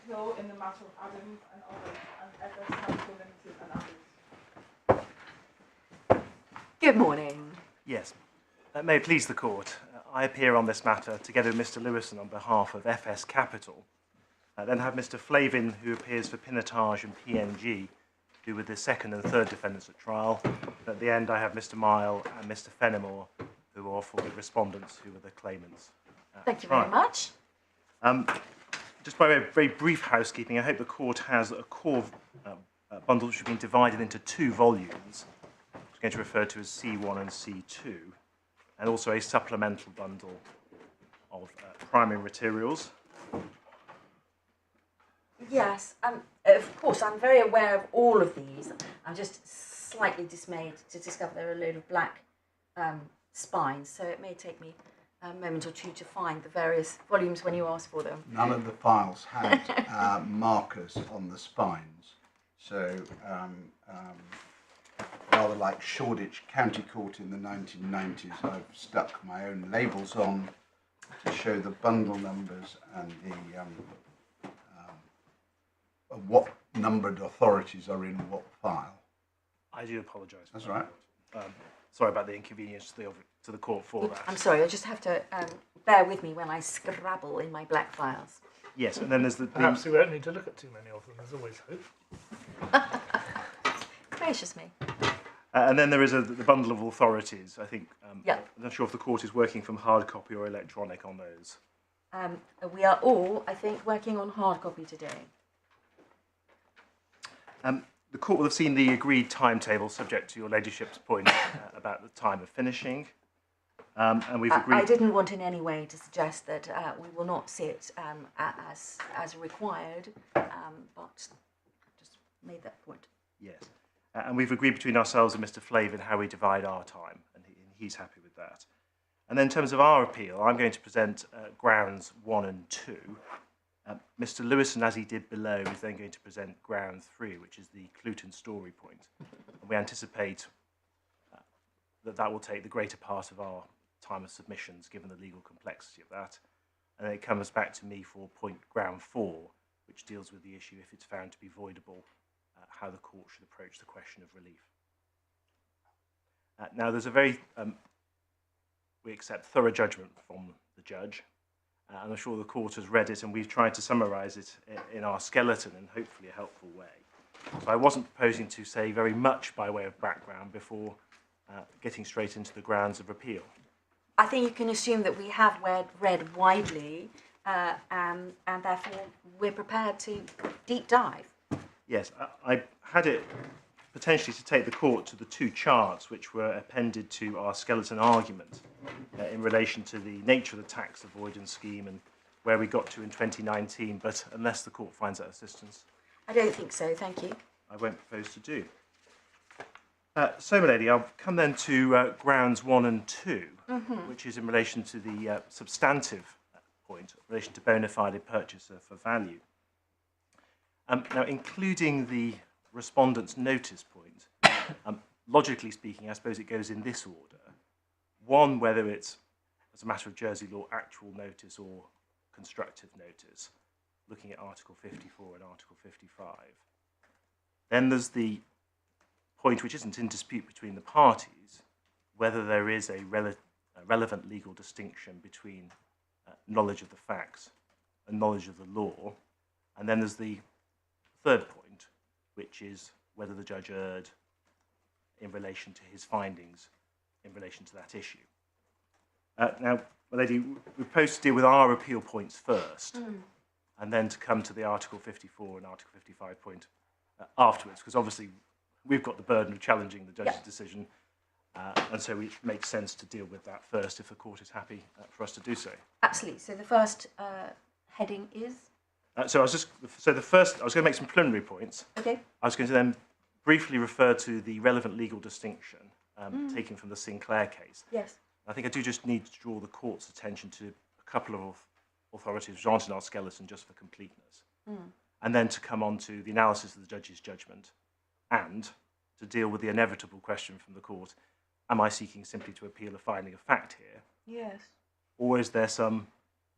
appeal in the matter of Adams and others, and FS Capital Ltd and others. Good morning. Yes. May it please the Court, I appear on this matter together with Mr Lewison on behalf of FS Capital. Then have Mr Flavin, who appears for Pinotage and PNG, who were the second and third defendants at trial. At the end, I have Mr Mile and Mr Fenimore, who are for the respondents, who were the claimants. Thank you very much. Just by way of very brief housekeeping, I hope the Court has a core bundle which has been divided into two volumes, which I'm going to refer to as C1 and C2, and also a supplemental bundle of primary materials. Yes, of course, I'm very aware of all of these. I'm just slightly dismayed to discover there are a load of black spines, so it may take me a moment or two to find the various volumes when you ask for them. None of the files had markers on the spines, so rather like Shoreditch County Court in the 1990s, I've stuck my own labels on to show the bundle numbers and the what numbered authorities are in what file. I do apologise. That's right. Sorry about the inconvenience to the Court for that. I'm sorry, I just have to bear with me when I scrabble in my black files. Yes, and then there's Perhaps we won't need to look at too many of them, there's always hope. Gracious me. And then there is the bundle of authorities. I think, Yeah. I'm not sure if the Court is working from hard copy or electronic on those. We are all, I think, working on hard copy today. The Court will have seen the agreed timetable, subject to your Ladyship's point about the time of finishing. And we've agreed... I didn't want in any way to suggest that we will not sit as required, but just made that point. Yes. And we've agreed between ourselves and Mr Flavin how we divide our time, and he's happy with that. And then in terms of our appeal, I'm going to present grounds 1 and 2. Mr Lewison, as he did below, is then going to present ground 3, which is the Coulson story point. And we anticipate that will take the greater part of our time of submissions, given the legal complexity of that. And then it comes back to me for ground 4, which deals with the issue, if it's found to be voidable, how the Court should approach the question of relief. Now, there's a very, we accept thorough judgment from the judge, and I'm sure the Court has read it, and we've tried to summarise it in our skeleton in hopefully a helpful way. So I wasn't proposing to say very much by way of background before getting straight into the grounds of appeal. I think you can assume that we have read widely, and therefore we're prepared to deep dive. Yes, I had it potentially to take the Court to the two charts which were appended to our skeleton argument in relation to the nature of the tax avoidance scheme and where we got to in 2019, but unless the Court finds that assistance... I don't think so, thank you. I won't propose to do. So, my lady, I'll come then to grounds 1 and 2, which is in relation to the substantive point, in relation to bona fide purchaser for value. Now, including the respondent's notice point, logically speaking, I suppose it goes in this order. 1, whether it's, as a matter of Jersey law, actual notice or constructive notice, looking at Article 54 and Article 55. Then there's the point which isn't in dispute between the parties, whether there is a relevant legal distinction between knowledge of the facts and knowledge of the law. And then there's the third point, which is whether the judge erred in relation to his findings in relation to that issue. Now, my lady, we propose to deal with our appeal points first, and then to come to the Article 54 and Article 55 point afterwards, because obviously we've got the burden of challenging the judge's decision, and so it makes sense to deal with that first if the Court is happy for us to do so. Absolutely. So the first heading is? So I was going to make some preliminary points. Okay. I was going to then briefly refer to the relevant legal distinction taken from the Sinclair case. Yes. I think I do just need to draw the Court's attention to a couple of authorities which aren't in our skeleton just for completeness. And then to come on to the analysis of the judge's judgment and to deal with the inevitable question from the Court, am I seeking simply to appeal a finding of fact here? Yes. Or is there some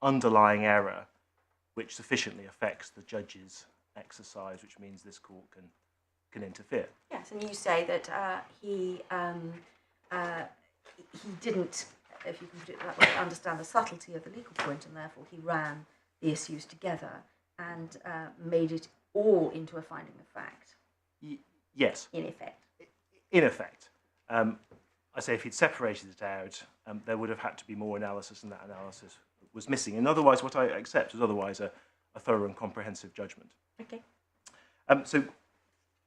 underlying error which sufficiently affects the judge's exercise, which means this court can interfere. Yes, and you say that he didn't, if you can put it that way, understand the subtlety of the legal point, and therefore he ran the issues together and made it all into a finding of fact. Yes. In effect. In effect. I say if he'd separated it out, there would have had to be more analysis, and that analysis was missing. And otherwise, what I accept is otherwise a thorough and comprehensive judgment. Okay. So,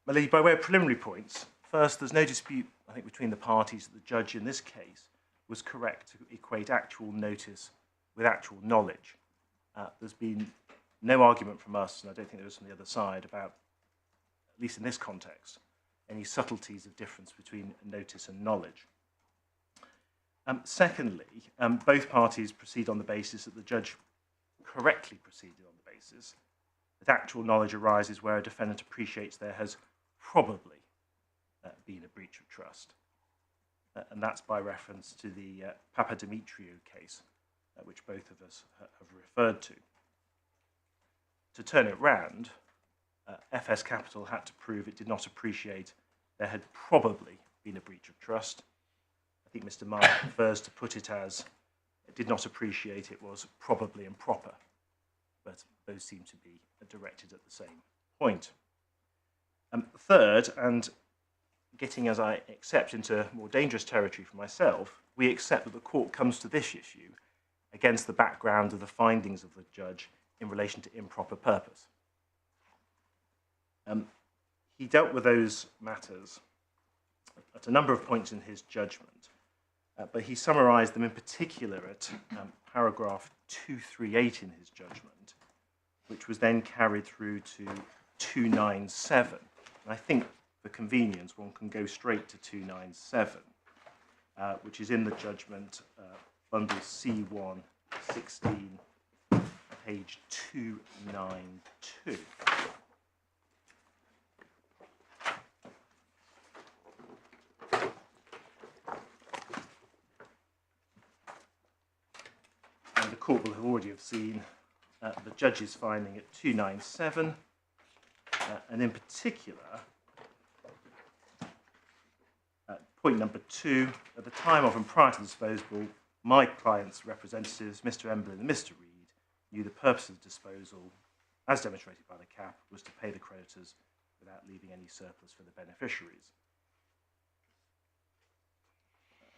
my lady, by way of preliminary points, first, there's no dispute, I think, between the parties that the judge in this case was correct to equate actual notice with actual knowledge. There's been no argument from us, and I don't think there was from the other side, about, at least in this context, any subtleties of difference between notice and knowledge. Secondly, both parties proceed on the basis that the judge correctly proceeded on the basis that actual knowledge arises where a defendant appreciates there has probably been a breach of trust. And that's by reference to the Papadimitriou case, which both of us have referred to. To turn it round, FS Capital had to prove it did not appreciate there had probably been a breach of trust. I think Mr. Mark prefers to put it as it did not appreciate it was probably improper, but those seem to be directed at the same point. Third, and getting, as I accept, into more dangerous territory for myself, we accept that the court comes to this issue against the background of the findings of the judge in relation to improper purpose. He dealt with those matters at a number of points in his judgment, but he summarised them in particular at paragraph 238 in his judgment, which was then carried through to 297. And I think, for convenience, one can go straight to 297, which is in the judgment, bundle C1, 16, page 292. And the court will have already have seen the judge's finding at 297, and in particular, point number 2, at the time of and prior to the disposal, my client's representatives, Mr. Emblin and Mr. Reed, knew the purpose of the disposal, as demonstrated by the cap, was to pay the creditors without leaving any surplus for the beneficiaries.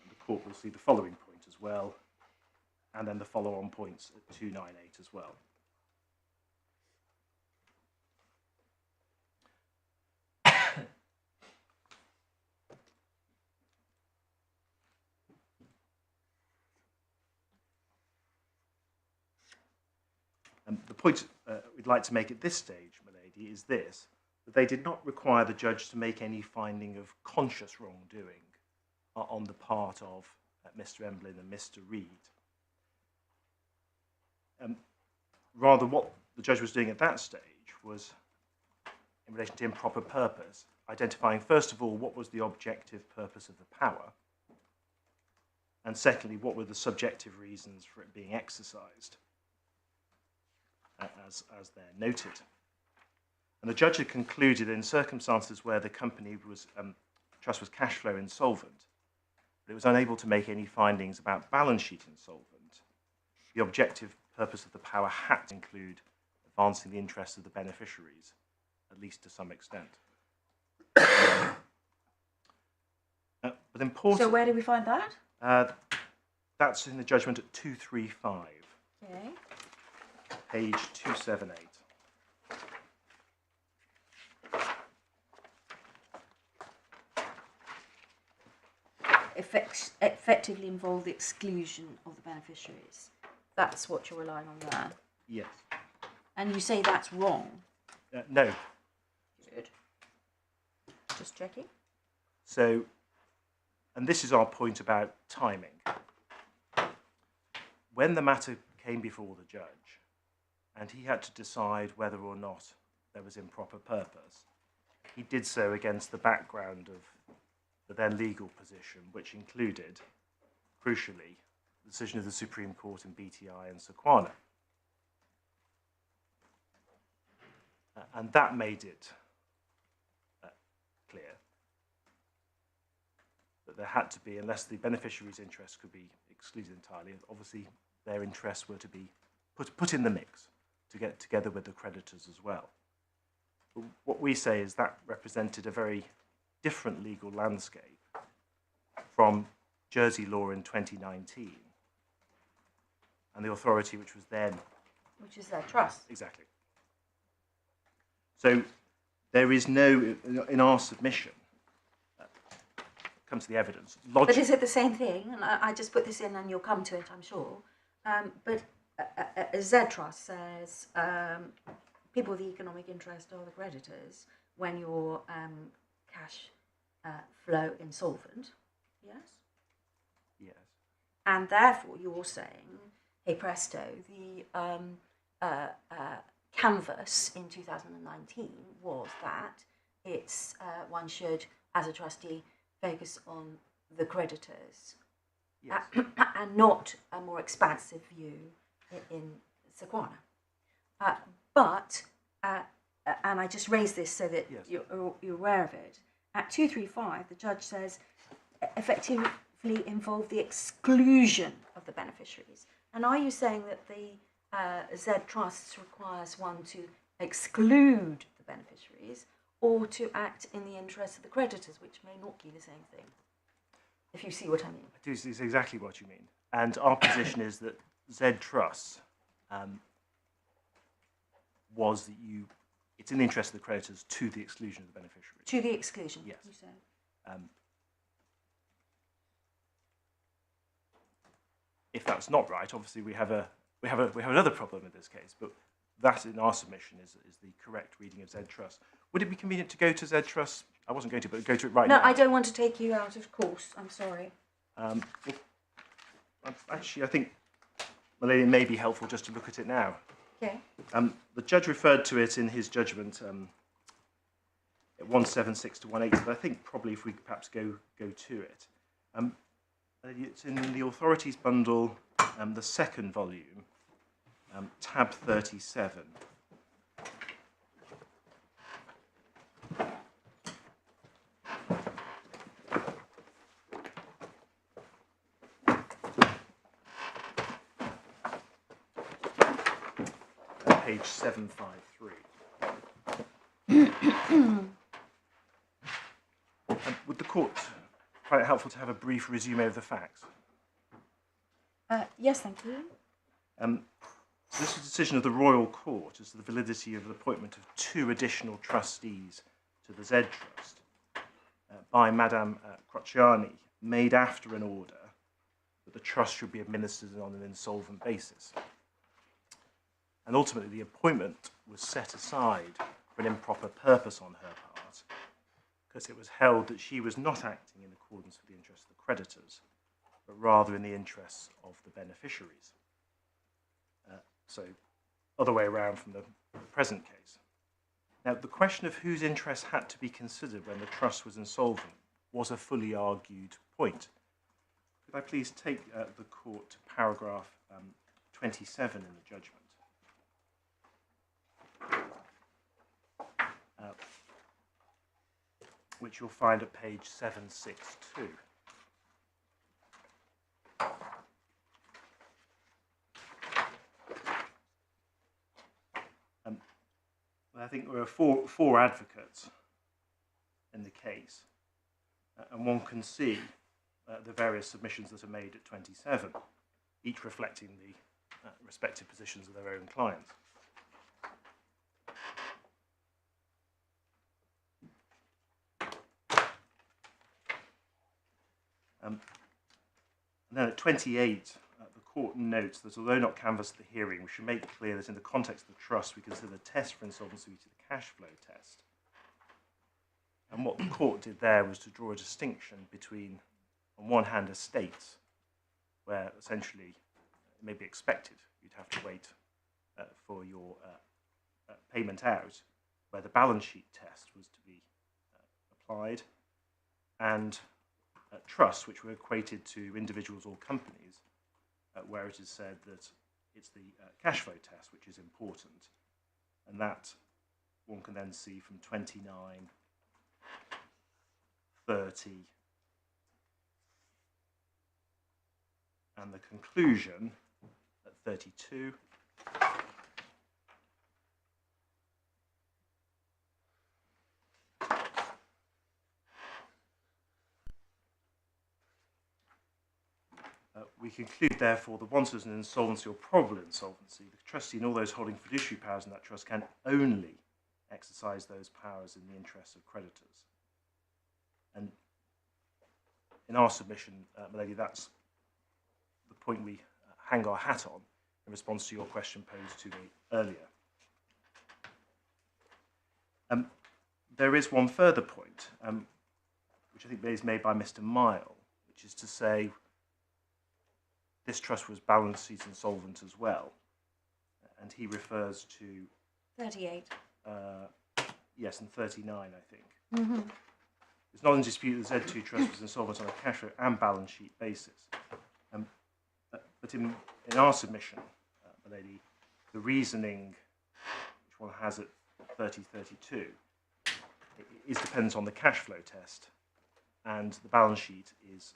And the court will see the following point as well, and then the follow-on points at 298 as well. The point we'd like to make at this stage, my lady, is this, that they did not require the judge to make any finding of conscious wrongdoing on the part of Mr. Emblin and Mr. Reed. Rather, what the judge was doing at that stage was, in relation to improper purpose, identifying, first of all, what was the objective purpose of the power, and secondly, what were the subjective reasons for it being exercised, as there noted. And the judge had concluded in circumstances where the company was, trust was cash flow insolvent, but it was unable to make any findings about balance sheet insolvent. The objective purpose of the power had to include advancing the interests of the beneficiaries, at least to some extent. But important. So where do we find that? That's in the judgment at 235. Okay. Page 278. Effectively involve the exclusion of the beneficiaries. That's what you're relying on there. Yes. And you say that's wrong. No. Good. Just checking. So, and this is our point about timing. When the matter came before the judge, and he had to decide whether or not there was improper purpose, he did so against the background of the then legal position, which included, crucially, the decision of the Supreme Court in BTI and Sequana. and that made it clear that there had to be, unless the beneficiary's interests could be excluded entirely, obviously their interests were to be put in the mix to get together with the creditors as well. But what we say is that represented a very different legal landscape from Jersey law in 2019 and the authority which was then. Which is Zed Trust. Exactly. So there is no, in our submission, come to the evidence. But is it the same thing? And I just put this in and you'll come to it, I'm sure. But Zed Trust says people with economic interest are the creditors when you're cash flow insolvent. Yes? Yes. And therefore you're saying, hey presto, the canvas in 2019 was that it's one should, as a trustee, focus on the creditors, Yes. and not a more expansive view in Sequana. And I just raised this so that Yes. you're aware of it. At 235, the judge says effectively involve the exclusion of the beneficiaries. And are you saying that the Zed Trust requires one to exclude the beneficiaries or to act in the interest of the creditors, which may not be the same thing, if you see what I mean? I do see exactly what you mean. And our position is that Zed Trust was that it's in the interest of the creditors to the exclusion of the beneficiaries. To the exclusion, Yes. you say. If that's not right, obviously we have another problem in this case. But that, in our submission, is the correct reading of Zed Trust. Would it be convenient to go to Zed Trust? I wasn't going to, but go to it right now. No, I don't want to take you out of course. I'm sorry. Actually, I think, Milady, it may be helpful just to look at it now. Okay. The judge referred to it in his judgment at 176 to 180, but I think probably if we could perhaps go to it. It's in the Authorities Bundle, the second volume, tab 37. Page 753. Would the court find it helpful to have a brief resume of the facts? Yes, thank you. This is a decision of the Royal Court as to the validity of the appointment of 2 additional trustees to the Zed Trust by Madame Crociani, made after an order that the trust should be administered on an insolvent basis. And ultimately, the appointment was set aside for an improper purpose on her part, because it was held that she was not acting in accordance with the interests of the creditors, but rather in the interests of the beneficiaries. So, other way around from the present case. Now, the question of whose interests had to be considered when the trust was insolvent was a fully argued point. Could I please take the court to paragraph 27 in the judgment? Which you'll find at page 762. I think there are four advocates in the case, and one can see the various submissions that are made at 27, each reflecting the respective positions of their own clients. And then at 28, the court notes that although not canvassed at the hearing, we should make clear that in the context of the trust, we consider the test for insolvency to the cash flow test. And what the court did there was to draw a distinction between, on one hand, estates, where essentially it may be expected you'd have to wait for your payment out, where the balance sheet test was to be applied, and trusts, which were equated to individuals or companies, where it is said that it's the cash flow test which is important, and that one can then see from 29, 30, and the conclusion at 32. We conclude, therefore, that once there's an insolvency or probable insolvency, the trustee and all those holding fiduciary powers in that trust can only exercise those powers in the interests of creditors. And in our submission, Milady, that's the point we hang our hat on in response to your question posed to me earlier. There is one further point, which I think is made by Mr. Mile, which is to say this trust was balance sheet insolvent as well, and he refers to 38. Yes, and 39, I think. It's not in dispute that Z2 Trust was insolvent on a cash flow and balance sheet basis. But in our submission, Milady, the reasoning which one has at 3032 is dependent on the cash flow test, and the balance sheet is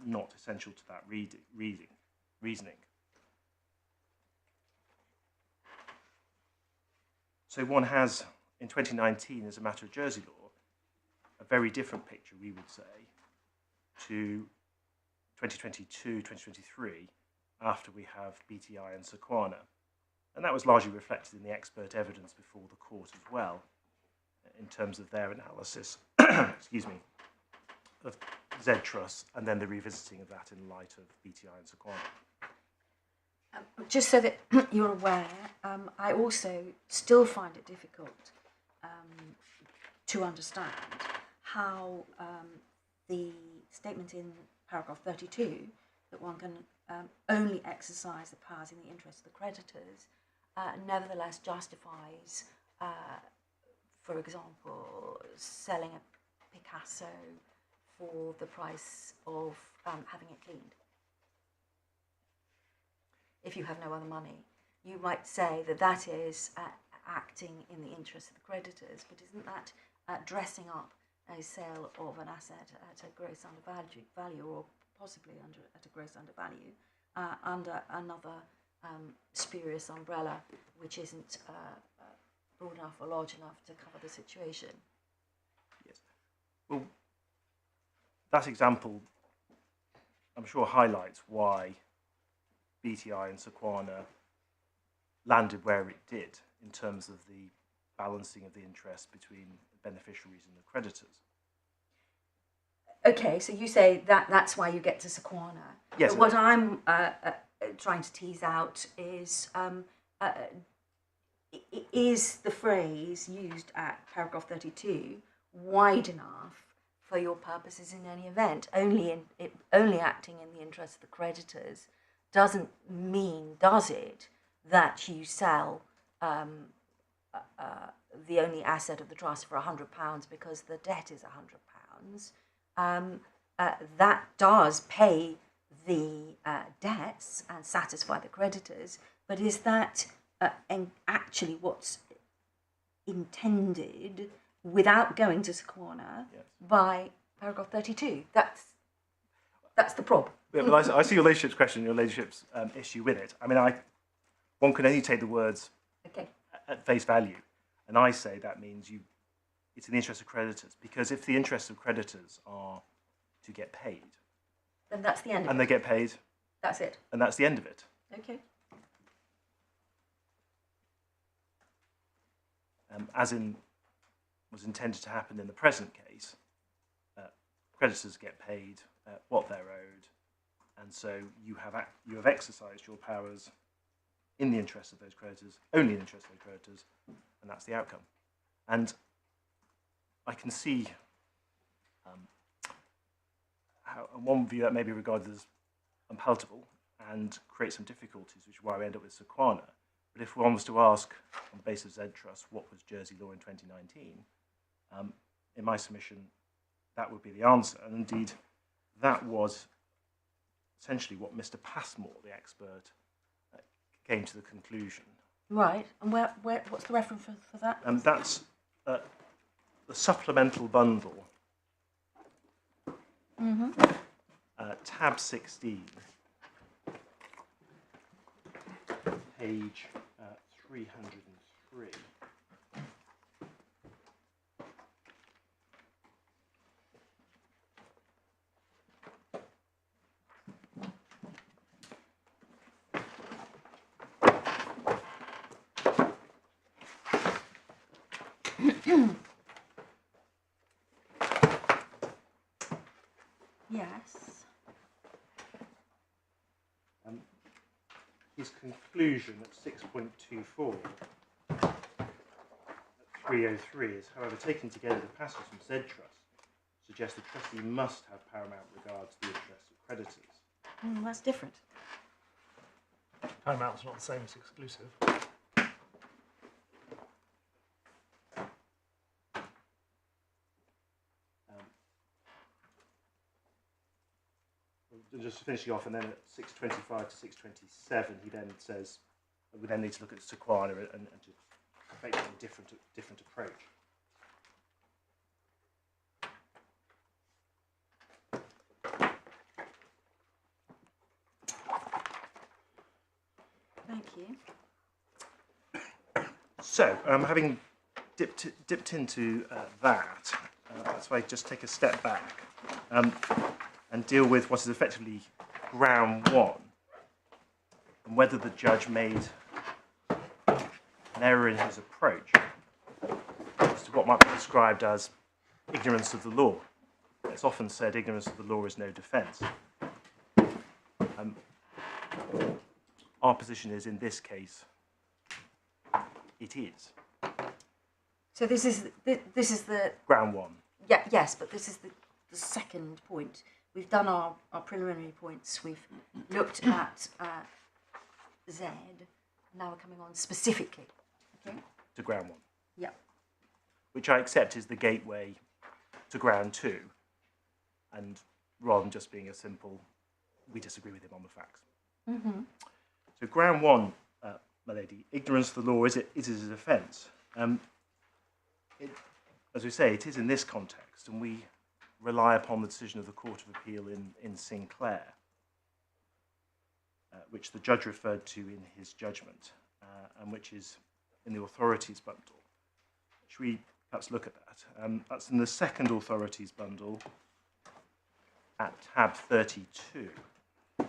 not essential to that reasoning. So one has, in 2019, as a matter of Jersey law, a very different picture, we would say, to 2022, 2023, after we have BTI and Sequana. And that was largely reflected in the expert evidence before the court as well, in terms of their analysis, excuse me, of Zed Trust, and then the revisiting of that in light of BTI and Sequana. Just so that you're aware, I also still find it difficult to understand how the statement in paragraph 32, that one can only exercise the powers in the interest of the creditors, nevertheless justifies, for example, selling a Picasso for the price of having it cleaned. If you have no other money, you might say that that is acting in the interest of the creditors, but isn't that dressing up a sale of an asset at a gross undervalue value, or possibly at a gross undervalue, under another spurious umbrella which isn't broad enough or large enough to cover the situation? Yes. Well, that example, I'm sure, highlights why BTI and Sequana landed where it did in terms of the balancing of the interest between the beneficiaries and the creditors. Okay, so you say that that's why you get to Sequana. Yes. But what I'm trying to tease out is the phrase used at paragraph 32 wide enough for your purposes in any event? Only acting in the interest of the creditors doesn't mean, does it, that you sell the only asset of the trust for £100 because the debt is £100. That does pay the debts and satisfy the creditors, but is that actually what's intended without going to Sequana? Yes. By paragraph 32? That's the problem. Yeah, but I see your ladyship's question, your ladyship's issue with it. I mean, one can only take the words Okay. at face value, and I say that means it's in the interest of creditors, because if the interests of creditors are to get paid, Then that's the end of and it. they get paid, That's it. and that's the end of it. Okay. As in was intended to happen in the present case, creditors get paid what they're owed, and so you have exercised your powers in the interest of those creditors, only in the interest of those creditors, and that's the outcome. And I can see how, in one view, that may be regarded as unpalatable and create some difficulties, which is why we end up with Sequana. But if one was to ask, on the basis of Zed Trust, what was Jersey law in 2019, in my submission, that would be the answer. And indeed, that was essentially what Mr. Passmore, the expert, came to the conclusion Right. And where what's the reference for that? That's the supplemental bundle, tab 16, page 303. Yes. His conclusion at 6.24 at 303 is, however, taken together the passage from Zed Trust suggests the trustee must have paramount regard to the interests of creditors. That's different. Paramount's not the same as exclusive. Just finishing off, and then at 6.25 to 6.27, he then says we then need to look at sequana and to make a different approach. Thank you. So, having dipped into that, that's why I just take a step back and deal with what is effectively ground one, and whether the judge made an error in his approach as to what might be described as ignorance of the law. It's often said ignorance of the law is no defence. Our position is, in this case, it is. So this is the Ground one. yeah, yes, but this is the second point. We've done our preliminary points. We've looked at Z. Now we're coming on specifically. Okay. To ground one. Yeah. Which I accept is the gateway to ground two, and rather than just being a simple, we disagree with him on the facts. So ground one, my lady, ignorance of the law is a defence. As we say, it is in this context, and we rely upon the decision of the Court of Appeal in Sinclair, which the judge referred to in his judgment, and which is in the authorities bundle. Should we perhaps look at that? That's in the second authorities bundle at tab 32. Would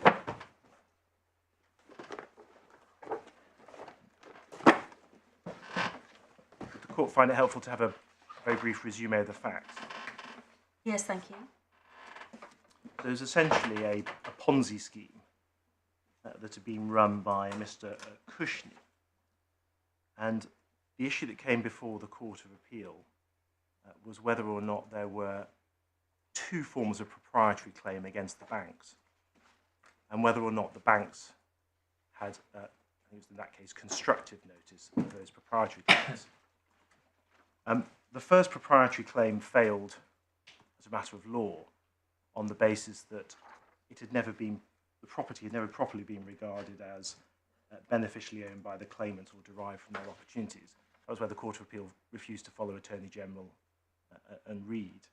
the court find it helpful to have a very brief resume of the facts? Yes, thank you. There's essentially a Ponzi scheme that had been run by Mr. Cushnie. And the issue that came before the Court of Appeal was whether or not there were two forms of proprietary claim against the banks, and whether or not the banks had, I think it was in that case, constructive notice of those proprietary claims. The first proprietary claim failed as a matter of law on the basis that it had never been, the property had never properly been regarded as beneficially owned by the claimant or derived from their opportunities. That was where the Court of Appeal refused to follow Attorney General and Reed.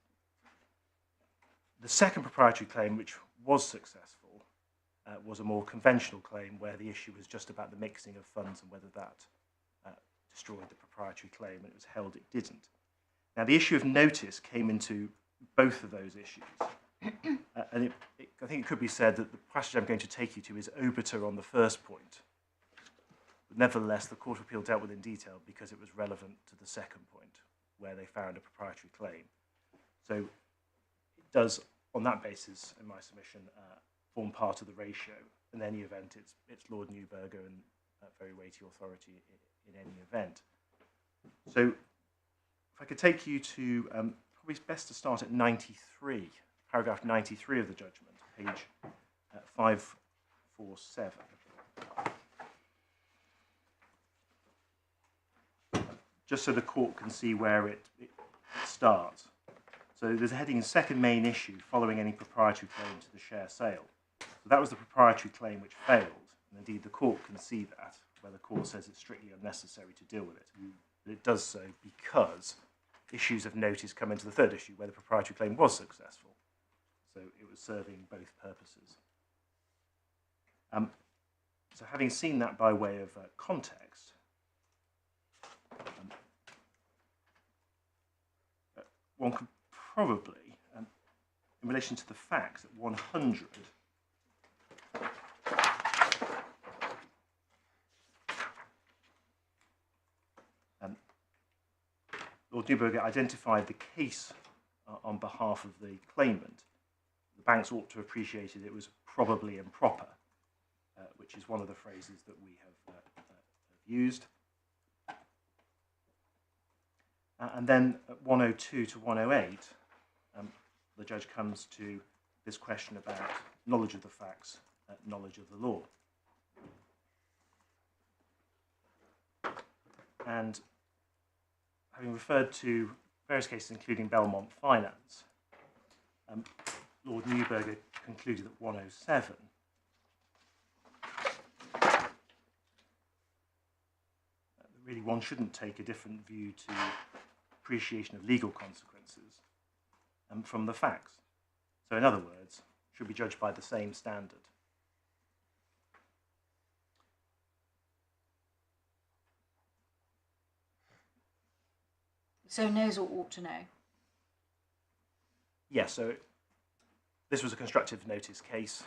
The second proprietary claim, which was successful, was a more conventional claim where the issue was just about the mixing of funds and whether that destroyed the proprietary claim, and it was held it didn't. Now, the issue of notice came into both of those issues. And I think it could be said that the passage I'm going to take you to is obiter on the first point. But nevertheless, the Court of Appeal dealt with it in detail because it was relevant to the second point, where they found a proprietary claim. So it does, on that basis, in my submission, form part of the ratio. In any event, it's Lord Neuberger and very weighty authority in any event. So if I could take you to, probably best to start at 93, paragraph 93 of the judgment, page 547. Just so the court can see where it starts. So there's a heading, second main issue, following any proprietary claim to the share sale. So that was the proprietary claim which failed, and indeed the court can see that where the court says it's strictly unnecessary to deal with it. But it does so because issues of notice come into the third issue, where the proprietary claim was successful. So it was serving both purposes. So having seen that by way of context, one could probably, in relation to the facts at 100, Lord Newberger identified the case on behalf of the claimant. The banks ought to have appreciated it was probably improper, which is one of the phrases that we have used. And then at 102 to 108, the judge comes to this question about knowledge of the facts, knowledge of the law. And having referred to various cases, including Belmont Finance, Lord Newberger concluded at 107 that really one shouldn't take a different view to appreciation of legal consequences from the facts. So in other words, should be judged by the same standard. So knows or ought to know? Yes, so this was a constructive notice case.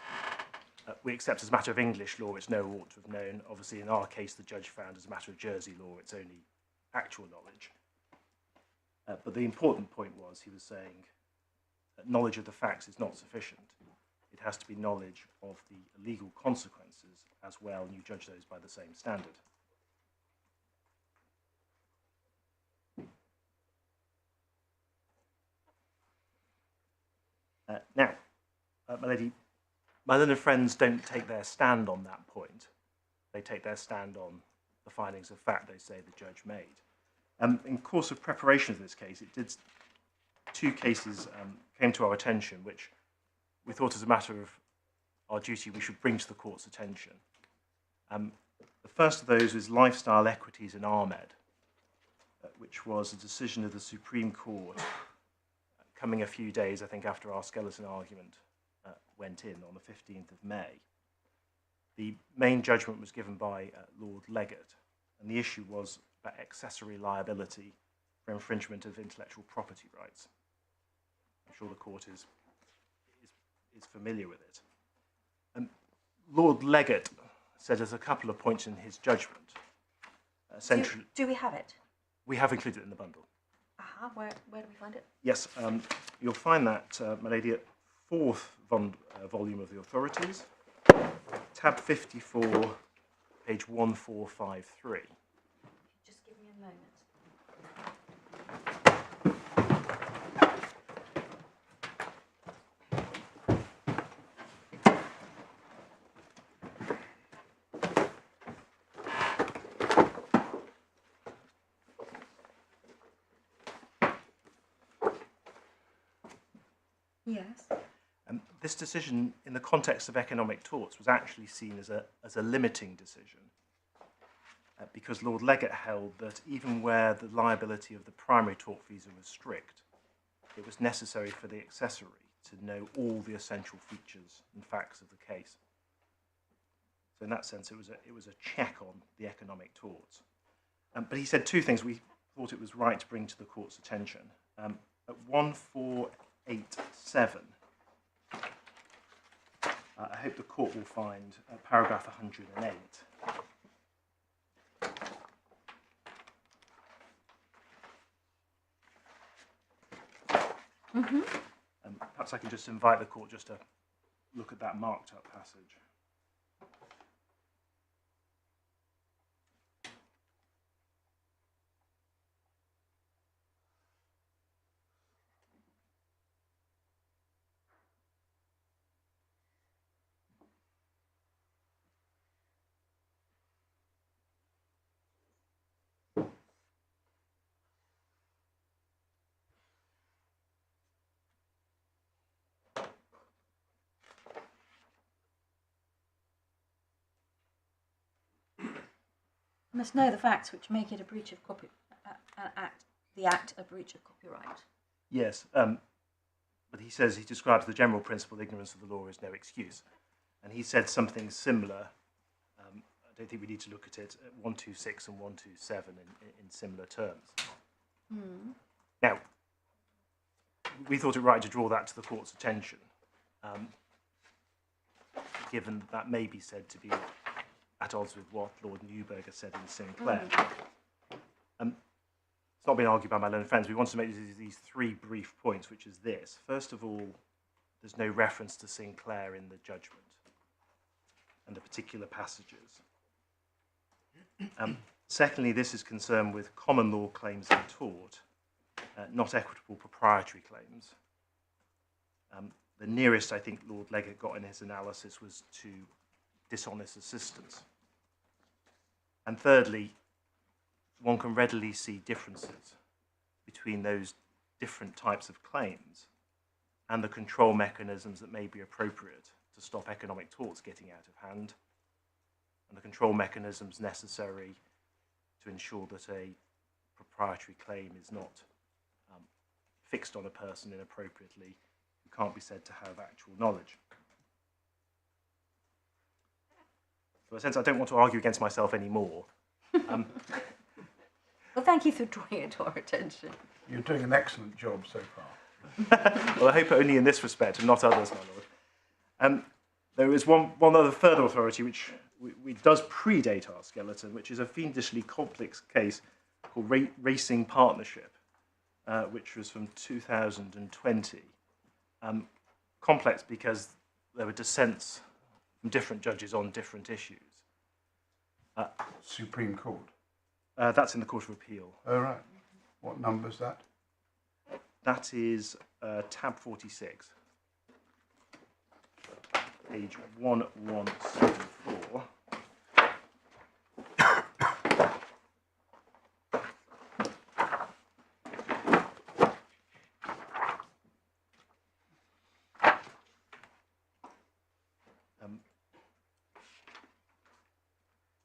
We accept as a matter of English law it's know or ought to have known. Obviously, in our case, the judge found as a matter of Jersey law it's only actual knowledge. But the important point was he was saying that knowledge of the facts is not sufficient. It has to be knowledge of the legal consequences as well, and you judge those by the same standard. Now, my learned friends don't take their stand on that point. They take their stand on the findings of fact they say the judge made. In course of preparation of this case, two cases came to our attention, which we thought as a matter of our duty we should bring to the court's attention. The first of those is Lifestyle Equities in Ahmed, which was a decision of the Supreme Court coming a few days, I think, after our skeleton argument went in on the 15th of May. The main judgment was given by Lord Leggett, and the issue was about accessory liability for infringement of intellectual property rights. I'm sure the court is familiar with it. Lord Leggett said there's a couple of points in his judgment. Essentially, Do we have it? we have included it in the bundle. Where do we find it? Yes, you'll find that, my lady, at fourth volume of the Authorities, tab 54, page 1453. Just give me a moment. Yes. This decision, in the context of economic torts, was actually seen as a limiting decision, because Lord Leggett held that even where the liability of the primary tortfeasor was strict, it was necessary for the accessory to know all the essential features and facts of the case. So in that sense, it was a check on the economic torts. But he said two things we thought it was right to bring to the court's attention. At 1487, I hope the court will find paragraph 108. Perhaps I can just invite the court just to look at that marked up passage. Must know the facts which make it a breach of the act a breach of copyright. Yes, but he says he describes the general principle ignorance of the law is no excuse. And he said something similar. I don't think we need to look at it at 126 and 127 in similar terms. Now, we thought it right to draw that to the court's attention, given that may be said to be at odds with what Lord Newberger said in Sinclair. It's not been argued by my learned friends. We want to make these three brief points, which is this. First of all, there's no reference to Sinclair in the judgment and the particular passages. Secondly, this is concerned with common law claims in tort, not equitable proprietary claims. The nearest I think Lord Leggatt got in his analysis was to dishonest assistance. And thirdly, one can readily see differences between those different types of claims and the control mechanisms that may be appropriate to stop economic torts getting out of hand, and the control mechanisms necessary to ensure that a proprietary claim is not fixed on a person inappropriately who can't be said to have actual knowledge. So in a sense, I don't want to argue against myself anymore. Well, thank you for drawing it to our attention. You're doing an excellent job so far. Well, I hope only in this respect and not others, my lord. There is one other further authority which does predate our skeleton, which is a fiendishly complex case called Racing Partnership, which was from 2020. Complex because there were dissents from different judges on different issues. Supreme Court. That's in the Court of Appeal. Oh, right. What number is that? That is tab 46, page 1174.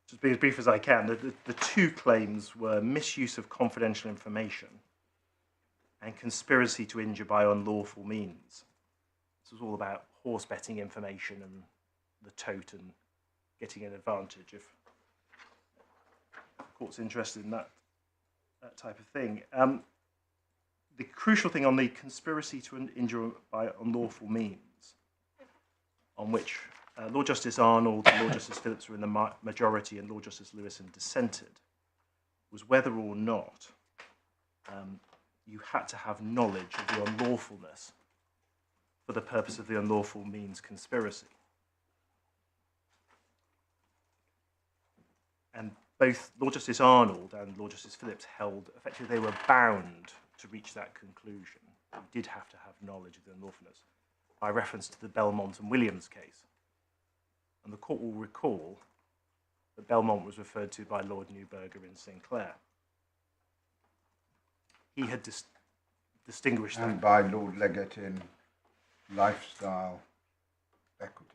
Just be as brief as I can. The two claims were misuse of confidential information and conspiracy to injure by unlawful means. This was all about horse betting information and the tote and getting an advantage if the court's interested in that type of thing. The crucial thing on the conspiracy to injure by unlawful means, on which Lord Justice Arnold and Lord Justice Phillips were in the majority and Lord Justice Lewison dissented, was whether or not you had to have knowledge of the unlawfulness for the purpose of the unlawful means conspiracy. And both Lord Justice Arnold and Lord Justice Phillips held, effectively, they were bound to reach that conclusion. You did have to have knowledge of the unlawfulness by reference to the Belmont and Williams case. And the court will recall that Belmont was referred to by Lord Newberger in Sinclair. He had distinguished And that. by Lord Leggatt in Lifestyle Equities.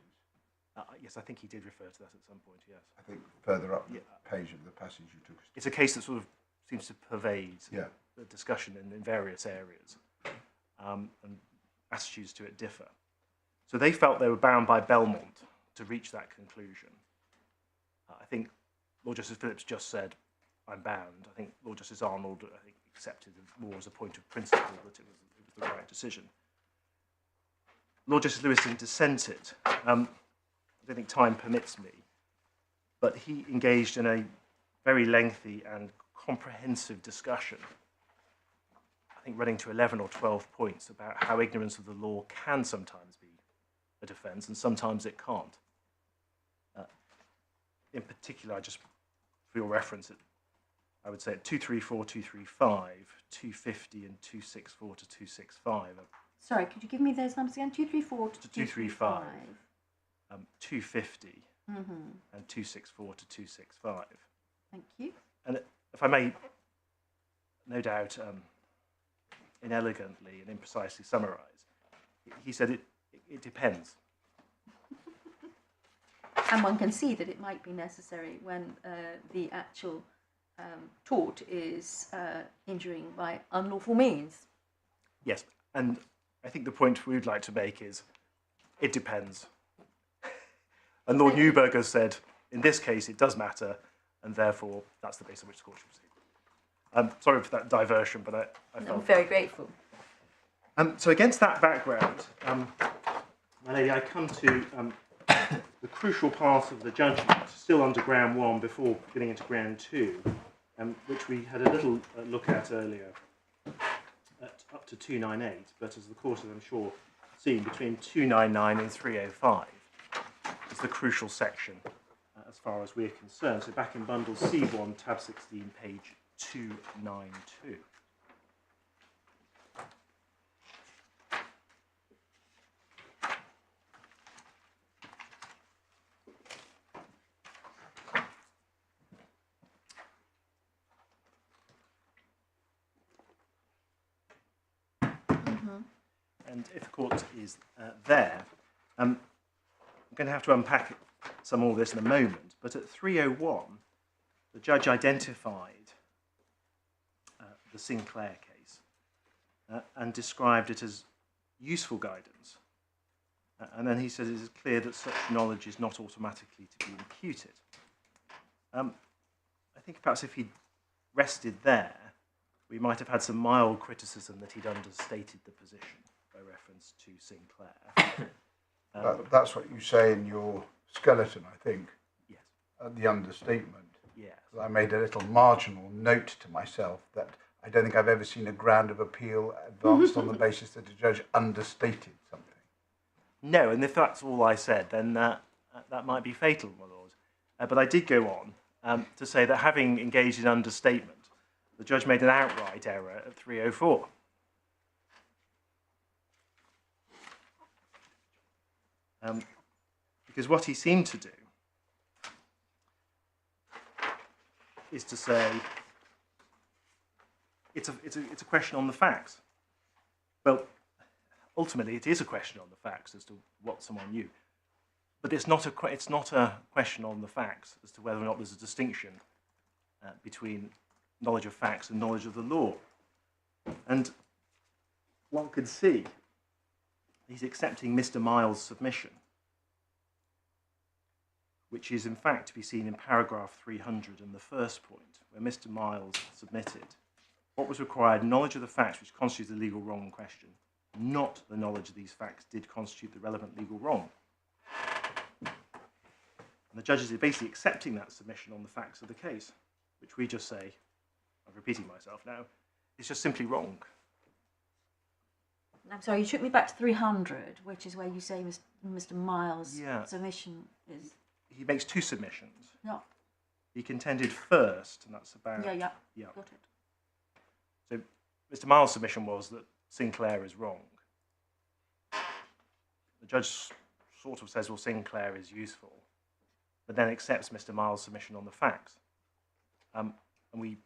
Yes, I think he did refer to that at some point, yes. I think further up the page of the passage you took us to. It's a case that sort of seems to pervade Yeah. the discussion in various areas, and attitudes to it differ. So they felt they were bound by Belmont to reach that conclusion. I think Lord Justice Phillips just said, I'm bound. I think Lord Justice Arnold, I think, accepted more as a point of principle that it was the right decision. Lord Justice Lewison dissented. I don't think time permits me, but he engaged in a very lengthy and comprehensive discussion, I think running to 11 or 12 points, about how ignorance of the law can sometimes be a defence and sometimes it can't. In particular, just for your reference, I would say at 234, 235, 250 and 264 to 265. Sorry, could you give me those numbers again? 234 to 235. 250 and 264 to 265. Thank you. And if I may, no doubt, inelegantly and imprecisely summarise, he said it depends. And one can see that it might be necessary when the actual tort is injuring by unlawful means. Yes, and I think the point we'd like to make is it depends. And Lord Newberger said, in this case, it does matter, and therefore that's the basis on which the court should proceed. I'm sorry for that diversion, but I I'm felt... very grateful. So against that background, my lady, I come to the crucial part of the judgment, still under ground 1 before getting into ground 2, which we had a little look at earlier, up to 298, but as the court has, I'm sure, seen, between 299 and 305 is the crucial section as far as we're concerned. So back in bundle C1, tab 16, page 292. And if the court is there, I'm going to have to unpack some more of this in a moment, but at 301, the judge identified the Sinclair case and described it as useful guidance. And then he said it is clear that such knowledge is not automatically to be imputed. I think perhaps if he'd rested there, we might have had some mild criticism that he'd understated the position by reference to Sinclair. That's what you say in your skeleton, I think. Yes. The understatement. Yes. I made a little marginal note to myself that I don't think I've ever seen a ground of appeal advanced on the basis that a judge understated something. No, and if that's all I said, then that might be fatal, my lord. But I did go on to say that having engaged in understatement, the judge made an outright error at 304. Because what he seemed to do is to say it's a question on the facts. Well, ultimately, it is a question on the facts as to what someone knew, but it's not a question on the facts as to whether or not there's a distinction between knowledge of facts and knowledge of the law. And one could see he's accepting Mr. Miles' submission, which is in fact to be seen in paragraph 300 in the first point, where Mr. Miles submitted what was required: knowledge of the facts which constitute the legal wrong in question, not the knowledge of these facts did constitute the relevant legal wrong. And the judges are basically accepting that submission on the facts of the case, which we just say, I'm repeating myself now, is just simply wrong. I'm sorry, you took me back to 300, which is where you say Mr. Miles' submission is... He makes two submissions. Yeah. He contended first, and that's about... Yeah, yeah. Got it. So Mr. Miles' submission was that Sinclair is wrong. The judge sort of says, well, Sinclair is useful, but then accepts Mr. Miles' submission on the facts. And we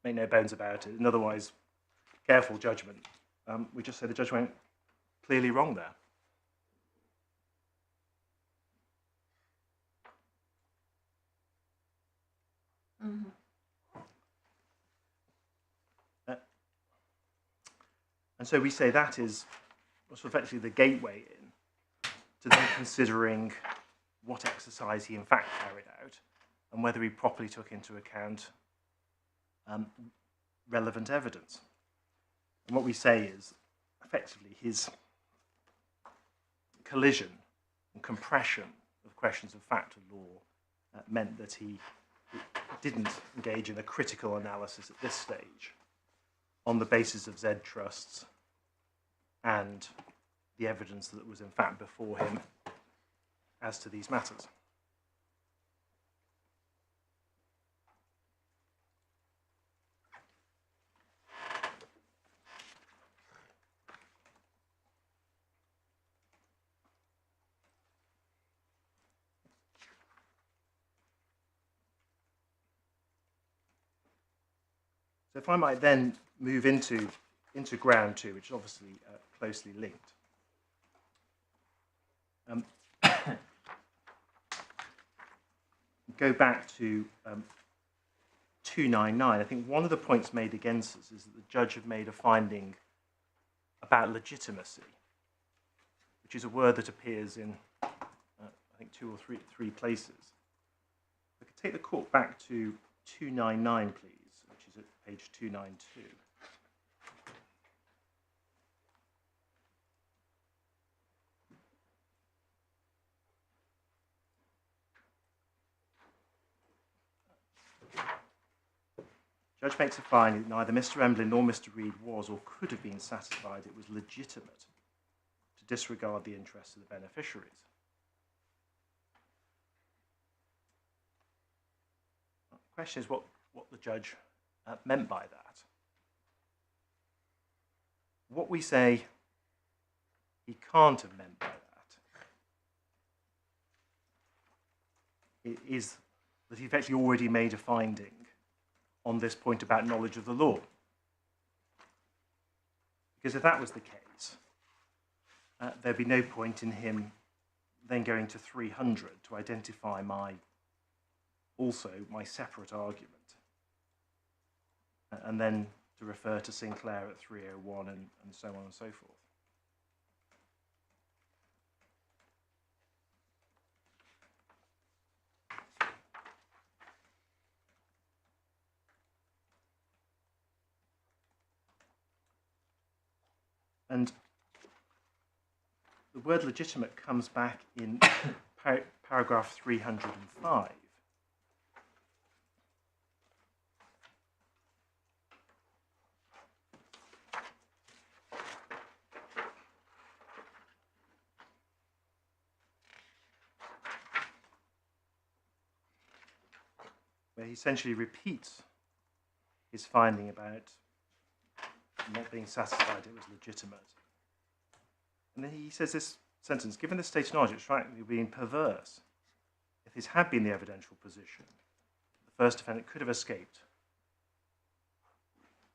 make no bones about it. In otherwise careful judgment, we just say the judge went clearly wrong there. Mm-hmm. And so we say that is sort of effectively the gateway in to then considering what exercise he in fact carried out and whether he properly took into account relevant evidence. And what we say is effectively his collision and compression of questions of fact and law meant that he didn't engage in a critical analysis at this stage on the basis of Zed Trusts and the evidence that was in fact before him as to these matters. So if I might then move into ground two, which is obviously closely linked. Go back to 299, I think one of the points made against us is that the judge had made a finding about legitimacy, which is a word that appears in, I think, two or three places. I could take the court back to 299, please, which is at page 292. Judge makes a finding that neither Mr. Emblin nor Mr. Reed was or could have been satisfied it was legitimate to disregard the interests of the beneficiaries. The question is what the judge meant by that. What we say he can't have meant by that is that he effectively already made a finding on this point about knowledge of the law. Because if that was the case, there'd be no point in him then going to 300 to identify my separate argument, and then to refer to Sinclair at 301 and so on and so forth. And the word legitimate comes back in paragraph 305. Where he essentially repeats his finding about not being satisfied it was legitimate. And then he says this sentence, given the state's knowledge, it's frankly being perverse. If this had been the evidential position, the first defendant could have escaped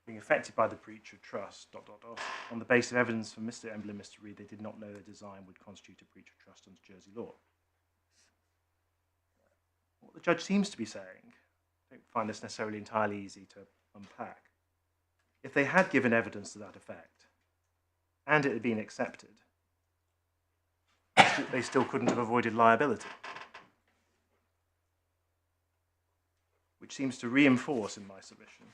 being affected by the breach of trust, on the basis of evidence from Mr. Emblin and Mr. Reed, they did not know their design would constitute a breach of trust under Jersey law. What the judge seems to be saying, I don't find this necessarily entirely easy to unpack. If they had given evidence to that effect, and it had been accepted, they still couldn't have avoided liability. Which seems to reinforce in my submission,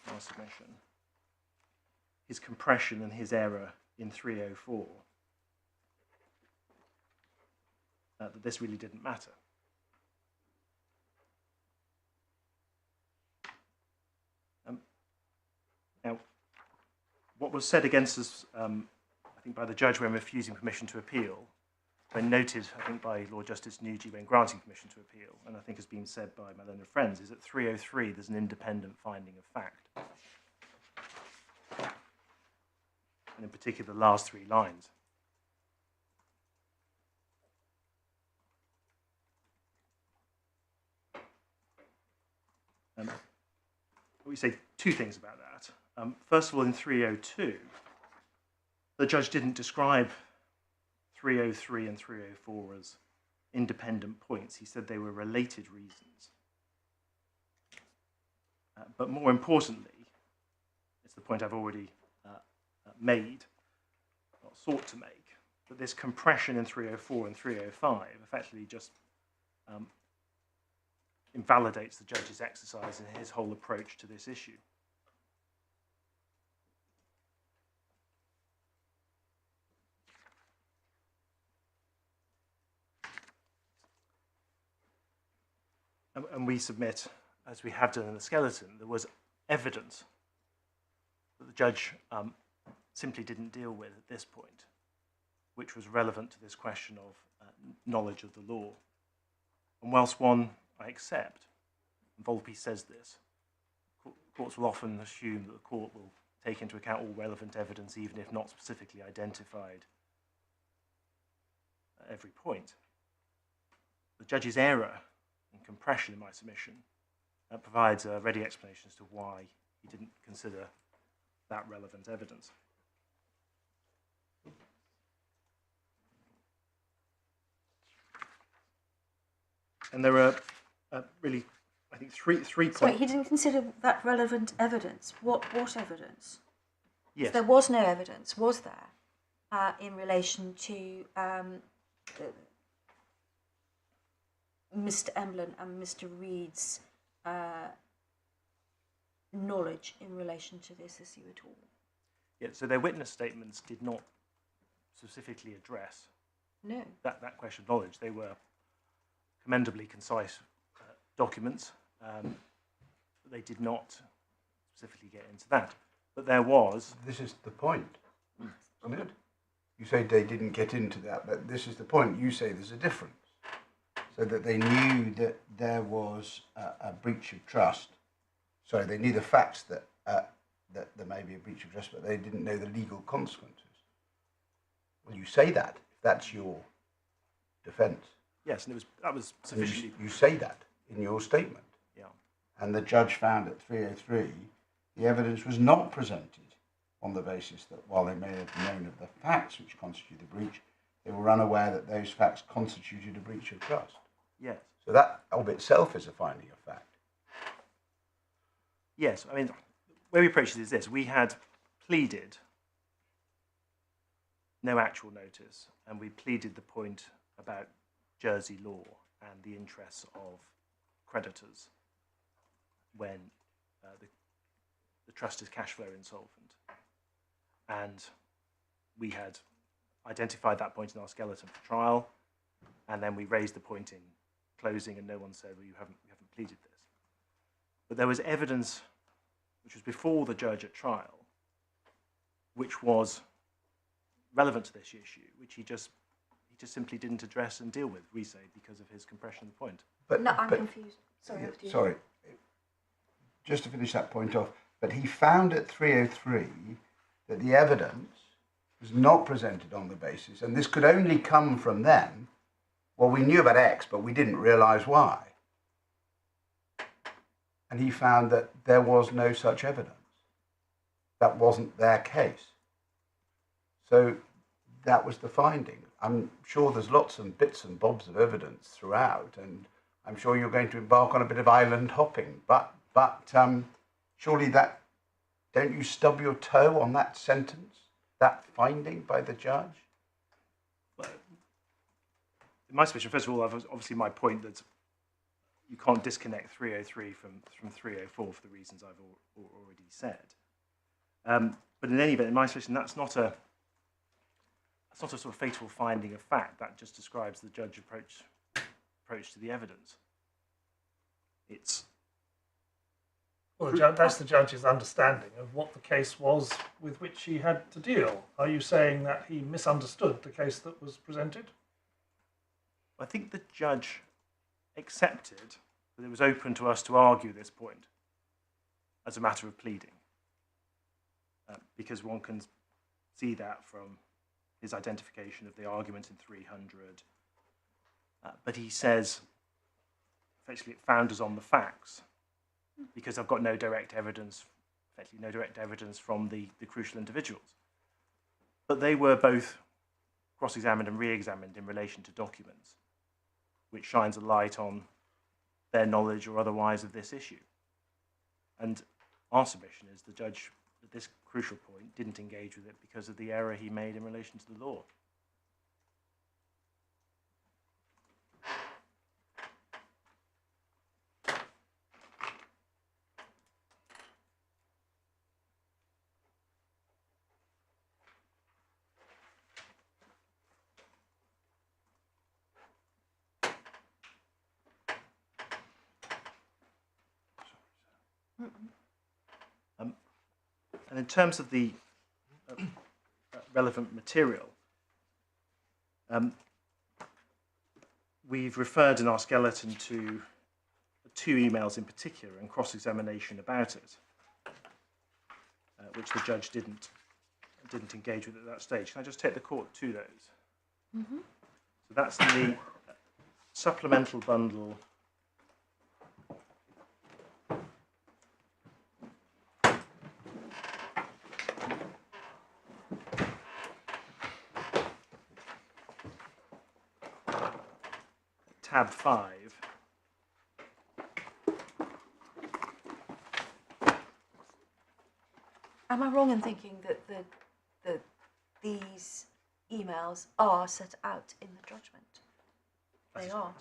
his compression and his error in 304, that this really didn't matter. Now, what was said against us, I think, by the judge when refusing permission to appeal, when noted, I think, by Lord Justice Nugee when granting permission to appeal, and I think has been said by my learned friends, is at 303 there's an independent finding of fact. And in particular, the last three lines. We say two things about that. First of all, in 302, the judge didn't describe 303 and 304 as independent points. He said they were related reasons. But more importantly, it's the point I've already made, or sought to make, that this compression in 304 and 305 effectively just invalidates the judge's exercise and his whole approach to this issue. And we submit, as we have done in the skeleton, there was evidence that the judge simply didn't deal with at this point, which was relevant to this question of knowledge of the law. And whilst one I accept, and Volpe says this, courts will often assume that the court will take into account all relevant evidence, even if not specifically identified at every point. The judge's error and compression in my submission provides a ready explanation as to why he didn't consider that relevant evidence. And there are really, I I think three Sorry, points. he didn't consider that relevant evidence. What evidence? Yes. There was no evidence, was there, in relation to Mr. Emblin and Mr. Reed's knowledge in relation to this issue at all? Yeah, so their witness statements did not specifically address No. that question of knowledge. They were commendably concise documents. They did not specifically get into that. But there was... This is the point, isn't it? You say they didn't get into that, but this is the point. You say there's a difference. So that they knew that there was a breach of trust. Sorry, they knew the facts that there may be a breach of trust, but they didn't know the legal consequences. Well, you say that, if that's your defence. Yes, and that was sufficiently... You say that in your statement. Yeah. And the judge found at 303 the evidence was not presented on the basis that while they may have known of the facts which constitute the breach, they were unaware that those facts constituted a breach of trust. Yes. So that of itself is a finding of fact. Yes, I mean, where we approached it is this. We had pleaded no actual notice, and we pleaded the point about Jersey law and the interests of creditors when the trust is cash flow insolvent. And we had identified that point in our skeleton for trial, and then we raised the point in closing, and no one said, well, you haven't pleaded this. But there was evidence which was before the judge at trial, which was relevant to this issue, which he just simply didn't address and deal with, we say, because of his compression of the point. But, No, I'm but- confused. Sorry, yeah, after you. sorry. Just to finish that point off, but he found at 303 that the evidence was not presented on the basis, and this could only come from them. Well, we knew about X, but we didn't realise Y. And he found that there was no such evidence. That wasn't their case. So that was the finding. I'm sure there's lots of bits and bobs of evidence throughout, and I'm sure you're going to embark on a bit of island hopping. But surely that, don't you stub your toe on that sentence, that finding by the judge? Well, in my submission, first of all, obviously my point that you can't disconnect 303 from 304 for the reasons I've already said. But in any event, in my submission, that's not a sort of fatal finding of fact. That just describes the judge's approach to the evidence. It's... Well, that's the judge's understanding of what the case was with which he had to deal. Are you saying that he misunderstood the case that was presented? I think the judge accepted that it was open to us to argue this point as a matter of pleading, because one can see that from his identification of the argument in 300. But he says, effectively, it founders on the facts, because I've got no direct evidence, effectively no direct evidence from the crucial individuals. But they were both cross-examined and re-examined in relation to documents, which shines a light on their knowledge or otherwise of this issue. And our submission is the judge, at this crucial point, didn't engage with it because of the error he made in relation to the law. And in terms of the relevant material, we've referred in our skeleton to 2 emails in particular and cross-examination about it, which the judge didn't engage with at that stage. Can I just take the court to those? Mm-hmm. So that's the supplemental bundle . Tab 5, Am I wrong in thinking that these emails are set out in the judgment? They are.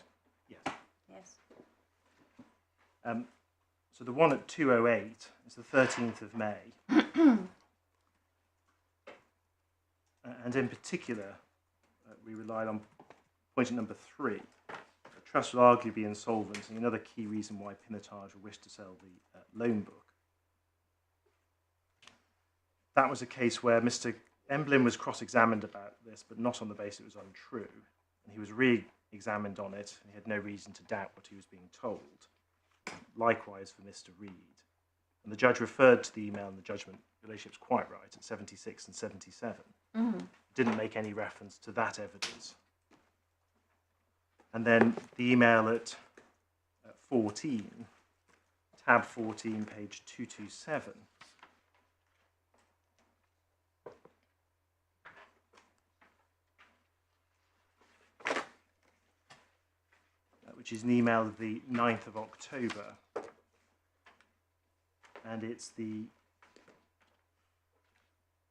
Yes. Yes. So the one at 2:08 is the 13th of May. And in particular, we relied on point number 3. The trust will arguably be insolvent, and another key reason why Pinotage will wish to sell the loan book. That was a case where Mr. Emblin was cross-examined about this, but not on the basis it was untrue. And he was re-examined on it, and he had no reason to doubt what he was being told. Likewise for Mr. Reed. And the judge referred to the email in the judgment relationship's quite right at 76 and 77. Didn't make any reference to that evidence. And then the email at 14, tab 14, page 227. Which is an email of the 9th of October. And it's in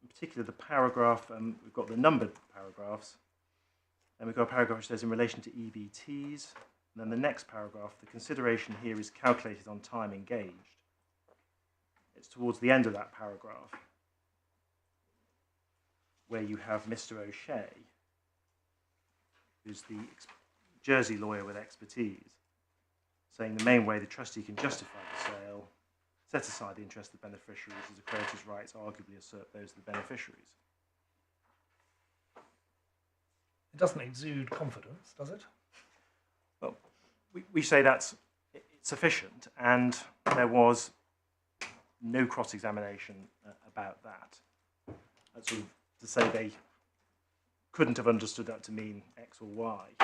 particular the paragraph, we've got the numbered paragraphs, and we've got a paragraph which says in relation to EBTs, and then the next paragraph, the consideration here is calculated on time engaged. It's towards the end of that paragraph where you have Mr. O'Shea, who's the Jersey lawyer with expertise, saying the main way the trustee can justify the sale, set aside the interest of the beneficiaries as the creditor's rights arguably assert those of the beneficiaries. It doesn't exude confidence, does it? Well, we say that's sufficient, and there was no cross-examination about that. That's sort of to say they couldn't have understood that to mean X or Y.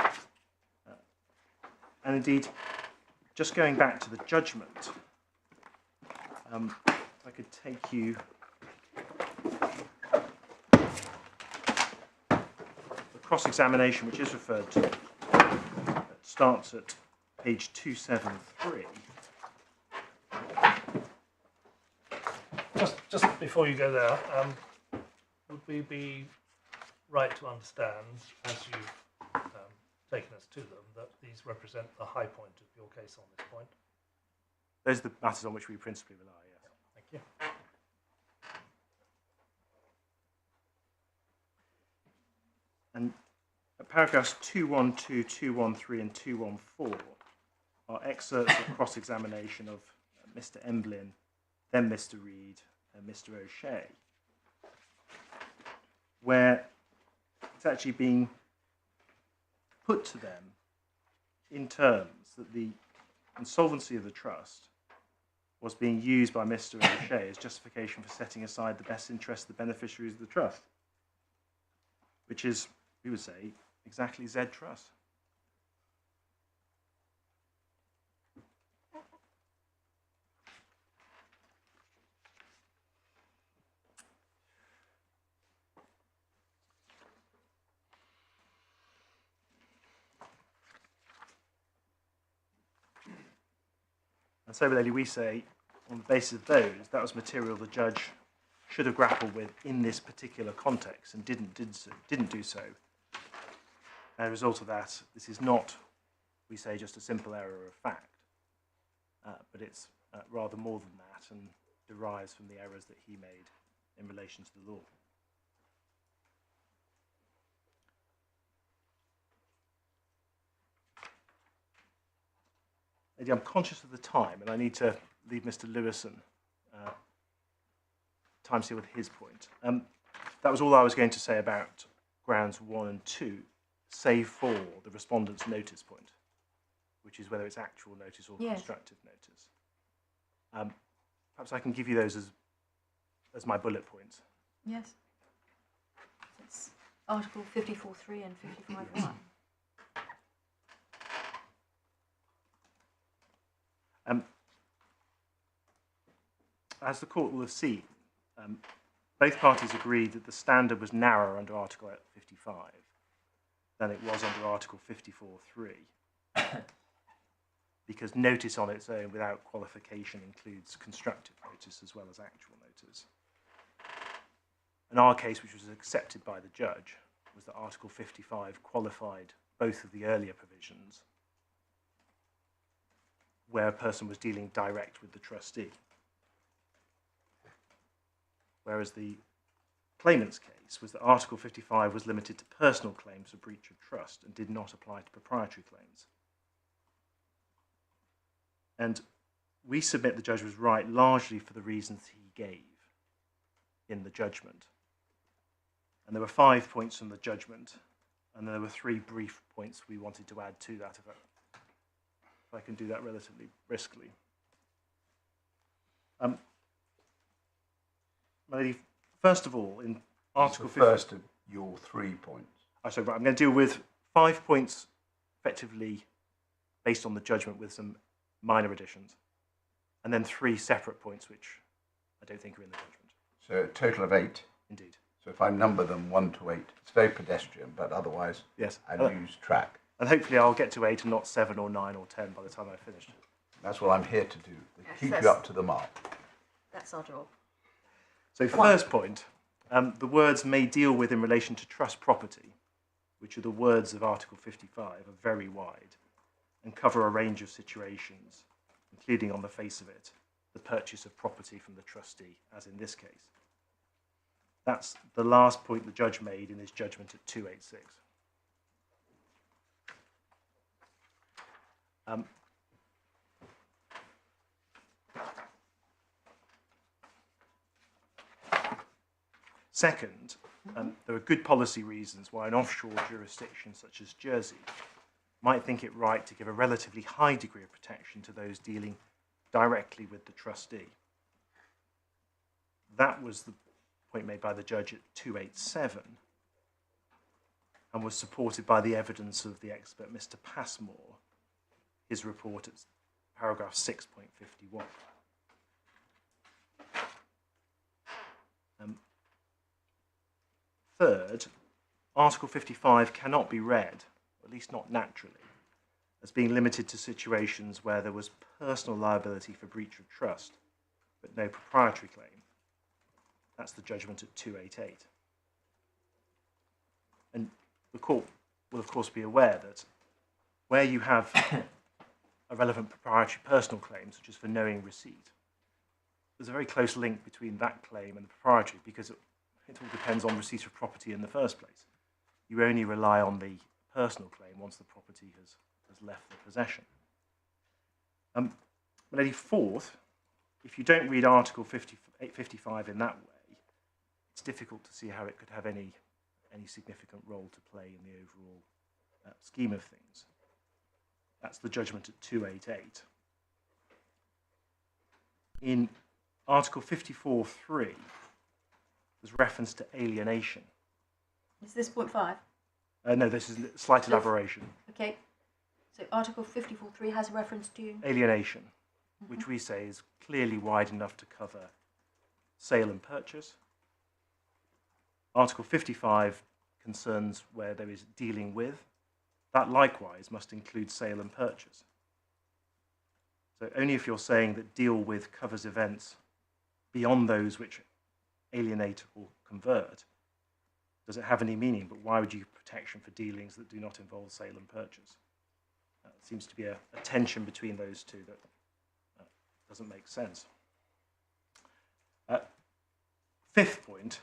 And indeed, just going back to the judgment, if I could take you the cross-examination which is referred to, it starts at page 273. Just before you go there, would we be right to understand, as you've taken us to them, that these represent the high point of your case on this point? Those are the matters on which we principally rely, yes. Thank you. And paragraphs 212, 213 and 214 are excerpts of cross-examination of Mr. Emblin, then Mr. Reed and Mr. O'Shea, where it's actually being put to them in terms that the insolvency of the trust was being used by Mr. O'Shea as justification for setting aside the best interest of the beneficiaries of the trust, which is, we would say, exactly Zed Trust. And so, Lady, we say, on the basis of those, that was material the judge should have grappled with in this particular context and didn't do so. As a result of that, this is not, we say, just a simple error of fact, but it's rather more than that and derives from the errors that he made in relation to the law. I'm conscious of the time, and I need to leave Mr. Lewison time to deal with his point. That was all I was going to say about grounds 1 and 2, save for the respondent's notice point, which is whether it's actual notice or constructive notice. Perhaps I can give you those as my bullet points. Yes. It's Article 54.3 and 55.1. As the court will have seen, both parties agreed that the standard was narrower under Article 55 than it was under Article 54.3, because notice on its own without qualification includes constructive notice as well as actual notice. And our case, which was accepted by the judge, was that Article 55 qualified both of the earlier provisions where a person was dealing direct with the trustee. Whereas the claimant's case was that Article 55 was limited to personal claims for breach of trust and did not apply to proprietary claims. And we submit the judge was right largely for the reasons he gave in the judgment. And there were 5 points from the judgment, and there were 3 brief points we wanted to add to that, if I can do that relatively briskly. Lady, first of all, in Article 50... First of your 3 points. Sorry, right, I'm going to deal with 5 points effectively based on the judgment with some minor additions, and then 3 separate points which I don't think are in the judgment. So a total of 8. Indeed. So if I number them 1 to 8, it's very pedestrian, but otherwise Yes. I lose track. And hopefully I'll get to 8 and not 7 or 9 or 10 by the time I've finished. That's what I'm here to do. Yes, Keep you up to the mark. That's our job. So first point, the words may deal with in relation to trust property, which are the words of Article 55, are very wide and cover a range of situations, including on the face of it, the purchase of property from the trustee, as in this case. That's the last point the judge made in his judgment at 286. Second, there are good policy reasons why an offshore jurisdiction such as Jersey might think it right to give a relatively high degree of protection to those dealing directly with the trustee. That was the point made by the judge at 287 and was supported by the evidence of the expert Mr. Passmore, his report at paragraph 6.51. Third, Article 55 cannot be read, or at least not naturally, as being limited to situations where there was personal liability for breach of trust, but no proprietary claim. That's the judgment at 288. And the court will, of course, be aware that where you have a relevant proprietary personal claim, such as for knowing receipt, there's a very close link between that claim and the proprietary, because it all depends on receipt of property in the first place. You only rely on the personal claim once the property has left the possession. Lady, fourth, if you don't read Article 55 in that way, it's difficult to see how it could have any significant role to play in the overall scheme of things. That's the judgment at 288. In Article 54.3, there's reference to alienation. Is this point 5? No, this is slight elaboration. Okay. So Article 54.3 has a reference to Alienation, which we say is clearly wide enough to cover sale and purchase. Article 55 concerns where there is dealing with. That likewise must include sale and purchase. So only if you're saying that deal with covers events beyond those which alienate or convert does it have any meaning, but why would you give protection for dealings that do not involve sale and purchase? Seems to be a tension between those two that doesn't make sense. Fifth point,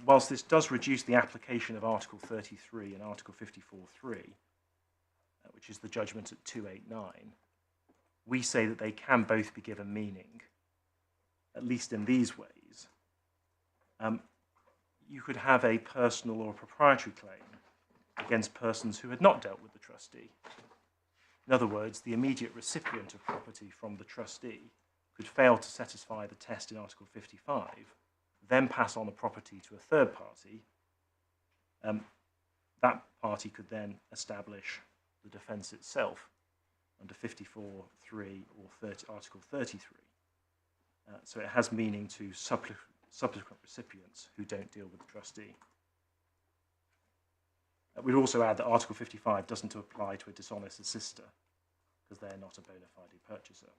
whilst this does reduce the application of Article 33 and Article 54.3, which is the judgment at 289, we say that they can both be given meaning, at least in these ways. You could have a personal or proprietary claim against persons who had not dealt with the trustee. In other words, the immediate recipient of property from the trustee could fail to satisfy the test in Article 55, then pass on the property to a third party. That party could then establish the defence itself under 54.3 or Article 33. So it has meaning to subsequent recipients who don't deal with the trustee. We'd also add that Article 55 doesn't apply to a dishonest assister because they're not a bona fide purchaser.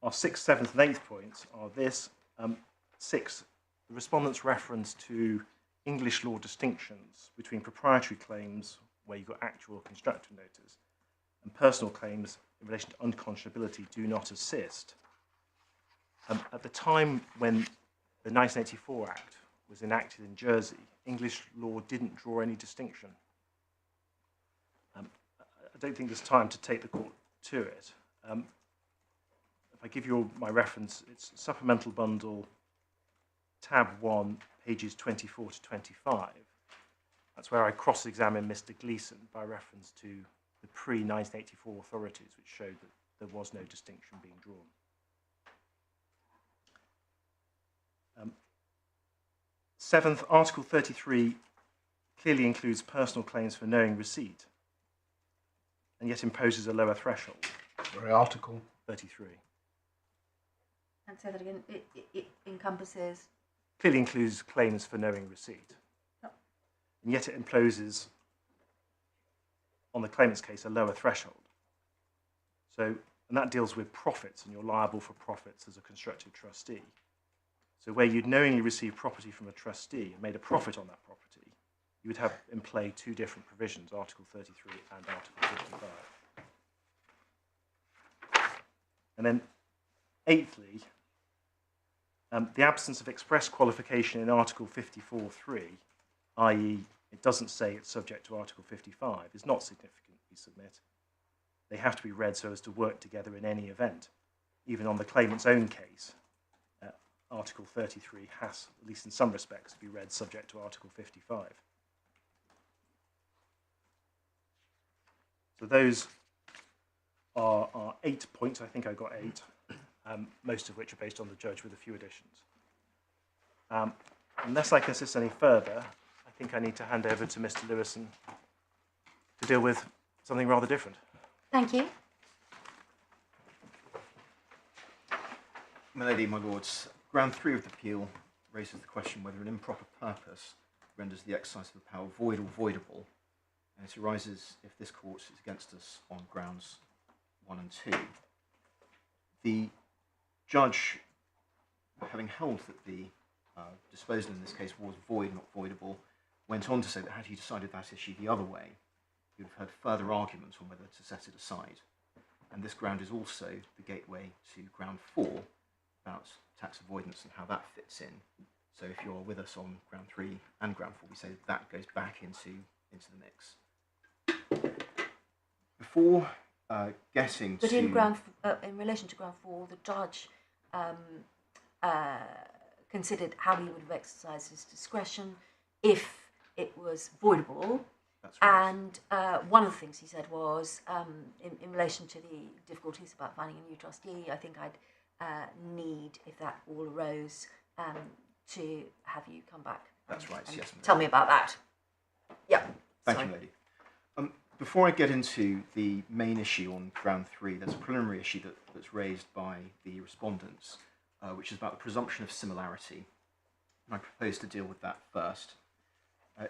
our 6th, 7th and 8th points are this. 6, the respondent's reference to English law distinctions between proprietary claims, where you've got actual or constructive notice, and personal claims in relation to unconscionability do not assist. At the time when the 1984 Act was enacted in Jersey, English law didn't draw any distinction. I don't think there's time to take the court to it. If I give you my reference, it's Supplemental Bundle, tab 1, pages 24 to 25. That's where I cross-examine Mr. Gleeson by reference to the pre-1984 authorities, which showed that there was no distinction being drawn. 7th, Article 33 clearly includes personal claims for knowing receipt, and yet imposes a lower threshold. Sorry, Article 33. And say that again. It encompasses. Clearly includes claims for knowing receipt, and yet it imposes, on the claimant's case, a lower threshold. So, and that deals with profits, and you're liable for profits as a constructive trustee. So where you'd knowingly received property from a trustee and made a profit on that property, you would have in play 2 different provisions, Article 33 and Article 55. And then, 8thly, the absence of express qualification in Article 54.3, i.e. it doesn't say it's subject to Article 55, is not significant, we submit. They have to be read so as to work together in any event. Even on the claimant's own case, Article 33 has, at least in some respects, to be read subject to Article 55. So those are our 8 points. I think I got 8, most of which are based on the judge with a few additions. Unless I can assist any further, I think I need to hand over to Mr. Lewison to deal with something rather different. Thank you. My lady, my lords, ground 3 of the appeal raises the question whether an improper purpose renders the exercise of the power void or voidable, and it arises if this court is against us on grounds 1 and 2. The judge, having held that the disposal in this case was void, not voidable, went on to say that had he decided that issue the other way, he would have had further arguments on whether to set it aside. And this ground is also the gateway to ground 4 about tax avoidance and how that fits in. So if you're with us on ground 3 and ground 4, we say that goes back into the mix. Before getting But to... in relation to ground 4, the judge considered how he would have exercised his discretion if it was voidable. That's right. And one of the things he said was, in relation to the difficulties about finding a new trustee, I think I'd need, if that all arose, to have you come back. That's right, yes. Tell me about that. Yeah. Thank you, lady. Before I get into the main issue on ground 3, there's a preliminary issue that's raised by the respondents, which is about the presumption of similarity. And I propose to deal with that first.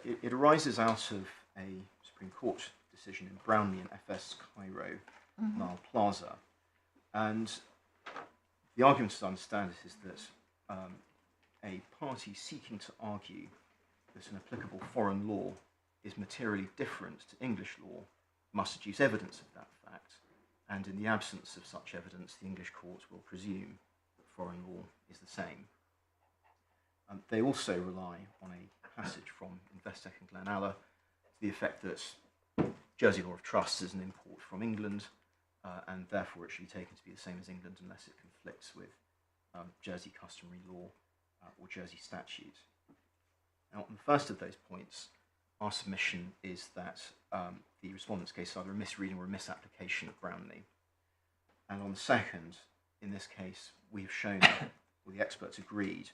It arises out of a Supreme Court decision in Brownlee and FS Cairo, Nile Plaza. And the argument, as I understand it, is that a party seeking to argue that an applicable foreign law is materially different to English law must adduce evidence of that fact, and in the absence of such evidence, the English court will presume that foreign law is the same. They also rely on a passage from Investec and Glenalla to the effect that Jersey law of trusts is an import from England, and therefore it should be taken to be the same as England unless it conflicts with Jersey customary law or Jersey statute. Now, on the first of those points, our submission is that the respondent's case is either a misreading or a misapplication of Brownlee. And on the second, in this case, we have shown, or the experts agreed,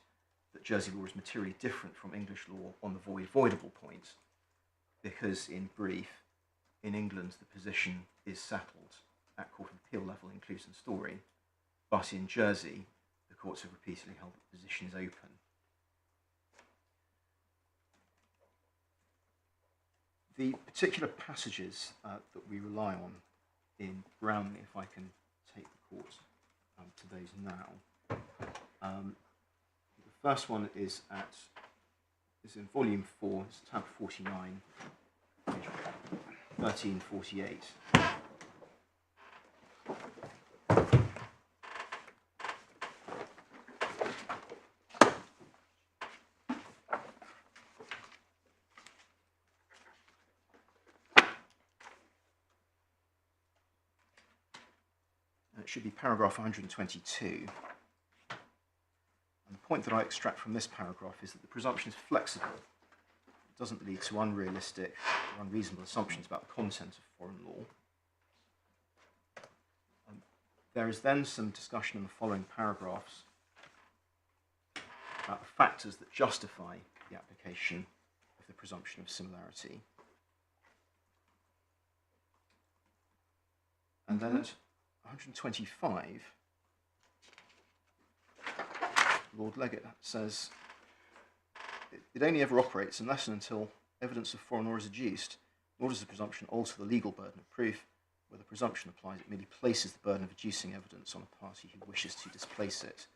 that Jersey law is materially different from English law on the voidable point, because in brief, in England, the position is settled at Court of Appeal level in Coulson Story, but in Jersey, the courts have repeatedly held that the position is open. The particular passages that we rely on in Brownlee, if I can take the court to those now. The first one is in volume 4, it's tab 49, page 1348. It should be paragraph 122. And the point that I extract from this paragraph is that the presumption is flexible. It doesn't lead to unrealistic or unreasonable assumptions about the content of foreign law. There is then some discussion in the following paragraphs about the factors that justify the application of the presumption of similarity. And then at 125, Lord Legate says, it only ever operates unless and until evidence of foreign law is adduced, nor does the presumption alter the legal burden of proof. Where the presumption applies, it merely places the burden of adducing evidence on a party who wishes to displace it.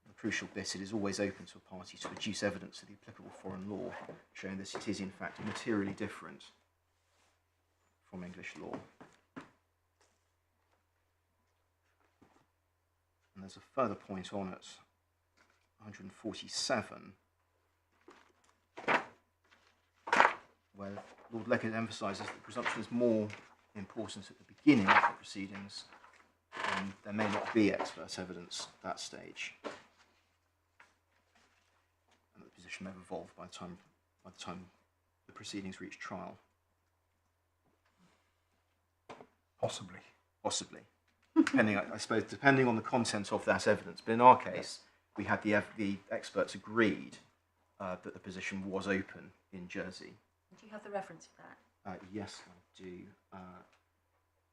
The crucial bit, it is always open to a party to adduce evidence of the applicable foreign law, showing that it is in fact materially different from English law. And there's a further point on it, 147, where Lord Legate emphasises that the presumption is more important at the beginning of the proceedings, and there may not be expert evidence at that stage. And the position may have evolved by the time the proceedings reach trial. Possibly. Possibly. Depending, I suppose, depending on the content of that evidence. But in our case, we had the experts agreed that the position was open in Jersey. Do you have the reference for that? Yes, I do.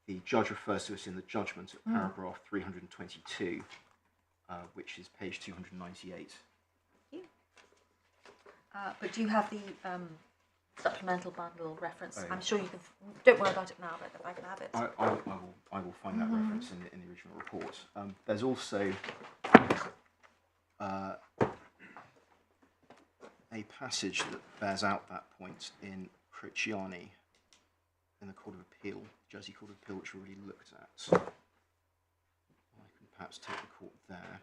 The judge refers to it in the judgment at paragraph 322, which is page 298. Thank you. But do you have the supplemental bundle reference? Oh, yeah. I'm sure you can. Don't worry about it now, but if I can have it. I will find that reference in the original report. There's also a passage that bears out that point in Crociani in the Court of Appeal, Jersey Court of Appeal, which we already looked at. I can perhaps take the court there.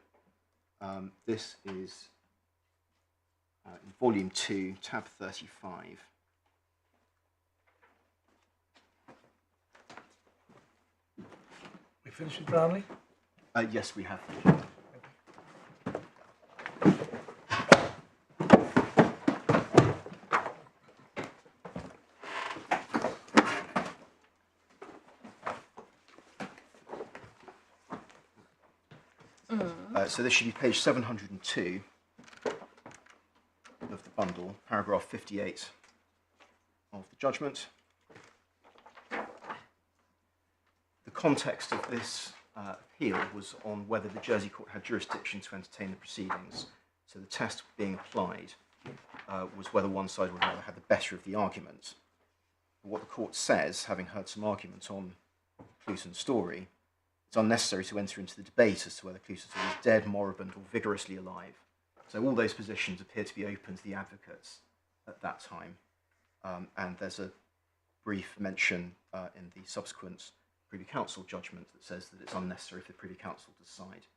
This is in volume 2, tab 35. We finished with Brownlee? Yes, we have. So this should be page 702 of the bundle, paragraph 58 of the judgment. The context of this appeal was on whether the Jersey court had jurisdiction to entertain the proceedings. So the test being applied was whether one side or another had the better of the argument. But what the court says, having heard some argument on Coulson's story, it's unnecessary to enter into the debate as to whether Coulson was dead, moribund, or vigorously alive. So all those positions appear to be open to the advocates at that time. And there's a brief mention in the subsequent Privy Council judgment that says that it's unnecessary for the Privy Council to decide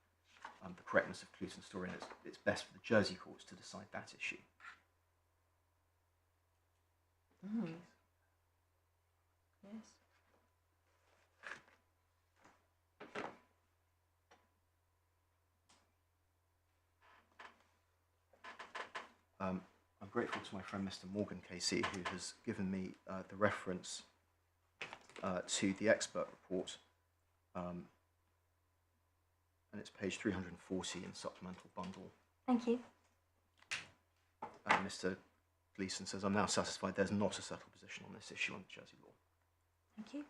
the correctness of Coulson's story, and it's best for the Jersey courts to decide that issue. Yes. I'm grateful to my friend Mr. Morgan Casey, who has given me the reference to the expert report, and it's page 340 in supplemental bundle. Thank you. Mr. Gleeson says, I'm now satisfied there's not a settled position on this issue under Jersey law. Thank you.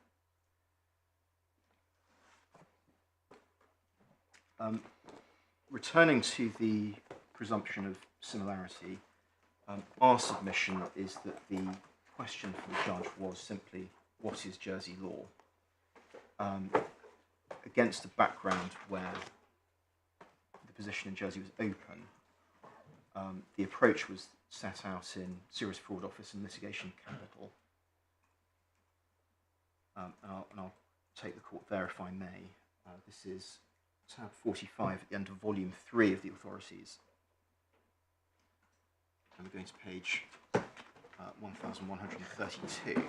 Returning to the presumption of similarity, our submission is that the question for the judge was simply, what is Jersey law? Against a background where position in Jersey was open, the approach was set out in Serious Fraud Office and Litigation Capital. And I'll take the court there if I may. This is tab 45 at the end of volume 3 of the authorities. And we're going to page 1132.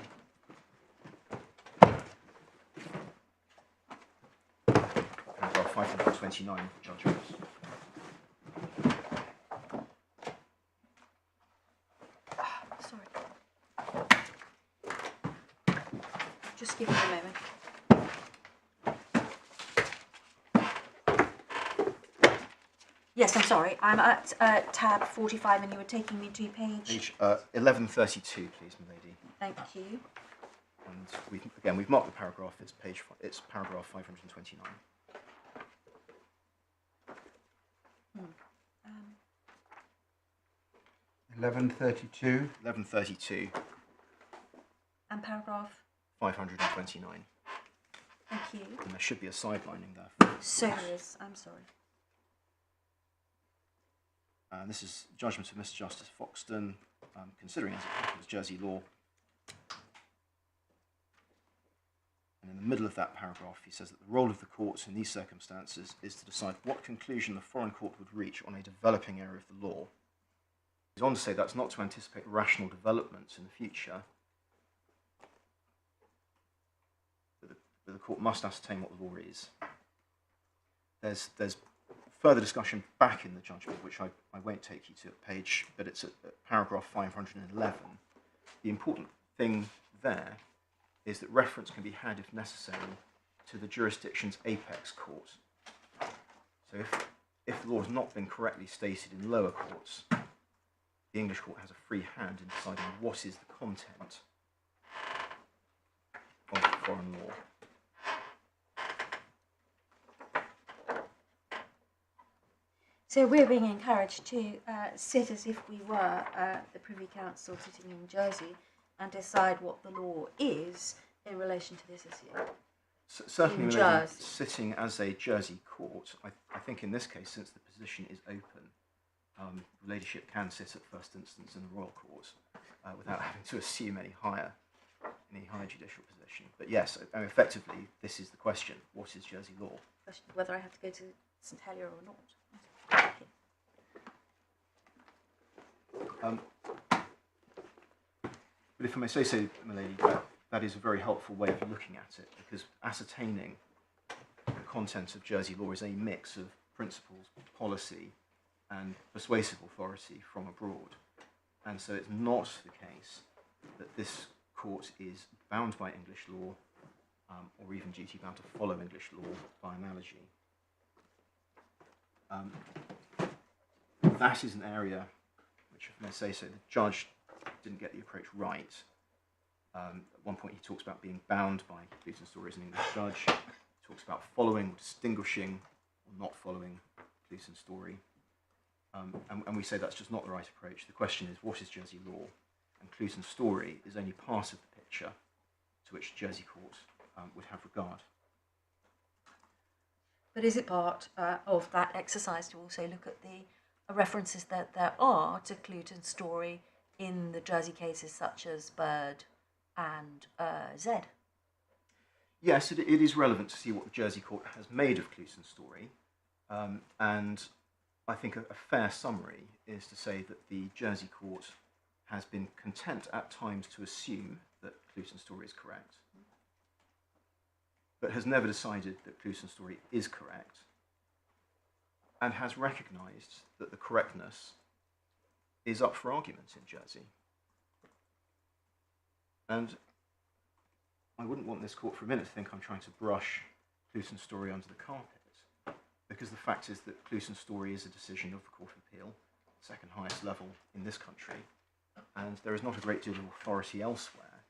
Paragraph 529 of the judgment. Sorry. Just give me a moment. Yes, I'm sorry. I'm at tab 45 and you were taking me to Page 1132, please, milady. Thank you. And we've marked the paragraph. It's paragraph 529. 1132. 1132. And paragraph? 529. Thank you. And there should be a sidelining there. So there is. I'm sorry. This is judgment of Mr. Justice Foxton, considering as it was Jersey law. And in the middle of that paragraph, he says that the role of the courts in these circumstances is to decide what conclusion the foreign court would reach on a developing area of the law. He's on to say that's not to anticipate rational developments in the future, but the court must ascertain what the law is. There's further discussion back in the judgment, which I won't take you to but it's at paragraph 511. The important thing there is that reference can be had, if necessary, to the jurisdiction's apex court. So if the law has not been correctly stated in lower courts, the English court has a free hand in deciding what is the content of foreign law. So we're being encouraged to sit as if we were the Privy Council sitting in Jersey and decide what the law is in relation to this issue. Certainly, sitting as a Jersey court, I think in this case, since the position is open, ladyship can sit at first instance in the royal court without having to assume any higher judicial position. But yes, effectively, this is the question: what is Jersey law? Question whether I have to go to St Helier or not. But if I may say so, my lady, that is a very helpful way of looking at it, because ascertaining the content of Jersey law is a mix of principles, policy, and persuasive authority from abroad. And so it's not the case that this court is bound by English law, or even duty bound to follow English law by analogy. That is an area which, if I may say so, the judge didn't get the approach right. At one point he talks about being bound by Coulson story as an English judge. He talks about following, distinguishing, or not following Coulson story. And we say that's just not the right approach. The question is, what is Jersey law? And Coulson story is only part of the picture to which Jersey court would have regard. But is it part of that exercise to also look at the references that there are to Coulson story in the Jersey cases such as Bird and Zed? Yes, it is relevant to see what the Jersey court has made of Coulson story. And I think a fair summary is to say that the Jersey court has been content at times to assume that Coulson story is correct, but has never decided that Coulson story is correct, and has recognised that the correctness is up for argument in Jersey. And I wouldn't want this court for a minute to think I'm trying to brush Coulson story under the carpet, because the fact is that Coulson story is a decision of the Court of Appeal, second highest level in this country, and there is not a great deal of authority elsewhere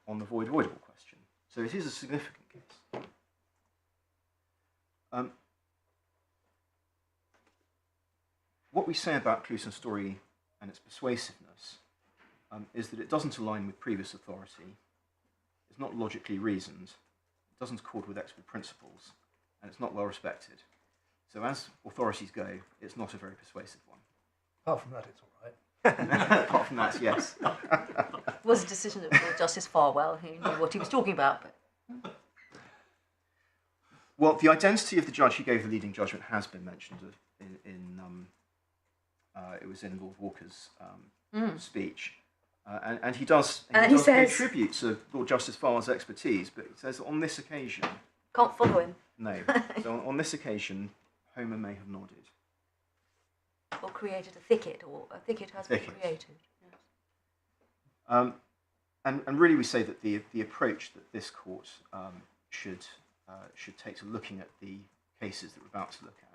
on the voidable question. So it is a significant case. What we say about Coulson story and its persuasiveness is that it doesn't align with previous authority, it's not logically reasoned, it doesn't accord with expert principles, and it's not well respected. So as authorities go, it's not a very persuasive one. Apart from that, it's all right. Apart from that, yes. It was a decision of Lord Justice Farwell, who knew what he was talking about. But Well, the identity of the judge who gave the leading judgment has been mentioned it was in Lord Walker's speech. And he does pay says- tribute to Lord Justice Farwell's expertise, but he says on this occasion, can't follow him. no. So on this occasion, Homer may have nodded. Or created a thicket, or a thicket has been created. Yes. And really we say that the approach that this court should take to looking at the cases that we're about to look at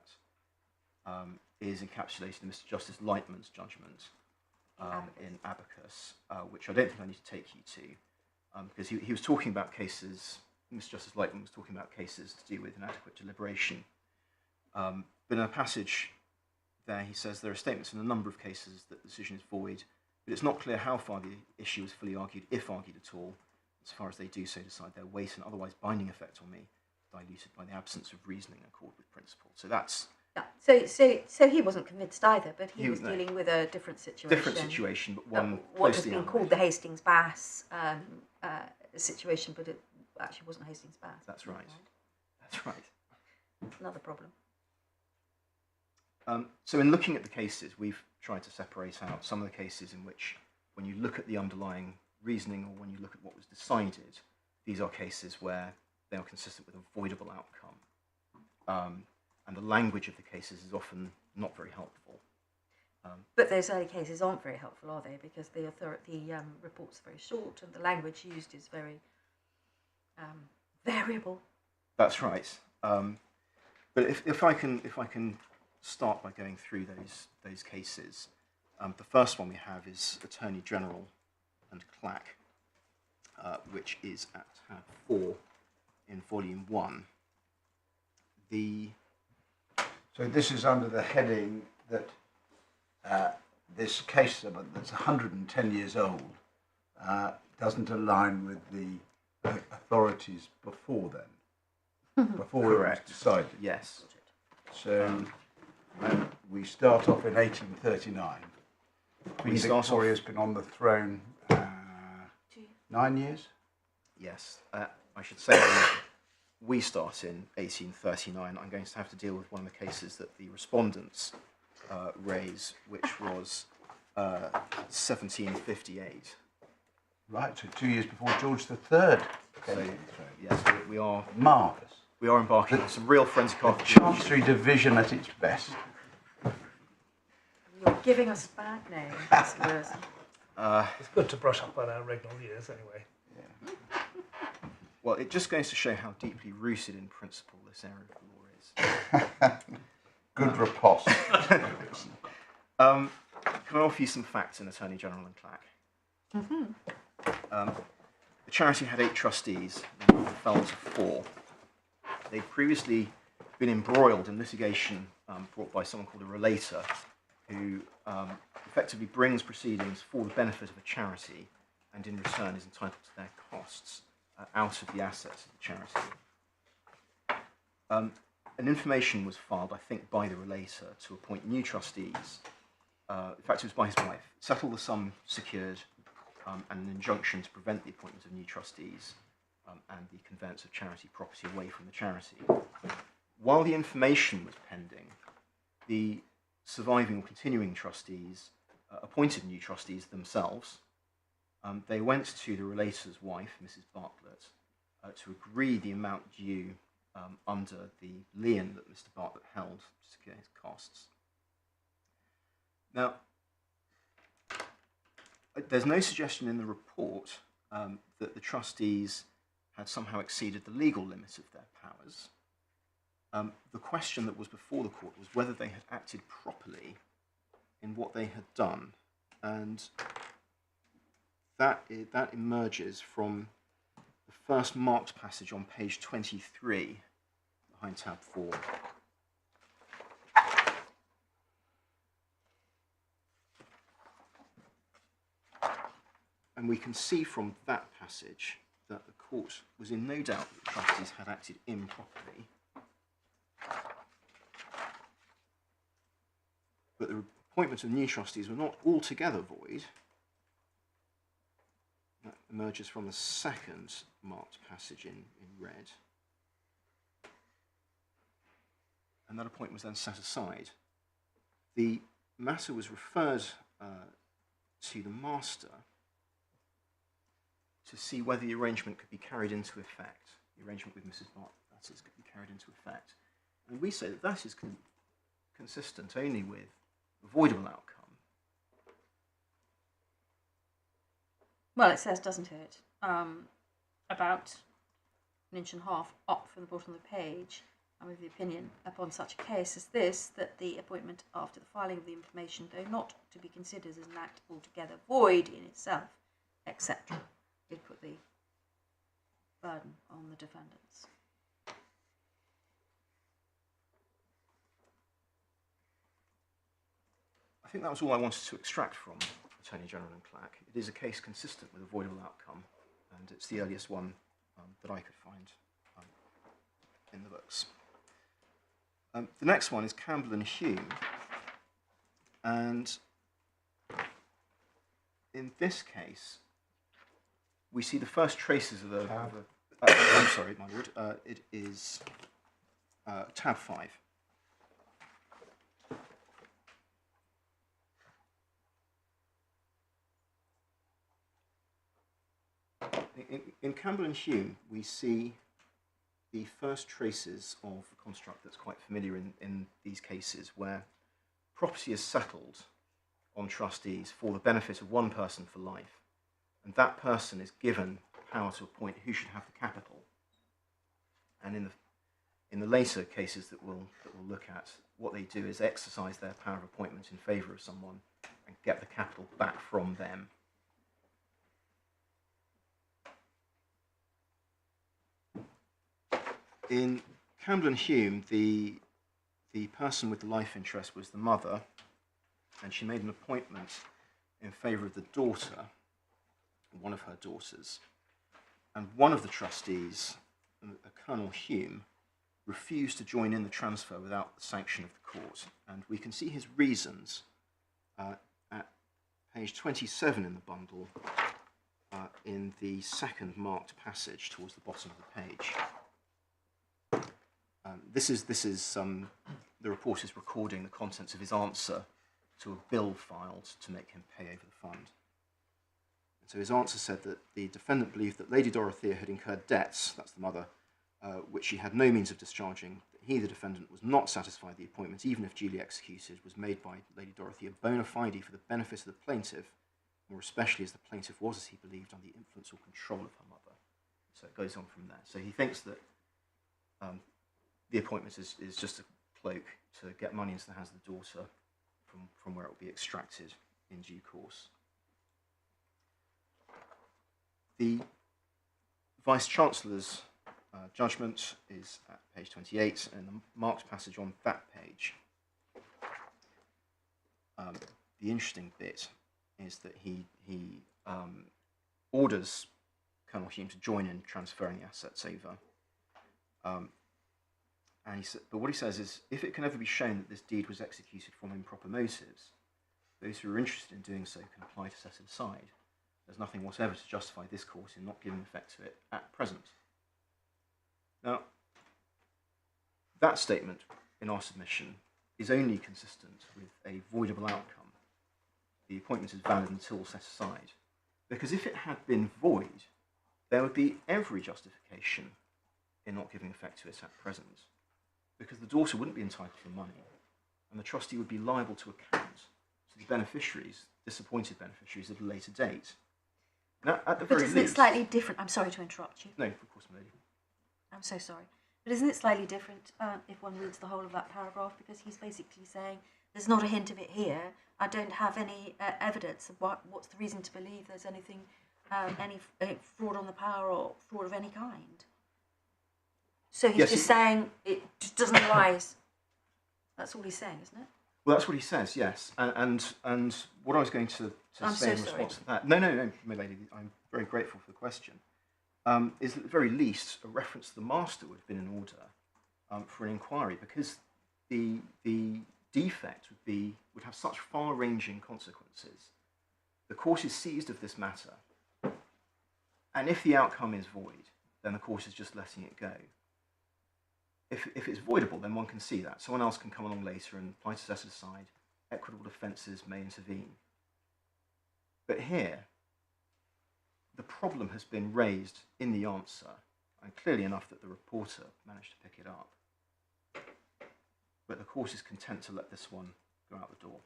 is encapsulated in Mr. Justice Lightman's judgment in Abacus, which I don't think I need to take you to, because he was talking about cases, Mr. Justice Lightman was talking about cases to do with inadequate deliberation. But in a passage there he says there are statements in a number of cases that the decision is void, but it's not clear how far the issue is fully argued, if argued at all, as far as they do so decide their weight and otherwise binding effect on me, diluted by the absence of reasoning in accord with principle. So that's... Yeah. So he wasn't convinced either, but he was dealing with a different situation. Different situation, but one what has closely been called the Hastings-Bass situation, but it actually wasn't Hastings-Bass. That's right. That's right. Another problem. So in looking at the cases, we've tried to separate out some of the cases in which, when you look at the underlying reasoning or when you look at what was decided, these are cases where they are consistent with a voidable outcome. And the language of the cases is often not very helpful. But those early cases aren't very helpful, are they? Because the reports are very short and the language used is very variable. That's right. But if I can start by going through those cases, the first one we have is Attorney General and Clack, which is at tab 4 in volume 1. So this is under the heading that this case that's 110 years old doesn't align with the authorities before then, before Correct. it was decided. Yes. So we start off in 1839. Queen Victoria's been on the throne 9 years? Yes. I should say we start in 1839. I'm going to have to deal with one of the cases that the respondents raise, which was 1758. Right, so 2 years before George III. So, yes, we are Marvellous. we are embarking on some real forensic archaeology. Chancery division at its best. You're giving us a bad name, customers. It's good to brush up on our regnal years anyway. Well, it just goes to show how deeply rooted in principle this area of the law is. Good riposte. Can I offer you some facts in Attorney General and Clack? The charity had 8 trustees, and fell to 4. They'd previously been embroiled in litigation brought by someone called a relator, who effectively brings proceedings for the benefit of a charity, and in return is entitled to their costs out of the assets of the charity. An information was filed, I think, by the relator to appoint new trustees. In fact, it was by his wife. Settle the sum secured, and an injunction to prevent the appointment of new trustees and the conveyance of charity property away from the charity. While the information was pending, the surviving or continuing trustees appointed new trustees themselves. They went to the relator's wife, Mrs. Bartlett, to agree the amount due under the lien that Mr. Bartlett held to secure his costs. Now, there's no suggestion in the report that the trustees had somehow exceeded the legal limit of their powers. The question that was before the court was whether they had acted properly in what they had done, and that emerges from the first marked passage on page 23 behind tab 4. And we can see from that passage that the court was in no doubt that the trustees had acted improperly. appointment of new trustees were not altogether void. That emerges from the second marked passage in red. And that appointment was then set aside. The matter was referred to the master to see whether the arrangement could be carried into effect. The arrangement with Mrs. Bart, that is, could be carried into effect. And we say that that is consistent only with a voidable outcome. Well, it says, doesn't it, about an inch and a half up from the bottom of the page, I'm of the opinion, upon such a case as this, that the appointment after the filing of the information, though not to be considered as an act altogether void in itself, etc., did put the burden on the defendants. I think that was all I wanted to extract from Attorney General and Clack. It is a case consistent with a voidable outcome, and it's the earliest one that I could find in the books. The next one is Campbell and Hume, and in this case, we see the first traces of I'm sorry, my lord. It is tab 5. In Campbell and Hume, we see the first traces of a construct that's quite familiar in these cases, where property is settled on trustees for the benefit of one person for life, and that person is given power to appoint who should have the capital. And in the later cases that we'll look at, what they do is exercise their power of appointment in favour of someone and get the capital back from them. In Campbell and Hume, the person with the life interest was the mother, and she made an appointment in favour of the daughter, one of her daughters. And one of the trustees, Colonel Hume, refused to join in the transfer without the sanction of the court. And we can see his reasons at page 27 in the bundle, in the second marked passage towards the bottom of the page. This is the report is recording the contents of his answer to a bill filed to make him pay over the fund. And so his answer said that the defendant believed that Lady Dorothea had incurred debts, that's the mother, which she had no means of discharging. That he, the defendant, was not satisfied the appointment, even if duly executed, was made by Lady Dorothea bona fide for the benefit of the plaintiff, more especially as the plaintiff was, as he believed, under the influence or control of her mother. So it goes on from there. So he thinks that the appointment is just a cloak to get money into the hands of the daughter from where it will be extracted in due course. The Vice-Chancellor's judgment is at page 28, and the marked passage on that page. The interesting bit is that he orders Colonel Hume to join in transferring the assets over. And but what he says is, if it can ever be shown that this deed was executed from improper motives, those who are interested in doing so can apply to set it aside. There's nothing whatever to justify this court in not giving effect to it at present. Now, that statement in our submission is only consistent with a voidable outcome. The appointment is valid until set aside. Because if it had been void, there would be every justification in not giving effect to it at present, because the daughter wouldn't be entitled to the money, and the trustee would be liable to account to the beneficiaries, disappointed beneficiaries, at a later date. Now, at the very least... But isn't it slightly different? I'm sorry to interrupt you. No, of course, my lady. I'm so sorry. But isn't it slightly different if one reads the whole of that paragraph? Because he's basically saying, there's not a hint of it here. I don't have any evidence of what's the reason to believe there's anything, any fraud on the power or fraud of any kind. So he's just saying it just doesn't arise. That's all he's saying, isn't it? Well, that's what he says, yes. And what I was going to say in response to that... No, my lady, I'm very grateful for the question. Is that at the very least, a reference to the master would have been in order for an inquiry, because the defect would have such far-ranging consequences. The court is seized of this matter, and if the outcome is void, then the court is just letting it go. If it's voidable, then one can see that. Someone else can come along later and apply to set it aside. Equitable defences may intervene. But here, the problem has been raised in the answer, and clearly enough that the reporter managed to pick it up. But the court is content to let this one go out the door.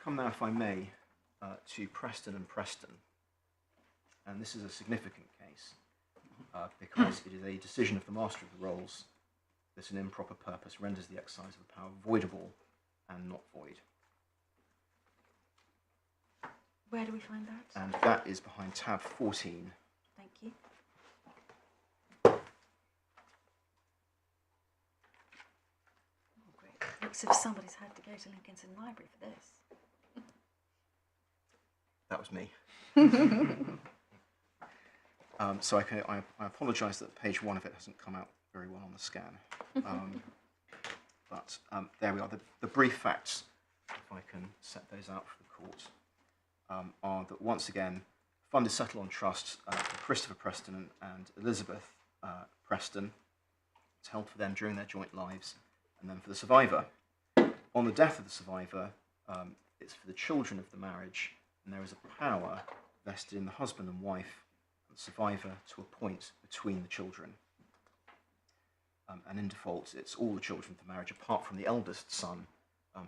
Come now, if I may, to Preston and Preston. And this is a significant case because it is a decision of the Master of the Rolls that an improper purpose renders the exercise of a power voidable and not void. Where do we find that? And that is behind tab 14. Thank you. Oh, great. Looks as if somebody's had to go to Lincoln's Library for this. That was me. So I apologise that page 1 of it hasn't come out very well on the scan. But there we are. The brief facts, if I can set those out for the court, are that once again, fund is settled on trust for Christopher Preston and Elizabeth Preston. It's held for them during their joint lives, and then for the survivor. On the death of the survivor, it's for the children of the marriage, and there is a power vested in the husband and wife and the survivor to appoint between the children. And in default, it's all the children of the marriage, apart from the eldest son,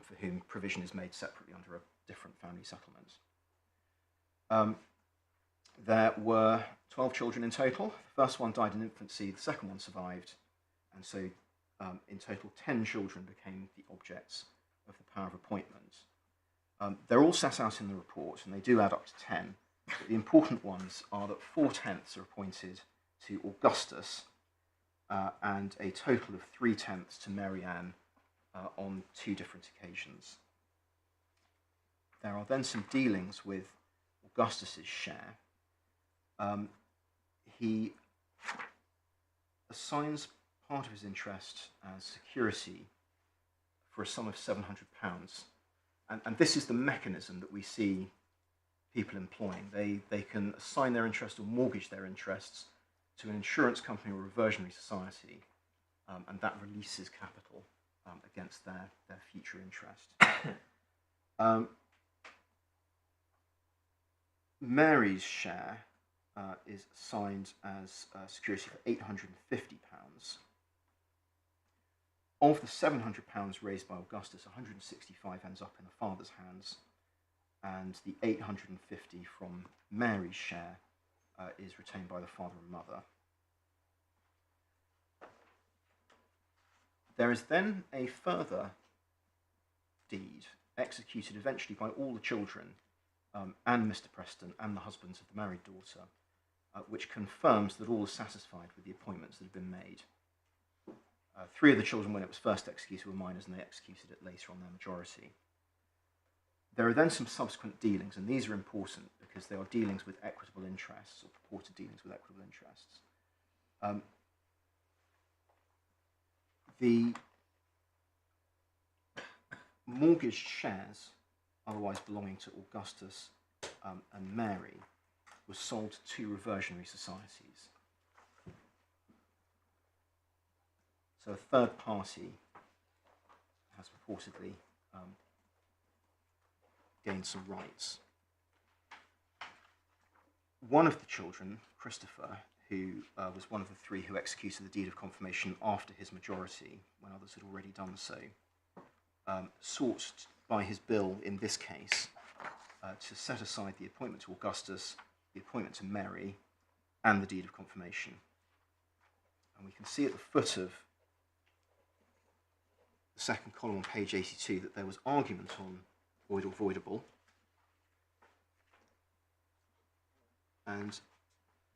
for whom provision is made separately under a different family settlement. There were 12 children in total. The first one died in infancy, the second one survived, and so in total 10 children became the objects of the power of appointment. They're all set out in the report, and they do add up to 10. But the important ones are that 4/10 are appointed to Augustus, and a total of 3/10 to Mary Ann on 2 different occasions. There are then some dealings with Augustus's share. He assigns part of his interest as security for a sum of £700. And this is the mechanism that we see people employing. They can assign their interest or mortgage their interests to an insurance company or reversionary society, and that releases capital against their future interest. Mary's share is assigned as security for £850. Of the £700 raised by Augustus, 165 ends up in the father's hands, and the 850 from Mary's share is retained by the father and mother. There is then a further deed executed eventually by all the children and Mr. Preston and the husbands of the married daughter, which confirms that all are satisfied with the appointments that have been made. 3 of the children, when it was first executed, were minors, and they executed it later on their majority. There are then some subsequent dealings, and these are important because they are dealings with equitable interests, or purported dealings with equitable interests. The mortgaged shares, otherwise belonging to Augustus and Mary, were sold to 2 reversionary societies. So a third party has purportedly gained some rights. One of the children, Christopher, who was one of the 3 who executed the deed of confirmation after his majority, when others had already done so, sought by his bill in this case to set aside the appointment to Augustus, the appointment to Mary, and the deed of confirmation. And we can see at the foot of the second column on page 82 that there was argument on void or voidable, and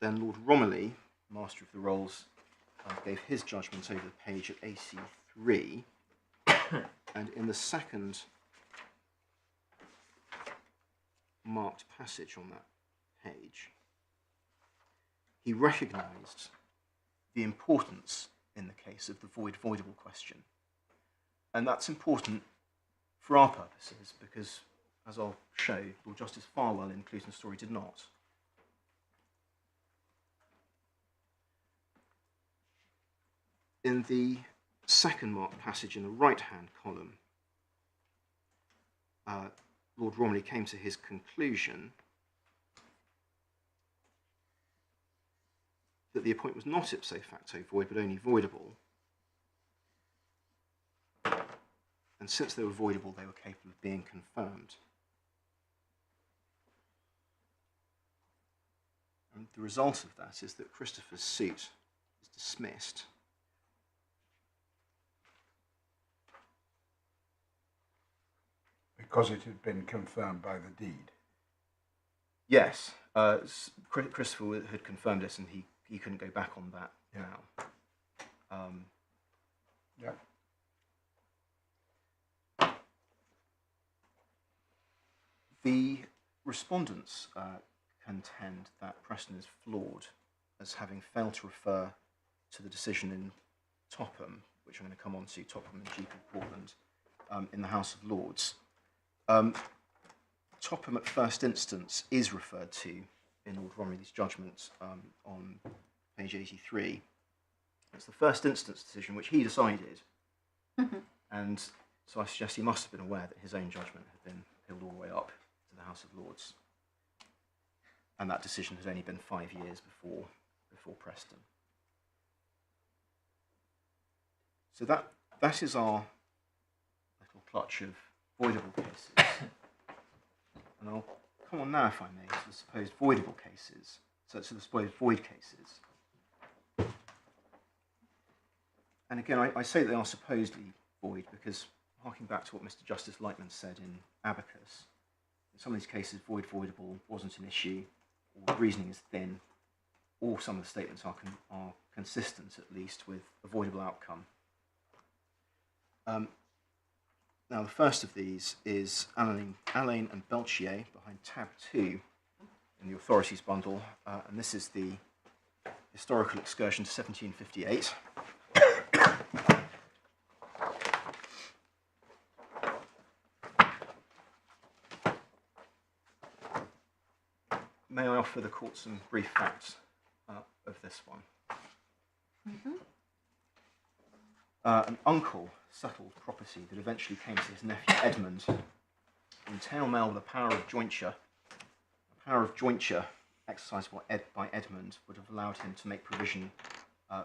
then Lord Romilly, Master of the Rolls, gave his judgment over the page at AC3, and in the second marked passage on that page, he recognised the importance in the case of the voidable question. And that's important for our purposes because, as I'll show, Lord Justice Farwell in Coulson's story did not. In the second marked passage in the right-hand column, Lord Romilly came to his conclusion that the appointment was not ipso facto void, but only voidable. And since they were voidable, they were capable of being confirmed. And the result of that is that Christopher's suit is dismissed. Because it had been confirmed by the deed. Yes, Christopher had confirmed this, and he couldn't go back on that now. Yeah. The respondents contend that Preston is flawed as having failed to refer to the decision in Topham, which I'm going to come on to, Topham and Duke of Portland, in the House of Lords. Topham at first instance is referred to in Lord Romilly's judgment on page 83. It's the first instance decision which he decided, and so I suggest he must have been aware that his own judgment had been appealed all the way up to the House of Lords, and that decision had only been 5 years before Preston. So that is our little clutch of voidable cases. And I'll come on now, if I may, to the supposed voidable cases, so to the supposed void cases. And again, I say that they are supposedly void because, harking back to what Mr. Justice Lightman said in Abacus, in some of these cases, voidable wasn't an issue, or the reasoning is thin, or some of the statements are consistent, at least, with a voidable outcome. Now, the first of these is Allain and Belchier behind tab 2 in the authorities bundle, and this is the historical excursion to 1758. May I offer the court some brief facts of this one? An uncle settled property that eventually came to his nephew Edmund in tail mail with a power of jointure. A power of jointure exercised by Edmund would have allowed him to make provision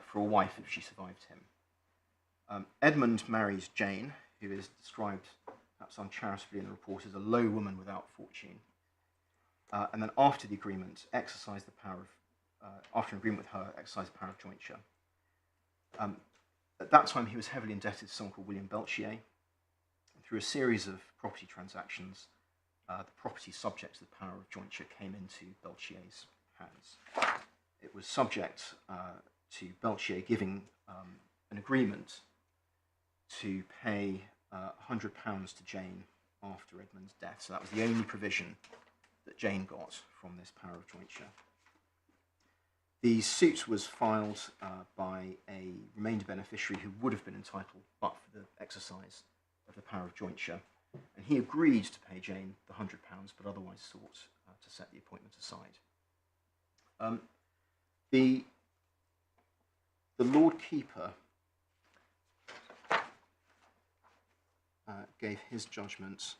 for a wife if she survived him. Edmund marries Jane, who is described, perhaps uncharitably in the report, as a low woman without fortune. And then after the agreement, exercised the power of, after an agreement with her, exercised the power of jointure. At that time, he was heavily indebted to someone called William Belchier. And through a series of property transactions, the property subject to the power of jointure came into Belchier's hands. It was subject to Belchier giving an agreement to pay £100 to Jane after Edmund's death. So that was the only provision that Jane got from this power of jointure. The suit was filed by a remainder beneficiary who would have been entitled but for the exercise of the power of jointure. And he agreed to pay Jane the £100, but otherwise sought to set the appointment aside. The Lord Keeper gave his judgment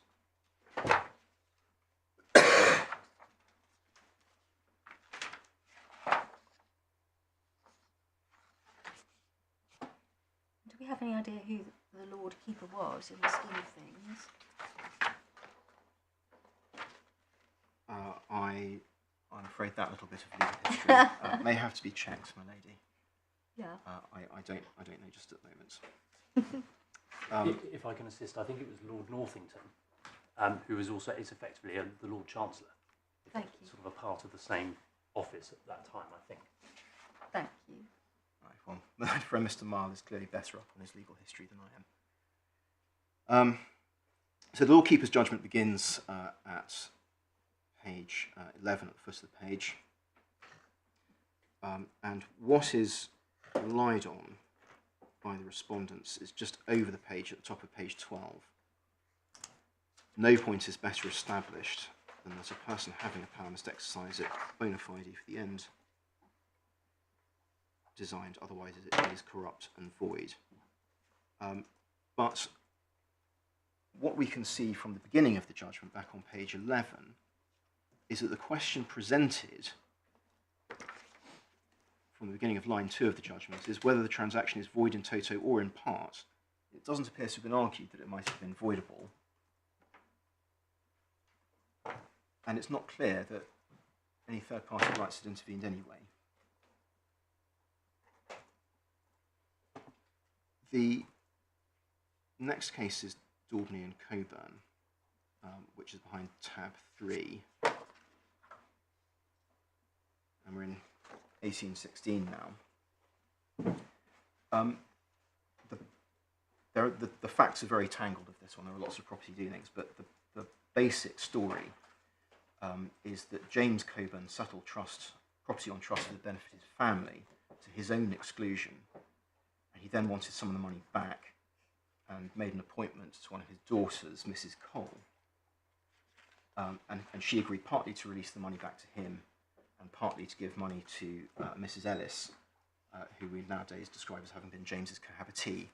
Do we have any idea who the Lord Keeper was in the scheme of things? I'm afraid that little bit of legal history may have to be checked, my lady. Yeah. I don't know just at the moment. If I can assist, I think it was Lord Northington, who is effectively the Lord Chancellor. Thank you. Sort of a part of the same office at that time, I think. Thank you. Right, well, my friend Mr. Marl is clearly better up on his legal history than I am. So the Lord Keeper's judgment begins at page 11 at the foot of the page. And what is relied on by the respondents is just over the page at the top of page 12. No point is better established than that a person having a power must exercise it bona fide for the end designed, otherwise it is corrupt and void. But what we can see from the beginning of the judgment, back on page 11, is that the question presented from the beginning of line 2 of the judgment is whether the transaction is void in toto or in part. It doesn't appear to have been argued that it might have been voidable. And it's not clear that any third-party rights had intervened anyway. The next case is Daubney and Coburn, which is behind tab 3. And we're in 1816 now. The facts are very tangled of this one. There are lots of property dealings, but the basic story is that James Coburn settled property on trust for the benefit of his family to his own exclusion, and he then wanted some of the money back and made an appointment to one of his daughters, Mrs. Cole, and she agreed partly to release the money back to him and partly to give money to Mrs. Ellis, who we nowadays describe as having been James's cohabitee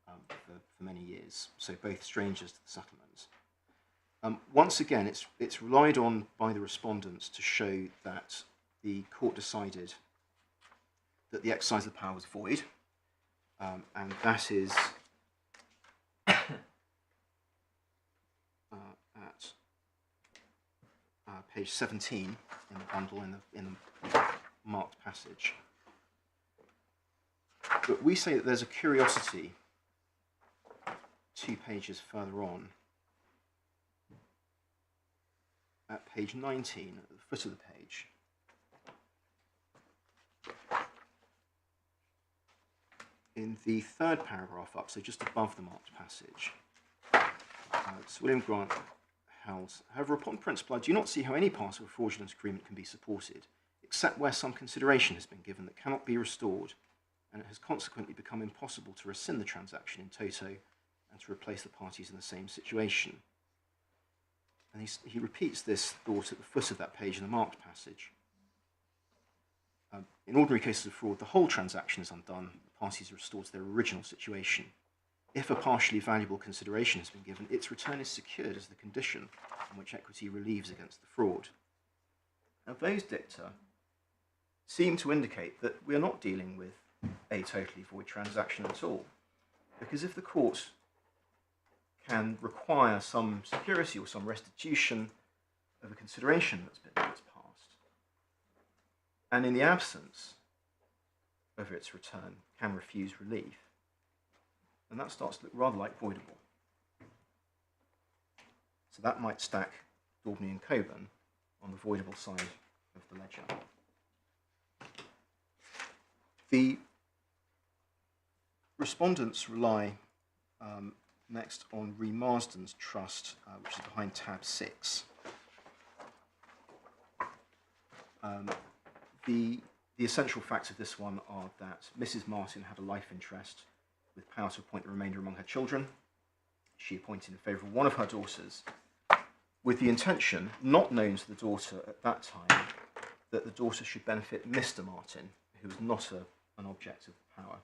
for many years, so both strangers to the settlement. Once again, it's relied on by the respondents to show that the court decided that the exercise of the power was void, and that is at page 17 in the bundle in the marked passage. But we say that there's a curiosity 2 pages further on, at page 19, at the foot of the page. In the third paragraph up, so just above the marked passage, Sir William Grant held, however, upon principle, I do not see how any part of a fraudulent agreement can be supported, except where some consideration has been given that cannot be restored, and it has consequently become impossible to rescind the transaction in toto and to replace the parties in the same situation. And he repeats this thought at the foot of that page in the marked passage. In ordinary cases of fraud, the whole transaction is undone, the parties are restored to their original situation. If a partially valuable consideration has been given, its return is secured as the condition on which equity relieves against the fraud. Now, those dicta seem to indicate that we are not dealing with a totally void transaction at all, because if the court can require some security or some restitution of a consideration that's passed, and in the absence of its return can refuse relief, and that starts to look rather like voidable. So that might stack Daubney and Coburn on the voidable side of the ledger. The respondents rely next on Re Marsden's trust, which is behind tab 6. The essential facts of this one are that Mrs. Martin had a life interest with power to appoint the remainder among her children. She appointed in favour of one of her daughters, with the intention, not known to the daughter at that time, that the daughter should benefit Mr. Martin, who was not an object of power.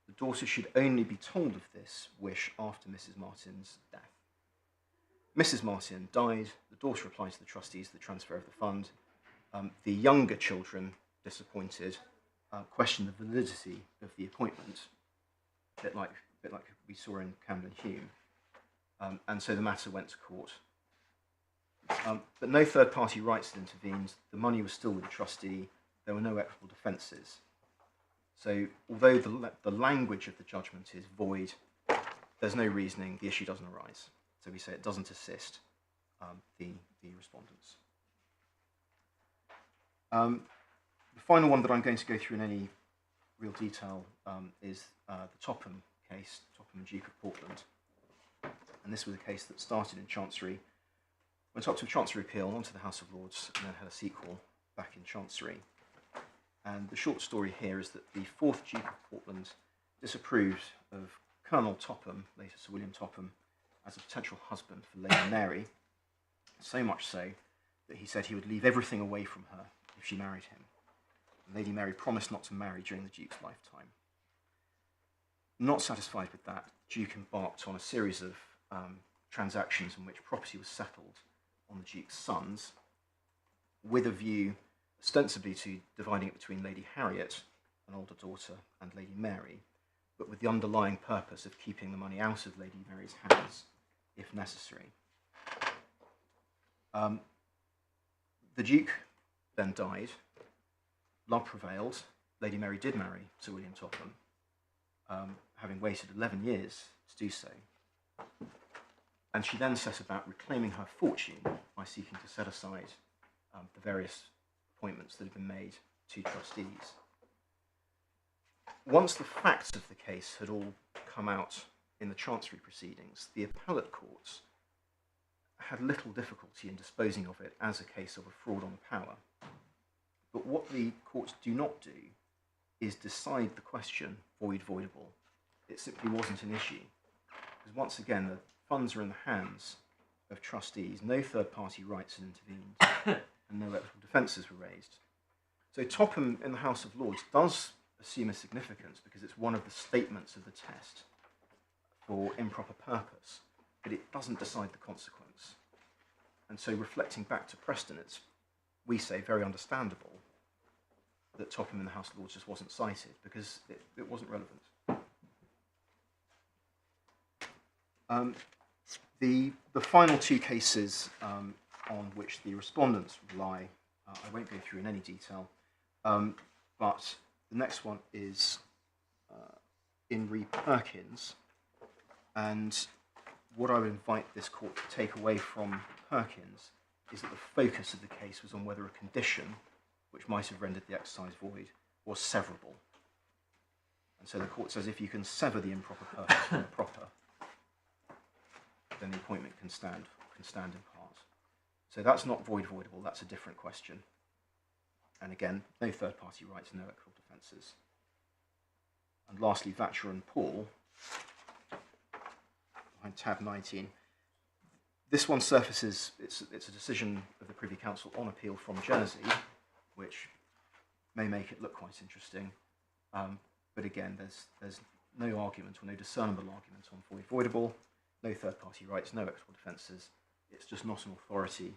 The daughter should only be told of this wish after Mrs. Martin's death. Mrs. Martin died, the daughter applied to the trustees for the transfer of the fund. The younger children, disappointed, questioned the validity of the appointment, a bit like we saw in Camden Hume, and so the matter went to court. But no third-party rights had intervened, the money was still with the trustee, there were no equitable defences. So although the language of the judgment is void, there's no reasoning, the issue doesn't arise. So we say it doesn't assist the respondents. The final one that I'm going to go through in any real detail is the Topham case, Topham and Duke of Portland. And this was a case that started in Chancery, went up to a Chancery appeal, onto the House of Lords, and then had a sequel back in Chancery. And the short story here is that the 4th Duke of Portland disapproved of Colonel Topham, later Sir William Topham, as a potential husband for Lady Mary, so much so that he said he would leave everything away from her if she married him. And Lady Mary promised not to marry during the Duke's lifetime. Not satisfied with that, the Duke embarked on a series of transactions in which property was settled on the Duke's sons, with a view ostensibly to dividing it between Lady Harriet, an older daughter, and Lady Mary, but with the underlying purpose of keeping the money out of Lady Mary's hands, if necessary. The Duke then died. Love prevailed. Lady Mary did marry Sir William Topham, having waited 11 years to do so. And she then set about reclaiming her fortune by seeking to set aside the various appointments that had been made to trustees. Once the facts of the case had all come out in the chancery proceedings, the appellate courts had little difficulty in disposing of it as a case of a fraud on power. But what the courts do not do is decide the question voidable. It simply wasn't an issue. Because once again, the funds are in the hands of trustees, no third-party rights had intervened, and no equitable defences were raised. So Topham in the House of Lords does assume a significance because it's one of the statements of the test for improper purpose, but it doesn't decide the consequence. And so reflecting back to Preston, it's, we say, very understandable that Topham in the House of Lords just wasn't cited because it wasn't relevant. The final 2 cases on which the respondents rely, I won't go through in any detail, but the next one is in re Perkins, and what I would invite this court to take away from Perkins is that the focus of the case was on whether a condition, which might have rendered the exercise void, was severable. And so the court says if you can sever the improper purpose from the proper, then the appointment can stand in part. So that's not voidable, that's a different question. And again, no third-party rights, no equitable defences. And lastly, Vatcher and Paul, behind tab 19. This one surfaces, it's a decision of the Privy Council on appeal from Jersey, which may make it look quite interesting. But again, there's no argument or no discernible argument on voidable, no third-party rights, no equitable defences. It's just not an authority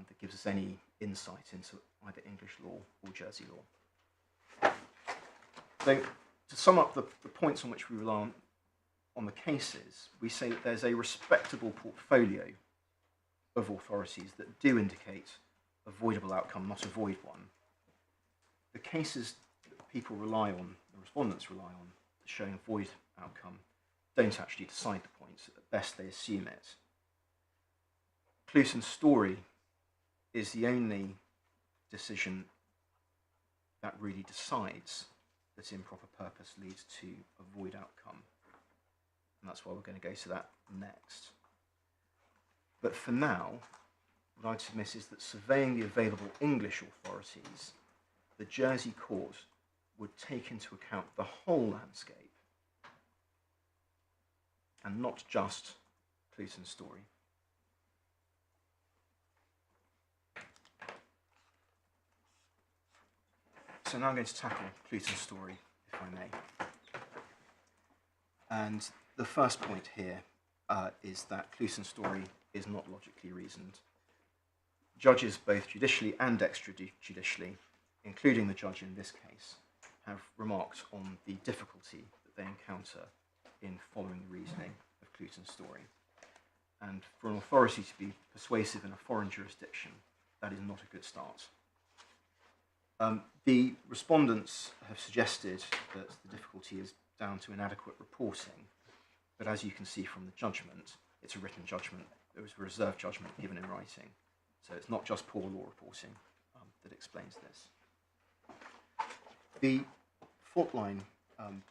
that gives us any insight into either English law or Jersey law. So, to sum up the points on which we rely on the cases, we say that there's a respectable portfolio of authorities that do indicate a voidable outcome, not a void one. The cases that people rely on, the respondents rely on, showing a void outcome, don't actually decide the points. At best, they assume it. Coulson's story is the only decision that really decides that improper purpose leads to a void outcome. And that's why we're going to go to that next. But for now, what I'd submit is that surveying the available English authorities, the Jersey court would take into account the whole landscape and not just Coulson's story. So now I'm going to tackle Coulson's story, if I may. And the first point here is that Coulson's story is not logically reasoned. Judges, both judicially and extrajudicially, including the judge in this case, have remarked on the difficulty that they encounter in following the reasoning of Coulson's story. And for an authority to be persuasive in a foreign jurisdiction, that is not a good start. The respondents have suggested that the difficulty is down to inadequate reporting, but as you can see from the judgment, it's a written judgment. There was a reserved judgment given in writing, so it's not just poor law reporting that explains this. The fault line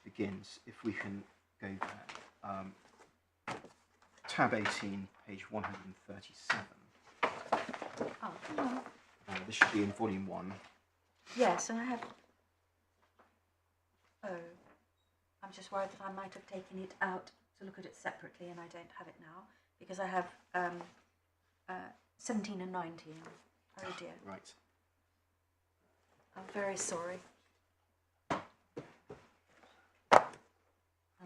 begins, if we can go there, tab 18, page 137. Oh, This should be in volume 1. yes, and I have Oh, I'm just worried that I might have taken it out to look at it separately, and I don't have it now because I have 17 and 19. Oh dear. Right. I'm very sorry. And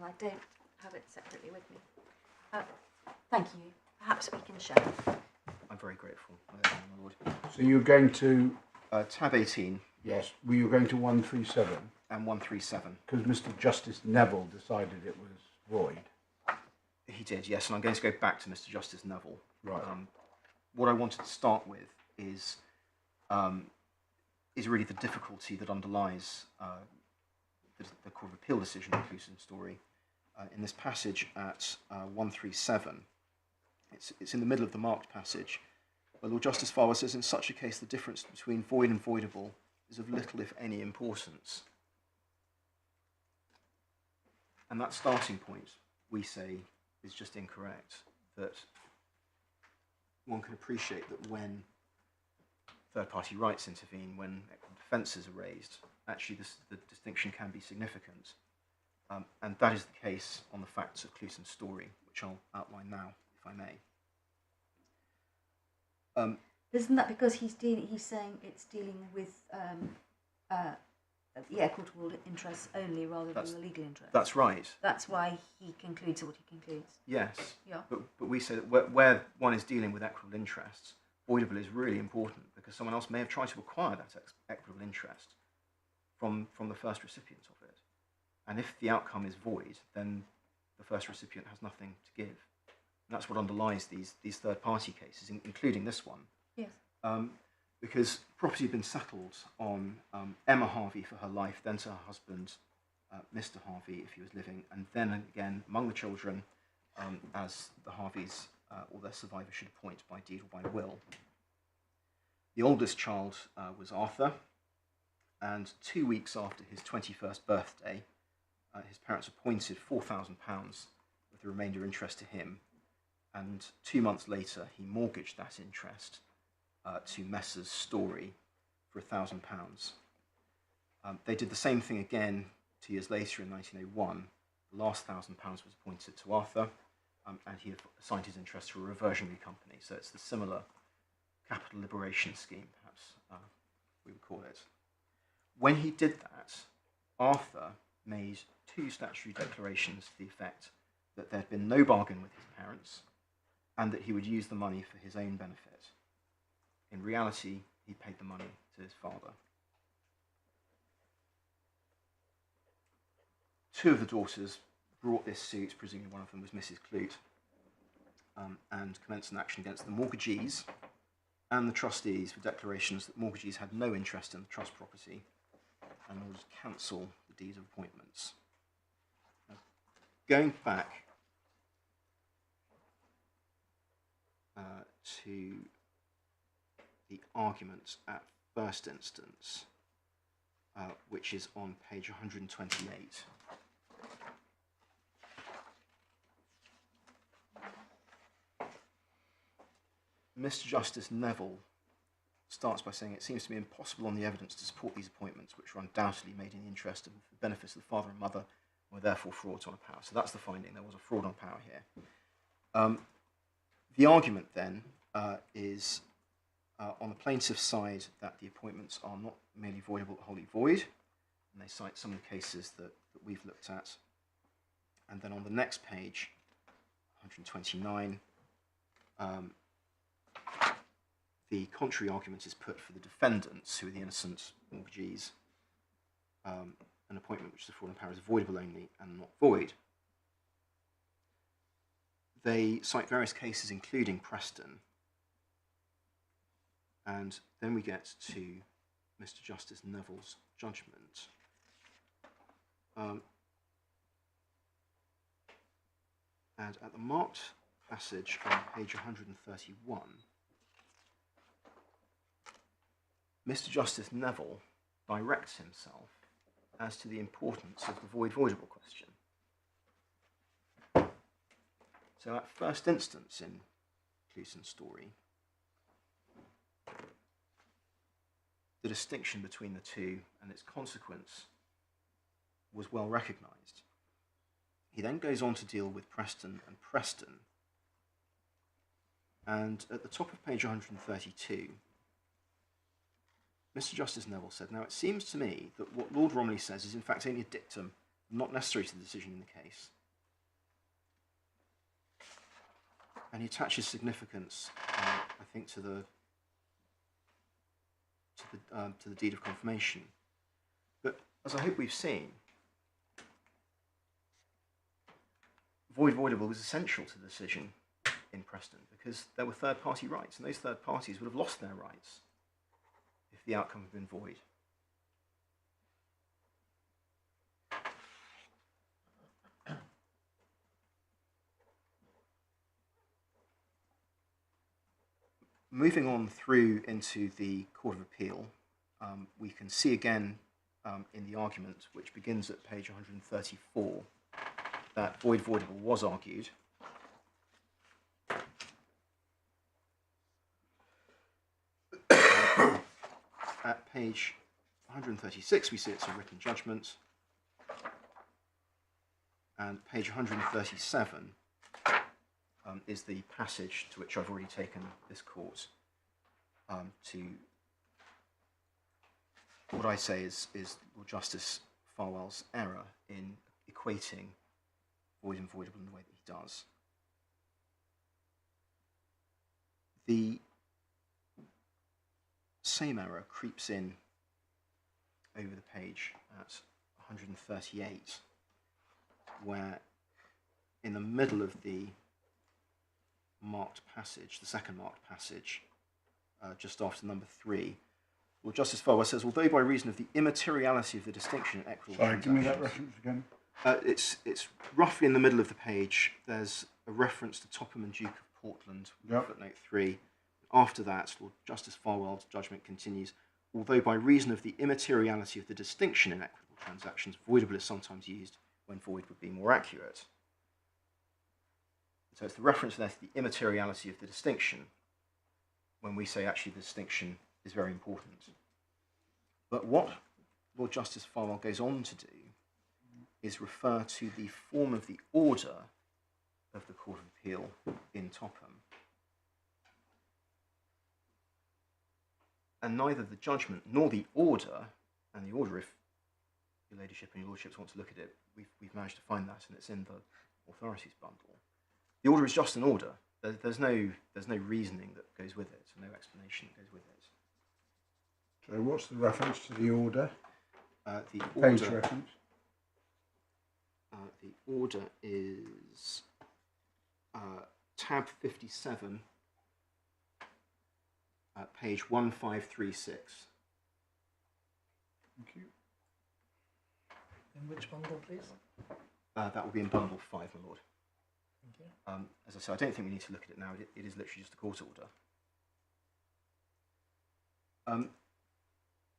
I don't have it separately with me. Thank you. Perhaps we can share. I'm very grateful, my lord. So you're going to, Tab 18 yes, were you going to 137? and 137. Because Mr. Justice Neville decided it was void. He did, yes, and I'm going to go back to Mr. Justice Neville. Right. What I wanted to start with is really the difficulty that underlies the Court of Appeal decision in Coulson story. In this passage at 137, it's in the middle of the marked passage, where Lord Justice Farber says, in such a case, the difference between void and voidable is of little, if any, importance. And that starting point, we say, is just incorrect. That one can appreciate that when third-party rights intervene, when equitable defences are raised, actually the distinction can be significant. And that is the case on the facts of Coulson's story, which I'll outline now, if I may. Isn't that because he's saying it's dealing with the equitable interests only rather than the legal interests? That's right. That's why he concludes what he concludes. Yes. Yeah. But we say that where one is dealing with equitable interests, voidable is really important because someone else may have tried to acquire that equitable interest from the first recipient of it. And if the outcome is void, then the first recipient has nothing to give. And that's what underlies these third-party cases, including this one. Yes. Because property had been settled on Emma Harvey for her life, then to her husband, Mr. Harvey, if he was living, and then again among the children, as the Harveys or their survivor should appoint by deed or by will. The oldest child was Arthur, and 2 weeks after his 21st birthday, his parents appointed £4,000 with the remainder interest to him, and 2 months later he mortgaged that interest to Messrs. Story for £1,000. They did the same thing again 2 years later in 1901. The last £1,000 was appointed to Arthur, and he assigned his interest to a reversionary company. So it's the similar capital liberation scheme, perhaps we would call it. When he did that, Arthur made 2 statutory declarations to the effect that there had been no bargain with his parents and that he would use the money for his own benefit. In reality, he paid the money to his father. 2 of the daughters brought this suit, presumably one of them was Mrs. Clute, and commenced an action against the mortgagees and the trustees for declarations that mortgagees had no interest in the trust property and ordered to cancel the deed of appointments. Now, going back to the argument at first instance, which is on page 128. Mr. Justice Neville starts by saying, it seems to be impossible on the evidence to support these appointments, which were undoubtedly made in the interest of the benefits of the father and mother, and were therefore frauds on a power. So that's the finding. There was a fraud on power here. The argument then is on the plaintiff's side that the appointments are not merely voidable but wholly void, and they cite some of the cases that we've looked at. And then on the next page, 129, the contrary argument is put for the defendants, who are the innocent mortgagees, an appointment which the fraud on power is voidable only and not void. They cite various cases, including Preston, and then we get to Mr. Justice Neville's judgment. And at the marked passage on page 131, Mr. Justice Neville directs himself as to the importance of the void-voidable question. So at first instance in Coulson's story, the distinction between the two and its consequence was well recognised. He then goes on to deal with Preston and Preston. And at the top of page 132, Mr. Justice Neville said, "Now it seems to me that what Lord Romilly says is in fact only a dictum, not necessary to the decision in the case." And he attaches significance, I think, to the deed of confirmation. But as I hope we've seen, voidable was essential to the decision in Preston because there were third-party rights, and those third parties would have lost their rights if the outcome had been void. Moving on through into the Court of Appeal, we can see again in the argument, which begins at page 134, that voidable was argued. At page 136, we see it's a written judgment. And page 137 is the passage to which I've already taken this court to what I say is Lord Justice Farwell's error in equating void and voidable in the way that he does. The same error creeps in over the page at 138, where in the middle of the marked passage, the second marked passage, just after number 3, Lord Justice Farwell says, "Although by reason of the immateriality of the distinction in equitable Sorry, give me that transactions," reference again. it's roughly in the middle of the page. There's a reference to Topham and Duke of Portland, Yep. footnote 3. After that, Lord Justice Farwell's judgment continues, "Although by reason of the immateriality of the distinction in equitable transactions, voidable is sometimes used when void would be more accurate." So it's the reference there to the immateriality of the distinction when we say actually the distinction is very important. But what Lord Justice Farwell goes on to do is refer to the form of the order of the Court of Appeal in Topham. And neither the judgment nor the order, and the order, if your ladyship and your lordships want to look at it, we've managed to find that, and it's in the authorities bundle. The order is just an order. There's no reasoning that goes with it, no explanation that goes with it. So what's the reference to the order? The Page order, reference. the order is tab 57, page 1536. Thank you. In which bundle, please? That will be in bundle 5, my lord. Thank you. As I say, I don't think we need to look at it now. It is literally just a court order.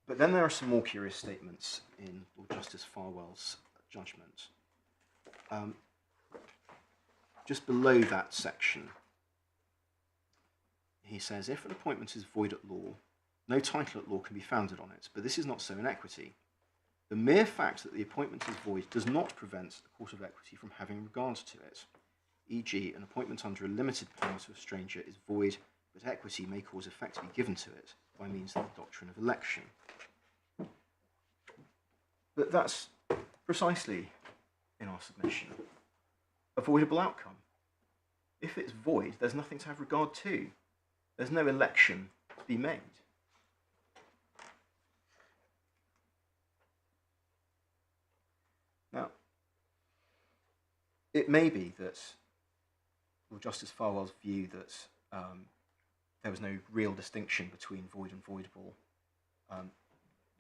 But then there are some more curious statements in Lord Justice Farwell's judgment. Just below that section, he says, "If an appointment is void at law, no title at law can be founded on it, but this is not so in equity. The mere fact that the appointment is void does not prevent the Court of Equity from having regard to it. E.g., an appointment under a limited power to a stranger is void, but equity may cause effect to be given to it by means of the doctrine of election." But that's precisely, in our submission, a voidable outcome. If it's void, there's nothing to have regard to. There's no election to be made. Now, it may be that Lord Justice Farwell's view that there was no real distinction between void and voidable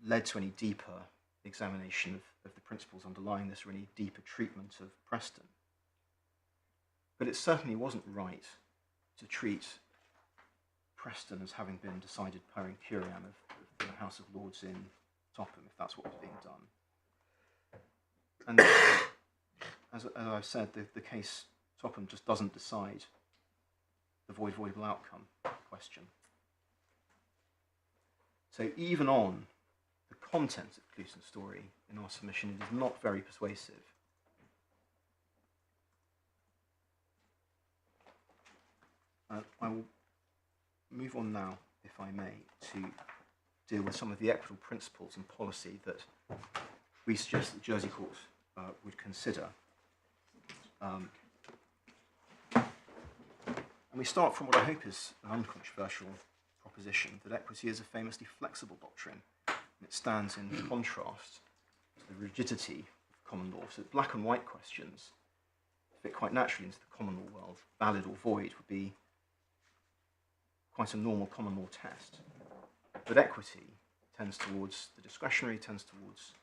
led to any deeper examination of the principles underlying this or any deeper treatment of Preston. But it certainly wasn't right to treat Preston as having been decided per incuriam of the House of Lords in Topham, if that's what was being done. And as I've said, the case Topham just doesn't decide the voidable outcome question. So even on the content of Coulson's story in our submission, it is not very persuasive. I will move on now, if I may, to deal with some of the equitable principles and policy that we suggest that Jersey Court would consider. And we start from what I hope is an uncontroversial proposition, that equity is a famously flexible doctrine, and it stands in contrast to the rigidity of common law. So black and white questions fit quite naturally into the common law world. Valid or void would be quite a normal common law test. But equity tends towards the discretionary, tends towards,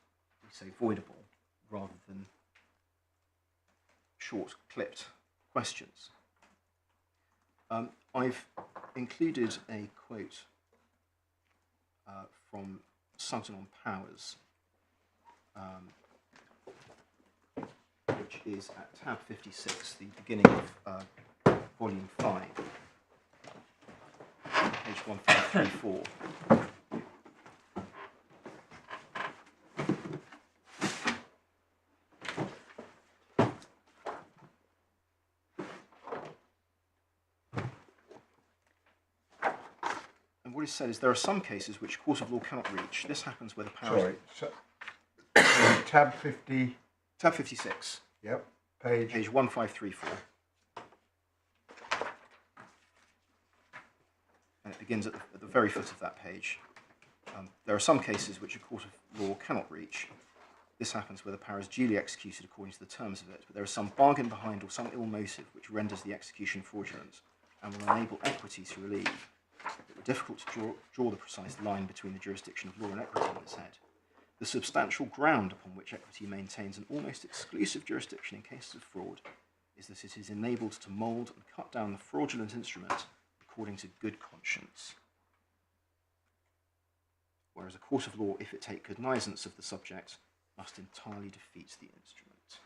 we say, voidable, rather than short, clipped questions. I've included a quote from Sugden on Powers, which is at tab 56, the beginning of volume 5, page 1534. And what is said is there are some cases which a court of law cannot reach. This happens where the powers... Sorry, tab 50... Tab 56. Yep, page 1534. And it begins at the very foot of that page. There are some cases which a court of law cannot reach. This happens where the power is duly executed according to the terms of it, but there is some bargain behind or some ill motive which renders the execution fraudulent and will enable equity to relieve. It were difficult to draw the precise line between the jurisdiction of law and equity in this head. The substantial ground upon which equity maintains an almost exclusive jurisdiction in cases of fraud is that it is enabled to mould and cut down the fraudulent instrument according to good conscience. Whereas a court of law, if it take cognizance of the subject, must entirely defeat the instrument.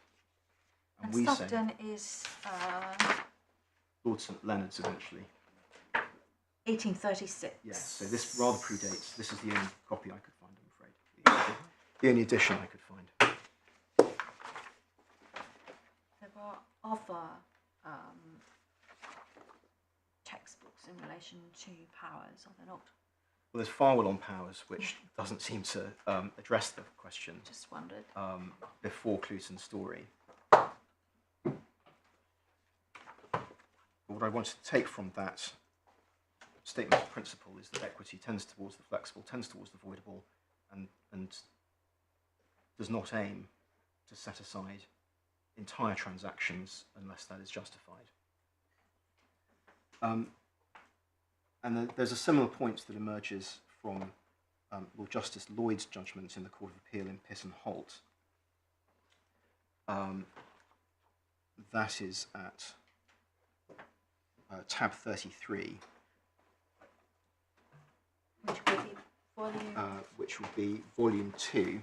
And we Sugden say is Lord St Leonard's eventually. 1836. Yes, so this rather predates. This is the only copy I could find, I'm afraid. The only edition I could find. There were other textbooks in relation to powers, are there not? Well, there's Farwell on Powers, which doesn't seem to address the question Just wondered. before Coulson's story. But what I wanted to take from that statement of principle is that equity tends towards the flexible, tends towards the voidable, and does not aim to set aside entire transactions unless that is justified. And there's a similar point that emerges from Lord Justice Lloyd's judgment in the Court of Appeal in Pitt and Holt. That is at tab 33. Which will be volume? Which will be volume 2.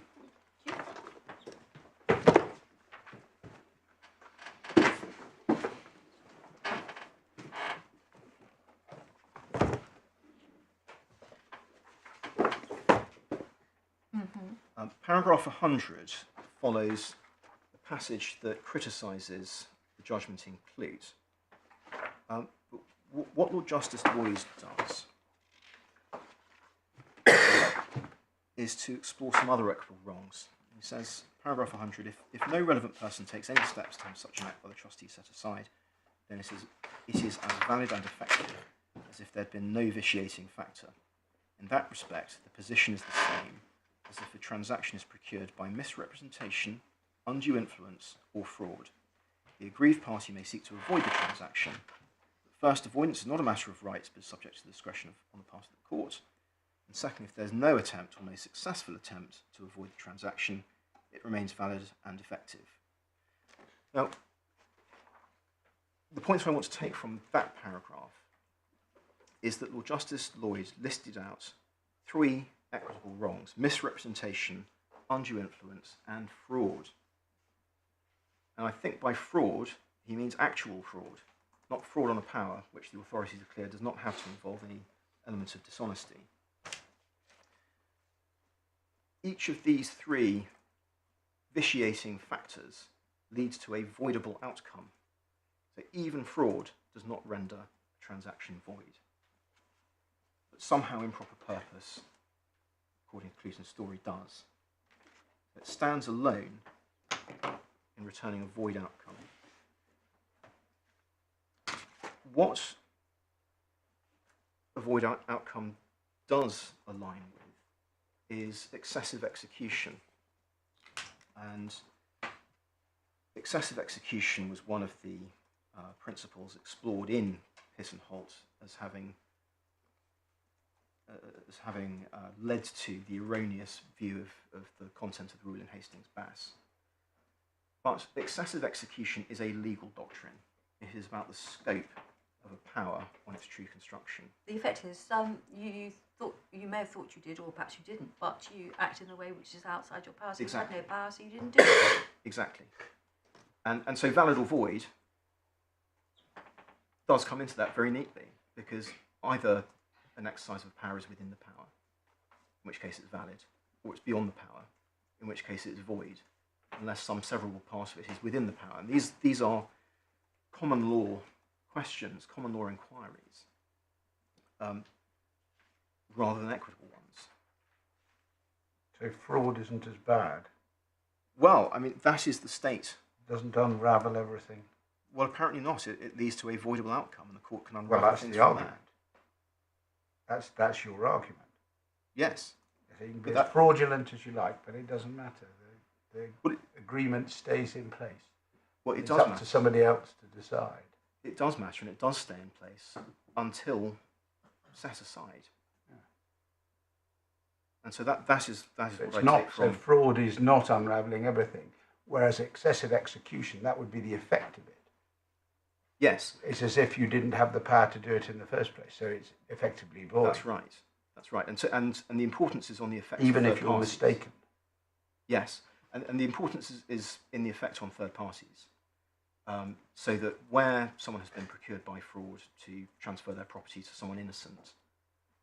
Paragraph 100 follows the passage that criticises the judgment in Clute. What Lord Justice Lloyd does is to explore some other equitable wrongs. He says, paragraph 100, if no relevant person takes any steps to have such an act by the trustee set aside, then it is as valid and effective as if there had been no vitiating factor. In that respect, the position is the same as if a transaction is procured by misrepresentation, undue influence, or fraud. The aggrieved party may seek to avoid the transaction. But first, avoidance is not a matter of rights, but is subject to the discretion on the part of the court. And second, if there's no attempt or no successful attempt to avoid the transaction, it remains valid and effective. Now, the points I want to take from that paragraph is that Lord Justice Lloyd listed out 3 equitable wrongs: misrepresentation, undue influence, and fraud. And I think by fraud, he means actual fraud, not fraud on a power, which the authorities are clear does not have to involve any element of dishonesty. each of these three vitiating factors leads to a voidable outcome. So even fraud does not render a transaction void. But somehow improper purpose, according to Coulson's story, does. It stands alone in returning a void outcome. What a void outcome does align with is excessive execution. And excessive execution was one of the principles explored in Hiss and Holt as having led to the erroneous view of the content of the rule in Hastings-Bass. But excessive execution is a legal doctrine. It is about the scope of a power on its true construction. The effect is you may have thought you did, or perhaps you didn't, but you act in a way which is outside your power. So Exactly. you had no power, so you didn't do it. Exactly. And so valid or void does come into that very neatly, because either an exercise of power is within the power, in which case it's valid, or it's beyond the power, in which case it's void, unless some severable part of it is within the power. And these are common law questions, common law inquiries, rather than equitable ones. So fraud isn't as bad. Well, I mean, that is the state. Doesn't unravel everything. Well, apparently not. It leads to a voidable outcome, and the court can Well, unravel that's things the from argument. that. That's your argument. Yes. You can But be as that- fraudulent as you like, but it doesn't matter. The Well, agreement stays in place. Well, it It's does up matter. to somebody else to decide. It does matter, and it does stay in place until set aside. Yeah. And so that is So what it's I not, take so from. fraud is not unraveling everything, whereas excessive execution, that would be the effect of it. Yes, It's as if you didn't have the power to do it in the first place, so it's effectively void, that's right. That's right. And so and the importance is on the effect even of if third you're parties. mistaken. Yes, and the importance is in the effect on third parties. So that where someone has been procured by fraud to transfer their property to someone innocent,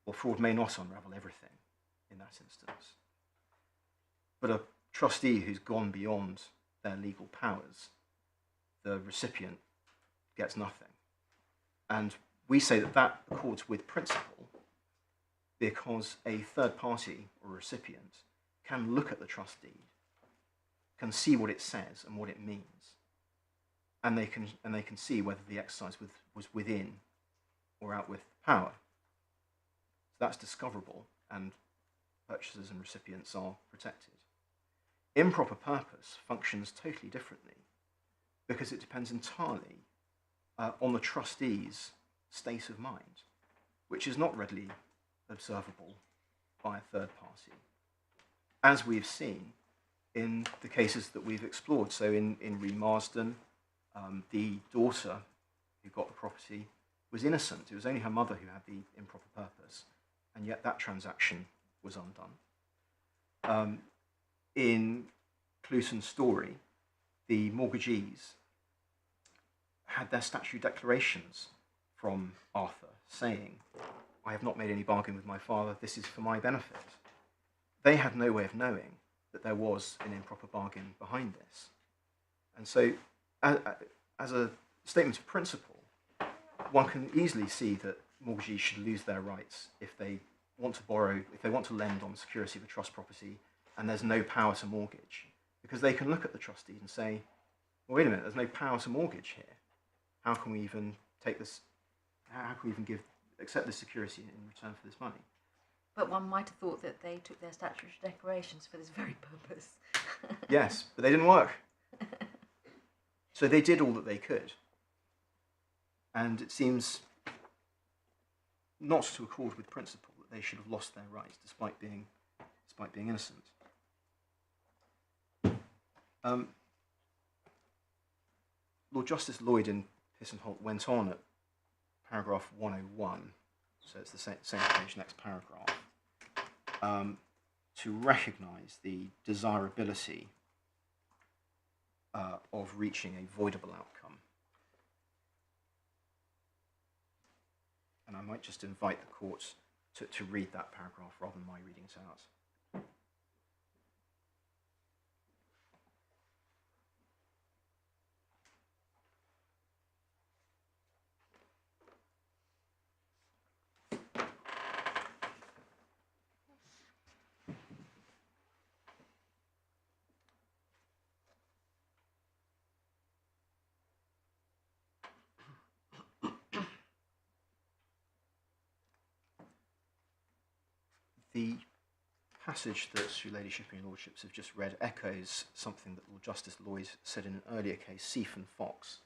well, fraud may not unravel everything in that instance. But a trustee who's gone beyond their legal powers, the recipient gets nothing. And we say that accords with principle because a third party or recipient can look at the trust deed, can see what it says and what it means, and they can see whether the exercise was within or out with power. So that's discoverable, and purchasers and recipients are protected. Improper purpose functions totally differently because it depends entirely on the trustee's state of mind, which is not readily observable by a third party, as we've seen in the cases that we've explored. So in Re Marsden, the daughter who got the property was innocent. It was only her mother who had the improper purpose, and yet that transaction was undone. In Coulson's story, the mortgagees had their statutory declarations from Arthur saying, "I have not made any bargain with my father, this is for my benefit." They had no way of knowing that there was an improper bargain behind this. And so, as a statement of principle, one can easily see that mortgagees should lose their rights if they want to borrow, if they want to lend on the security of a trust property and there's no power to mortgage, because they can look at the trust deed and say, well, wait a minute, there's no power to mortgage here. How can we even take this, how can we even accept this security in return for this money? But one might have thought that they took their statutory declarations for this very purpose. Yes, but they didn't work. So they did all that they could. And it seems not to accord with principle that they should have lost their rights despite being innocent. Lord Justice Lloyd in Hiss and Holt went on at paragraph 101, so it's the same page, next paragraph, to recognise the desirability of reaching a voidable outcome. And I might just invite the court to read that paragraph rather than my reading it out. The passage that Your Ladyship and Your Lordships have just read echoes something that Lord Justice Lloyd said in an earlier case, Seif and Fox,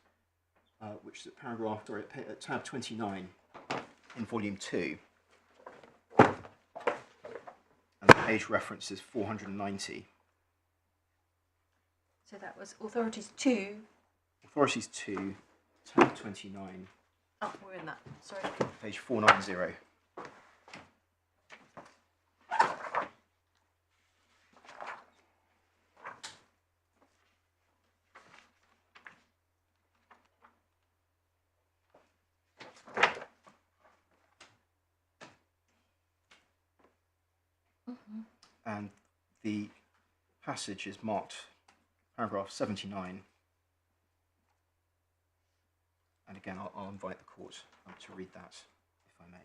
which is at paragraph, or at tab 29 in volume 2. And the page reference is 490. So that was authorities 2. Authorities 2, tab 29, Oh, we're in that. Sorry. page 490. And the passage is marked paragraph 79. And again, I'll invite the court to read that, if I may.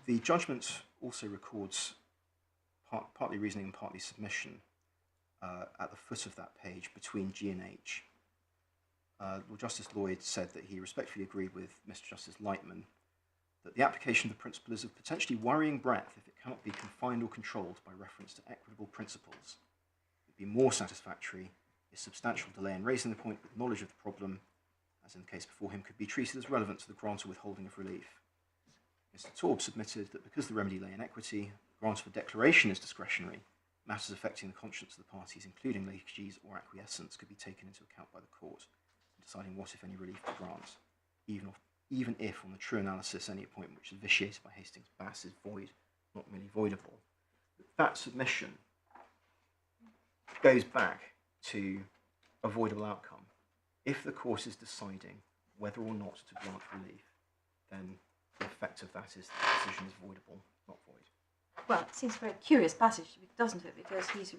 The judgment also records partly reasoning and partly submission at the foot of that page between G and H. Lord Justice Lloyd said that he respectfully agreed with Mr. Justice Lightman that the application of the principle is of potentially worrying breadth if it cannot be confined or controlled by reference to equitable principles. It would be more satisfactory if substantial delay in raising the point with knowledge of the problem, as in the case before him, could be treated as relevant to the grant or withholding of relief. Mr. Torb submitted that because the remedy lay in equity, grant of a declaration is discretionary, matters affecting the conscience of the parties, including legacies or acquiescence, could be taken into account by the court in deciding what, if any, relief to grant, even if, on the true analysis, any appointment which is vitiated by Hastings Bass is void, not merely voidable. That submission goes back to a voidable outcome. If the court is deciding whether or not to grant relief, then the effect of that is that the decision is voidable, not void. Well, it seems a very curious passage, doesn't it? Because he's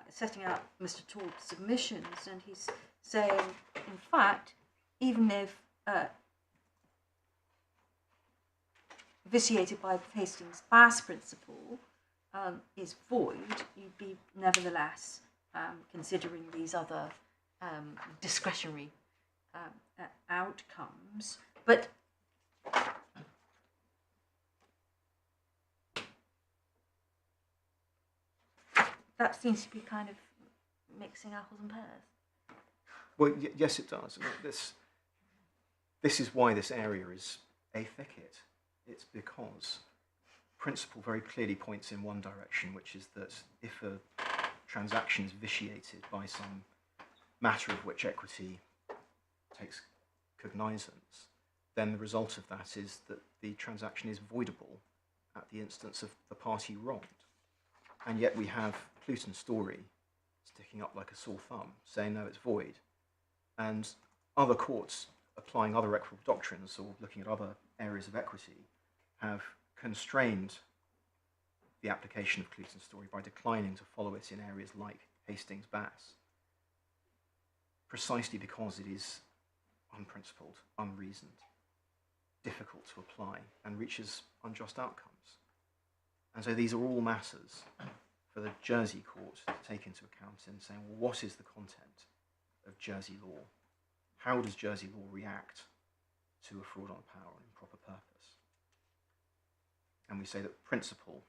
setting out Mr. Torb's submissions, and he's saying, in fact, even if vitiated by the Hastings Bass principle is void, you'd be nevertheless considering these other discretionary outcomes. But that seems to be kind of mixing apples and pears. Well, yes, it does. I mean, this is why this area is a thicket. It's because principle very clearly points in one direction, which is that if a transaction is vitiated by some matter of which equity takes cognizance, then the result of that is that the transaction is voidable at the instance of the party wronged. And yet we have Coulson's story sticking up like a sore thumb, saying no, it's void. And other courts applying other equitable doctrines or looking at other areas of equity have constrained the application of Coulson's story by declining to follow it in areas like Hastings Bass, precisely because it is unprincipled, unreasoned, difficult to apply, and reaches unjust outcomes. And so these are all matters for the Jersey court to take into account in saying, well, what is the content of Jersey law? How does Jersey law react to a fraud on power and improper purpose? And we say that principle,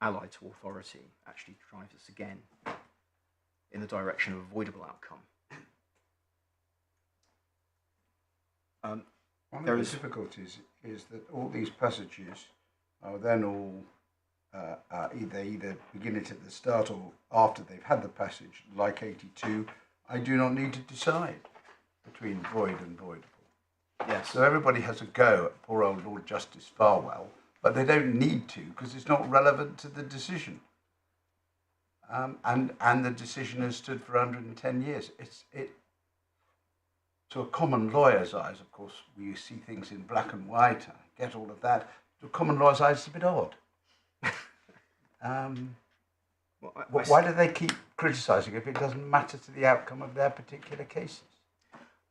allied to authority, actually drives us again in the direction of a voidable outcome. One of the difficulties is that all these passages are then all either beginning at the start or after they've had the passage, like 82, I do not need to decide between void and voidable. Yes. So everybody has a go at poor old Lord Justice Farwell, but they don't need to because it's not relevant to the decision. and the decision has stood for 110 years. To a common lawyer's eyes, of course, we see things in black and white. I get all of that. To a common lawyer's eyes, it's a bit odd. Why do they keep criticising if it doesn't matter to the outcome of their particular cases?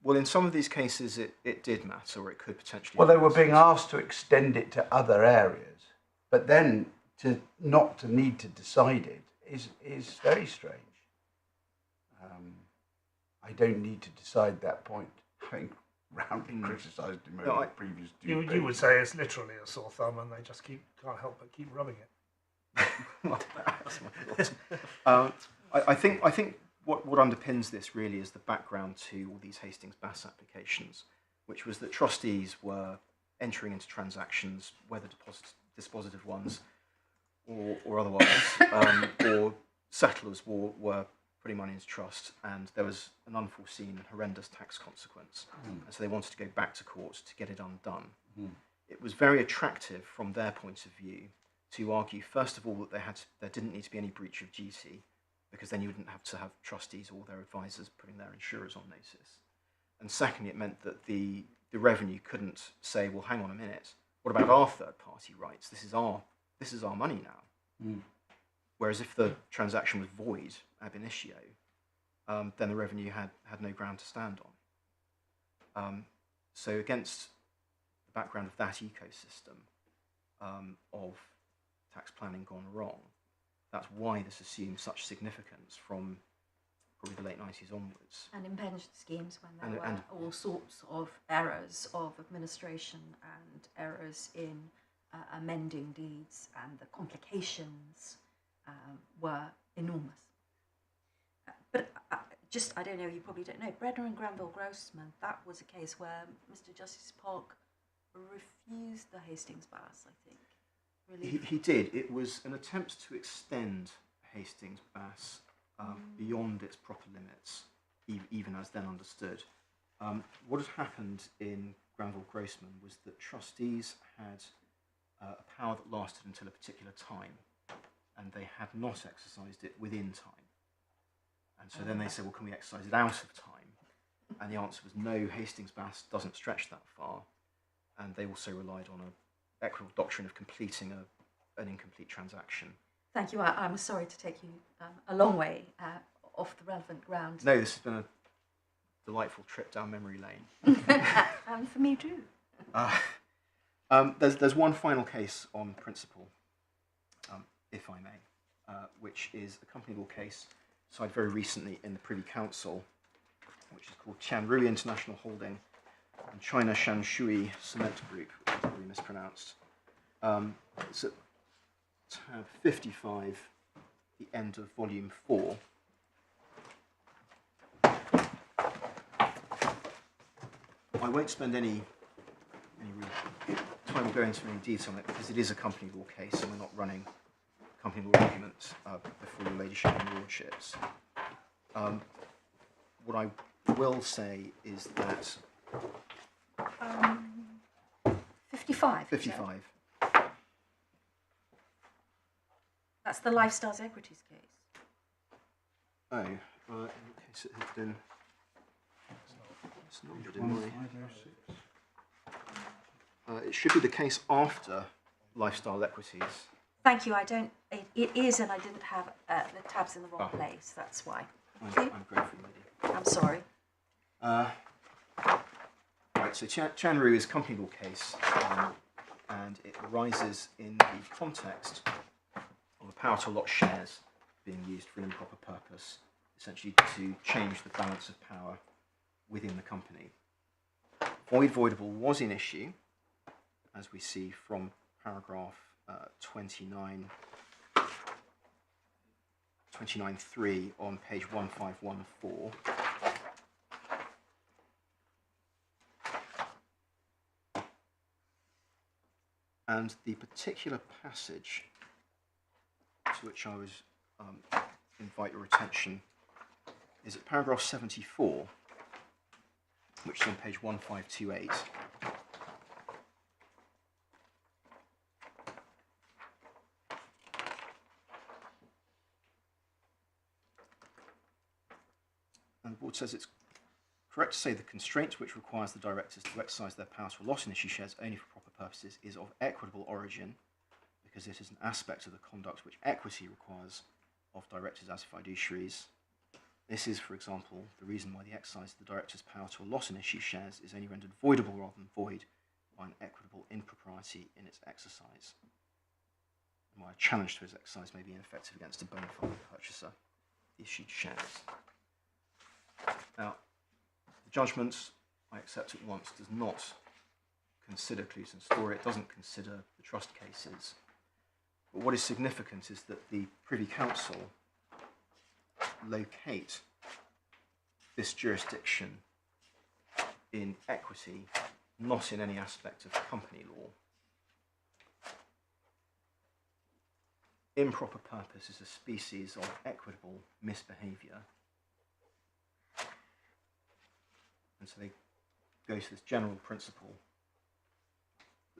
Well, in some of these cases, it did matter, or it could potentially. Well, they were being asked to extend it to other areas, but then not to need to decide it is very strange. I don't need to decide that point, having roundly criticised him over the previous two You would say it's literally a sore thumb, and they just can't help but keep rubbing it. Well, that's my thoughts. I think what underpins this really is the background to all these Hastings Bass applications, which was that trustees were entering into transactions, whether dispositive ones or otherwise, or settlers were putting money into trust, and there was an unforeseen and horrendous tax consequence, and so they wanted to go back to court to get it undone. It was very attractive from their point of view to argue, first of all, that there didn't need to be any breach of duty, because then you wouldn't have to have trustees or their advisors putting their insurers on notice. And secondly, it meant that the revenue couldn't say, well, hang on a minute, what about our third-party rights? This is our money now. Whereas if the transaction was void ab initio, then the revenue had no ground to stand on. So against the background of that ecosystem of tax planning gone wrong, that's why this assumes such significance from probably the late 90s onwards. And in pension schemes, when there were all sorts of errors of administration and errors in amending deeds, and the complications were enormous. But I don't know, you probably don't know, Brenner and Granville Grossman, that was a case where Mr. Justice Park refused the Hastings Bass, I think. Really? He did. It was an attempt to extend Hastings Bass beyond its proper limits, even as then understood. What had happened in Granville Grossman was that trustees had a power that lasted until a particular time, and they had not exercised it within time. And so then they said, well, can we exercise it out of time? And the answer was no, Hastings Bass doesn't stretch that far. And they also relied on an equitable doctrine of completing an incomplete transaction. Thank you. I'm sorry to take you a long way off the relevant ground. No, this has been a delightful trip down memory lane. And for me too. There's one final case on principle, if I may, which is a company law case decided very recently in the Privy Council, which is called Tianrui International Holding and China Shanshui Cement Group, which is probably mispronounced. It's at tab 55, the end of volume 4. I won't spend any time or go into any detail on it, because it is a company law case and we're not running company law arguments before your ladyship and lordships. What I will say is that 55. 55. That's the Lifestyles Equities case. Oh, in case it has been. It's numbered in my. It should be the case after Lifestyle Equities. Thank you. I don't. It is, and I didn't have the tabs in the wrong place. That's why. I'm grateful, lady. I'm sorry. Right. So Tianrui is a company law case, and it arises in the context of a power to allot shares being used for an improper purpose, essentially to change the balance of power within the company. Voidable was in issue, as we see from paragraph 29.3 on page 1514. And the particular passage to which I was invite your attention is at paragraph 74, which is on page 1528. And the board says it's correct to say the constraint which requires the directors to exercise their power to allot in issue shares only for proper purposes is of equitable origin, because it is an aspect of the conduct which equity requires of directors as fiduciaries. This is, for example, the reason why the exercise of the director's power to allot in issue shares is only rendered voidable rather than void by an equitable impropriety in its exercise, and why a challenge to his exercise may be ineffective against a bona fide purchaser of issued shares. Now, the judgment, I accept at once, does not consider Coulson's story. It doesn't consider the trust cases. But what is significant is that the Privy Council locate this jurisdiction in equity, not in any aspect of company law. Improper purpose is a species of equitable misbehaviour. And so they go to this general principle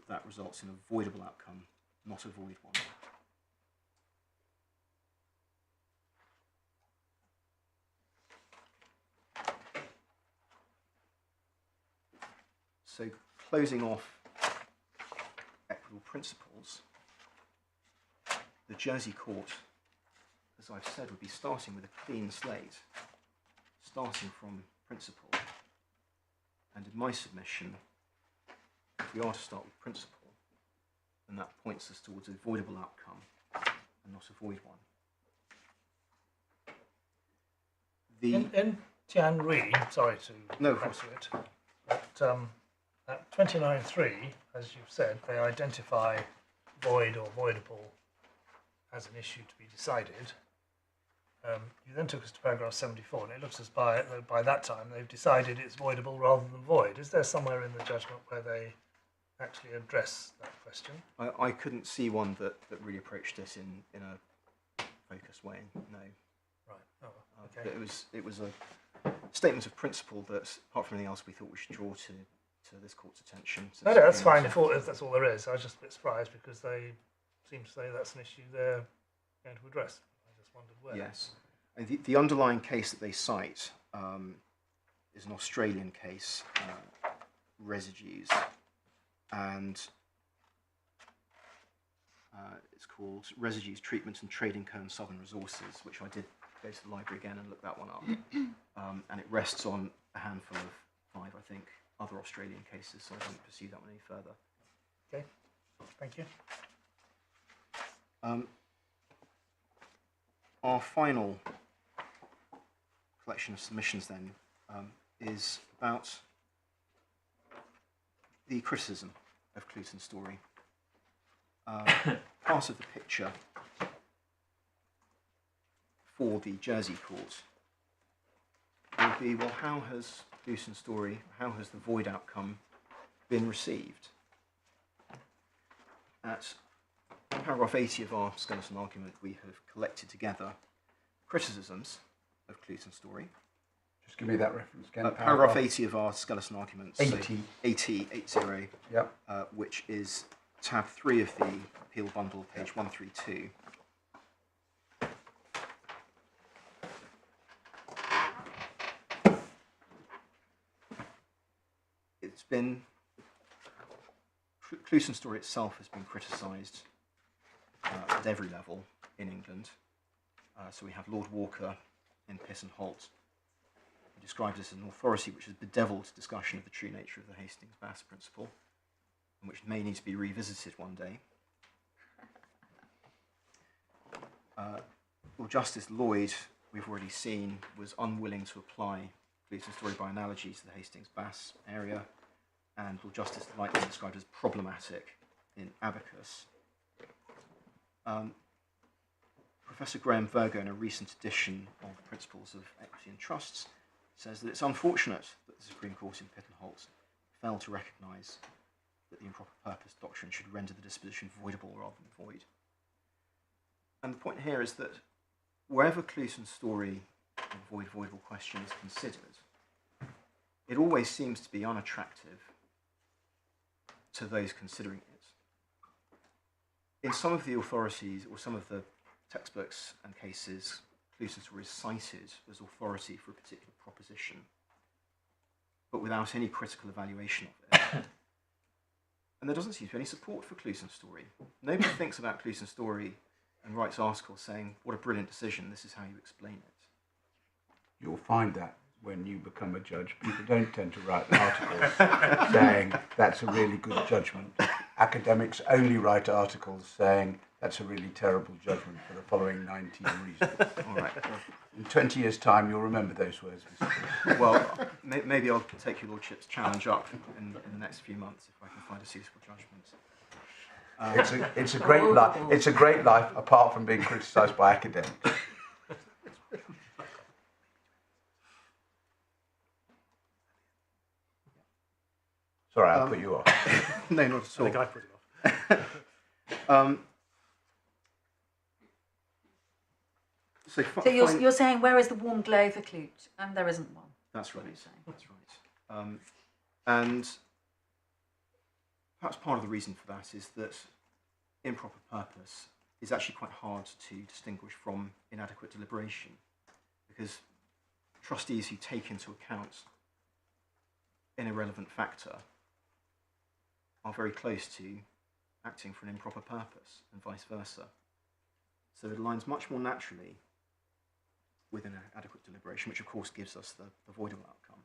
that results in a voidable outcome, not a void one. So closing off equitable principles, the Jersey court, as I've said, would be starting with a clean slate, starting from principle. And in my submission, if we are to start with principle, then that points us towards a voidable outcome and not a void one. In Tian Ri, sorry to No, go back to it, but at 29.3, as you've said, they identify void or voidable as an issue to be decided. You then took us to paragraph 74, and it looks as by that time they've decided it's voidable rather than void. Is there somewhere in the judgment where they actually address that question? I couldn't see one that really approached this in a focused way, no. Right, oh, okay. It was a statement of principle that, apart from anything else, we thought we should draw to this court's attention. No, that's fine if that's all there is. I was just a bit surprised because they seem to say that's an issue they're going to address. I just wondered where. Yes. And the underlying case that they cite is an Australian case, Residues, and it's called Residues, Treatment and Trading Co. and Southern Resources, which I did go to the library again and look that one up. And it rests on a handful of 5, I think, other Australian cases, so I won't pursue that one any further. Okay, thank you. Our final collection of submissions then is about the criticism of Coulson's story. Part of the picture for the Jersey court would be, well, how has Coulson's story, how has the void outcome been received? At paragraph 80 of our skeleton argument, we have collected together criticisms of Coulson's story. Just give me that reference again. Paragraph 80 of our skeleton argument. 80. 80, Yep. which is tab 3 of the appeal bundle, page 132. It's been, Coulson's story itself has been criticised at every level in England. So we have Lord Walker in Piss and Holt, who describes this as an authority which has bedeviled discussion of the true nature of the Hastings-Bass principle, and which may need to be revisited one day. Lord Justice Lloyd, we've already seen, was unwilling to apply Coulson's story by analogy to the Hastings-Bass area, and Lord Justice Lightning described as problematic in Abacus. Professor Graham Virgo, in a recent edition of Principles of Equity and Trusts, says that it's unfortunate that the Supreme Court in Pitt and Holt failed to recognise that the improper purpose doctrine should render the disposition voidable rather than void. And the point here is that wherever Coulson's story of voidable question is considered, it always seems to be unattractive to those considering it. In some of the authorities or some of the textbooks and cases, Coulson story is cited as authority for a particular proposition, but without any critical evaluation of it. And there doesn't seem to be any support for Coulson story. Nobody thinks about Coulson story and writes articles saying, what a brilliant decision, this is how you explain it. You'll find that when you become a judge, people don't tend to write articles saying that's a really good judgment. Academics only write articles saying that's a really terrible judgment for the following 19 reasons. All right. In 20 years' time, you'll remember those words, Mr. Coulson. Well, maybe I'll take your lordship's challenge up in the next few months if I can find a suitable judgment. It's a great life. It's a great life apart from being criticised by academics. Sorry, I'll put you off. No, not at all. I think I put it off. So you're saying, where is the warm glow for Clute? And there isn't one. That's right. That's right. And perhaps part of the reason for that is that improper purpose is actually quite hard to distinguish from inadequate deliberation, because trustees who take into account an irrelevant factor are very close to acting for an improper purpose, and vice versa. So it aligns much more naturally with an adequate deliberation, which of course gives us the voidable outcome.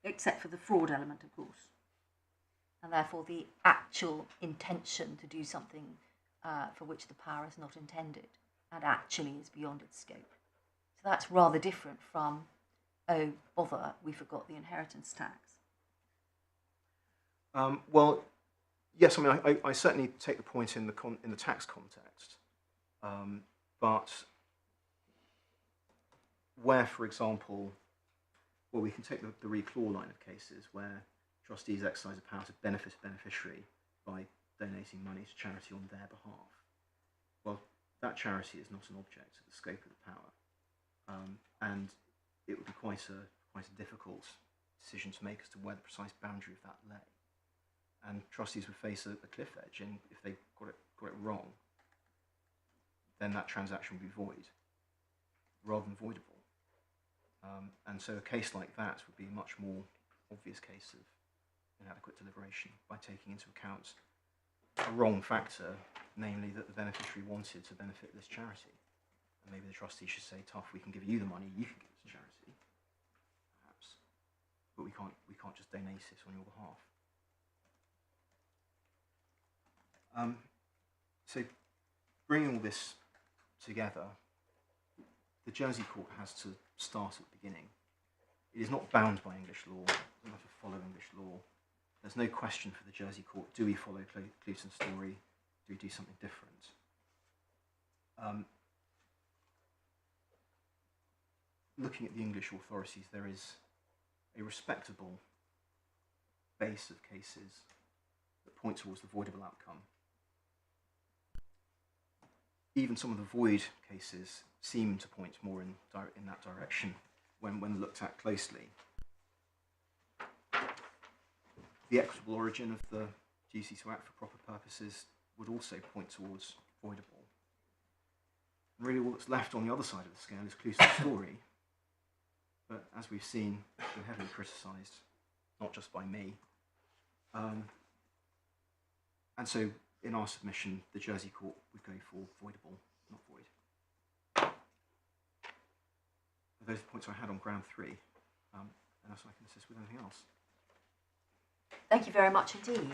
Except for the fraud element, of course. And therefore the actual intention to do something for which the power is not intended and actually is beyond its scope. So that's rather different from, oh, bother, we forgot the inheritance tax. Well, yes, I mean, I certainly take the point in the tax context, but where, for example, well, we can take the reclaw line of cases where trustees exercise a power to benefit a beneficiary by donating money to charity on their behalf. Well, that charity is not an object of the scope of the power, and it would be quite a difficult decision to make as to where the precise boundary of that lay. And trustees would face a cliff edge, and if they got it wrong, then that transaction would be void, rather than voidable. And so a case like that would be a much more obvious case of inadequate deliberation by taking into account a wrong factor, namely that the beneficiary wanted to benefit this charity. And maybe the trustee should say, tough, we can give you the money, you can give it to charity, perhaps, but we can't just donate it on your behalf. So bringing all this together, the Jersey court has to start at the beginning. It is not bound by English law, it doesn't have to follow English law. There's no question for the Jersey court, do we follow Coulson's story, do we do something different? Looking at the English authorities, there is a respectable base of cases that point towards the voidable outcome. Even some of the void cases seem to point more in that direction when looked at closely. The equitable origin of the duty to act for proper purposes would also point towards voidable. And really all that's left on the other side of the scale is Coulson's story, but as we've seen, it's been heavily criticised, not just by me. And so in our submission, the Jersey court would go for voidable, not void. Those are the points I had on ground 3, unless I can assist with anything else. Thank you very much indeed.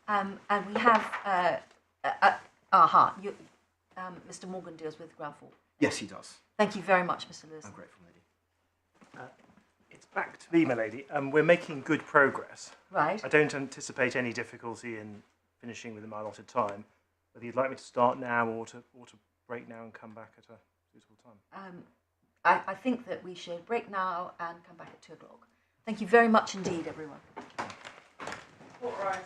And we have, Mr. Morgan deals with ground 4. Yes, he does. Thank you very much, Mr. Lewis. I'm grateful, lady. It's back to me, my lady. We're making good progress. Right. I don't anticipate any difficulty in finishing within my allotted time. Whether you'd like me to start now or to break now and come back at a suitable time. I think that we should break now and come back at 2 o'clock. Thank you very much indeed, everyone. Court rise.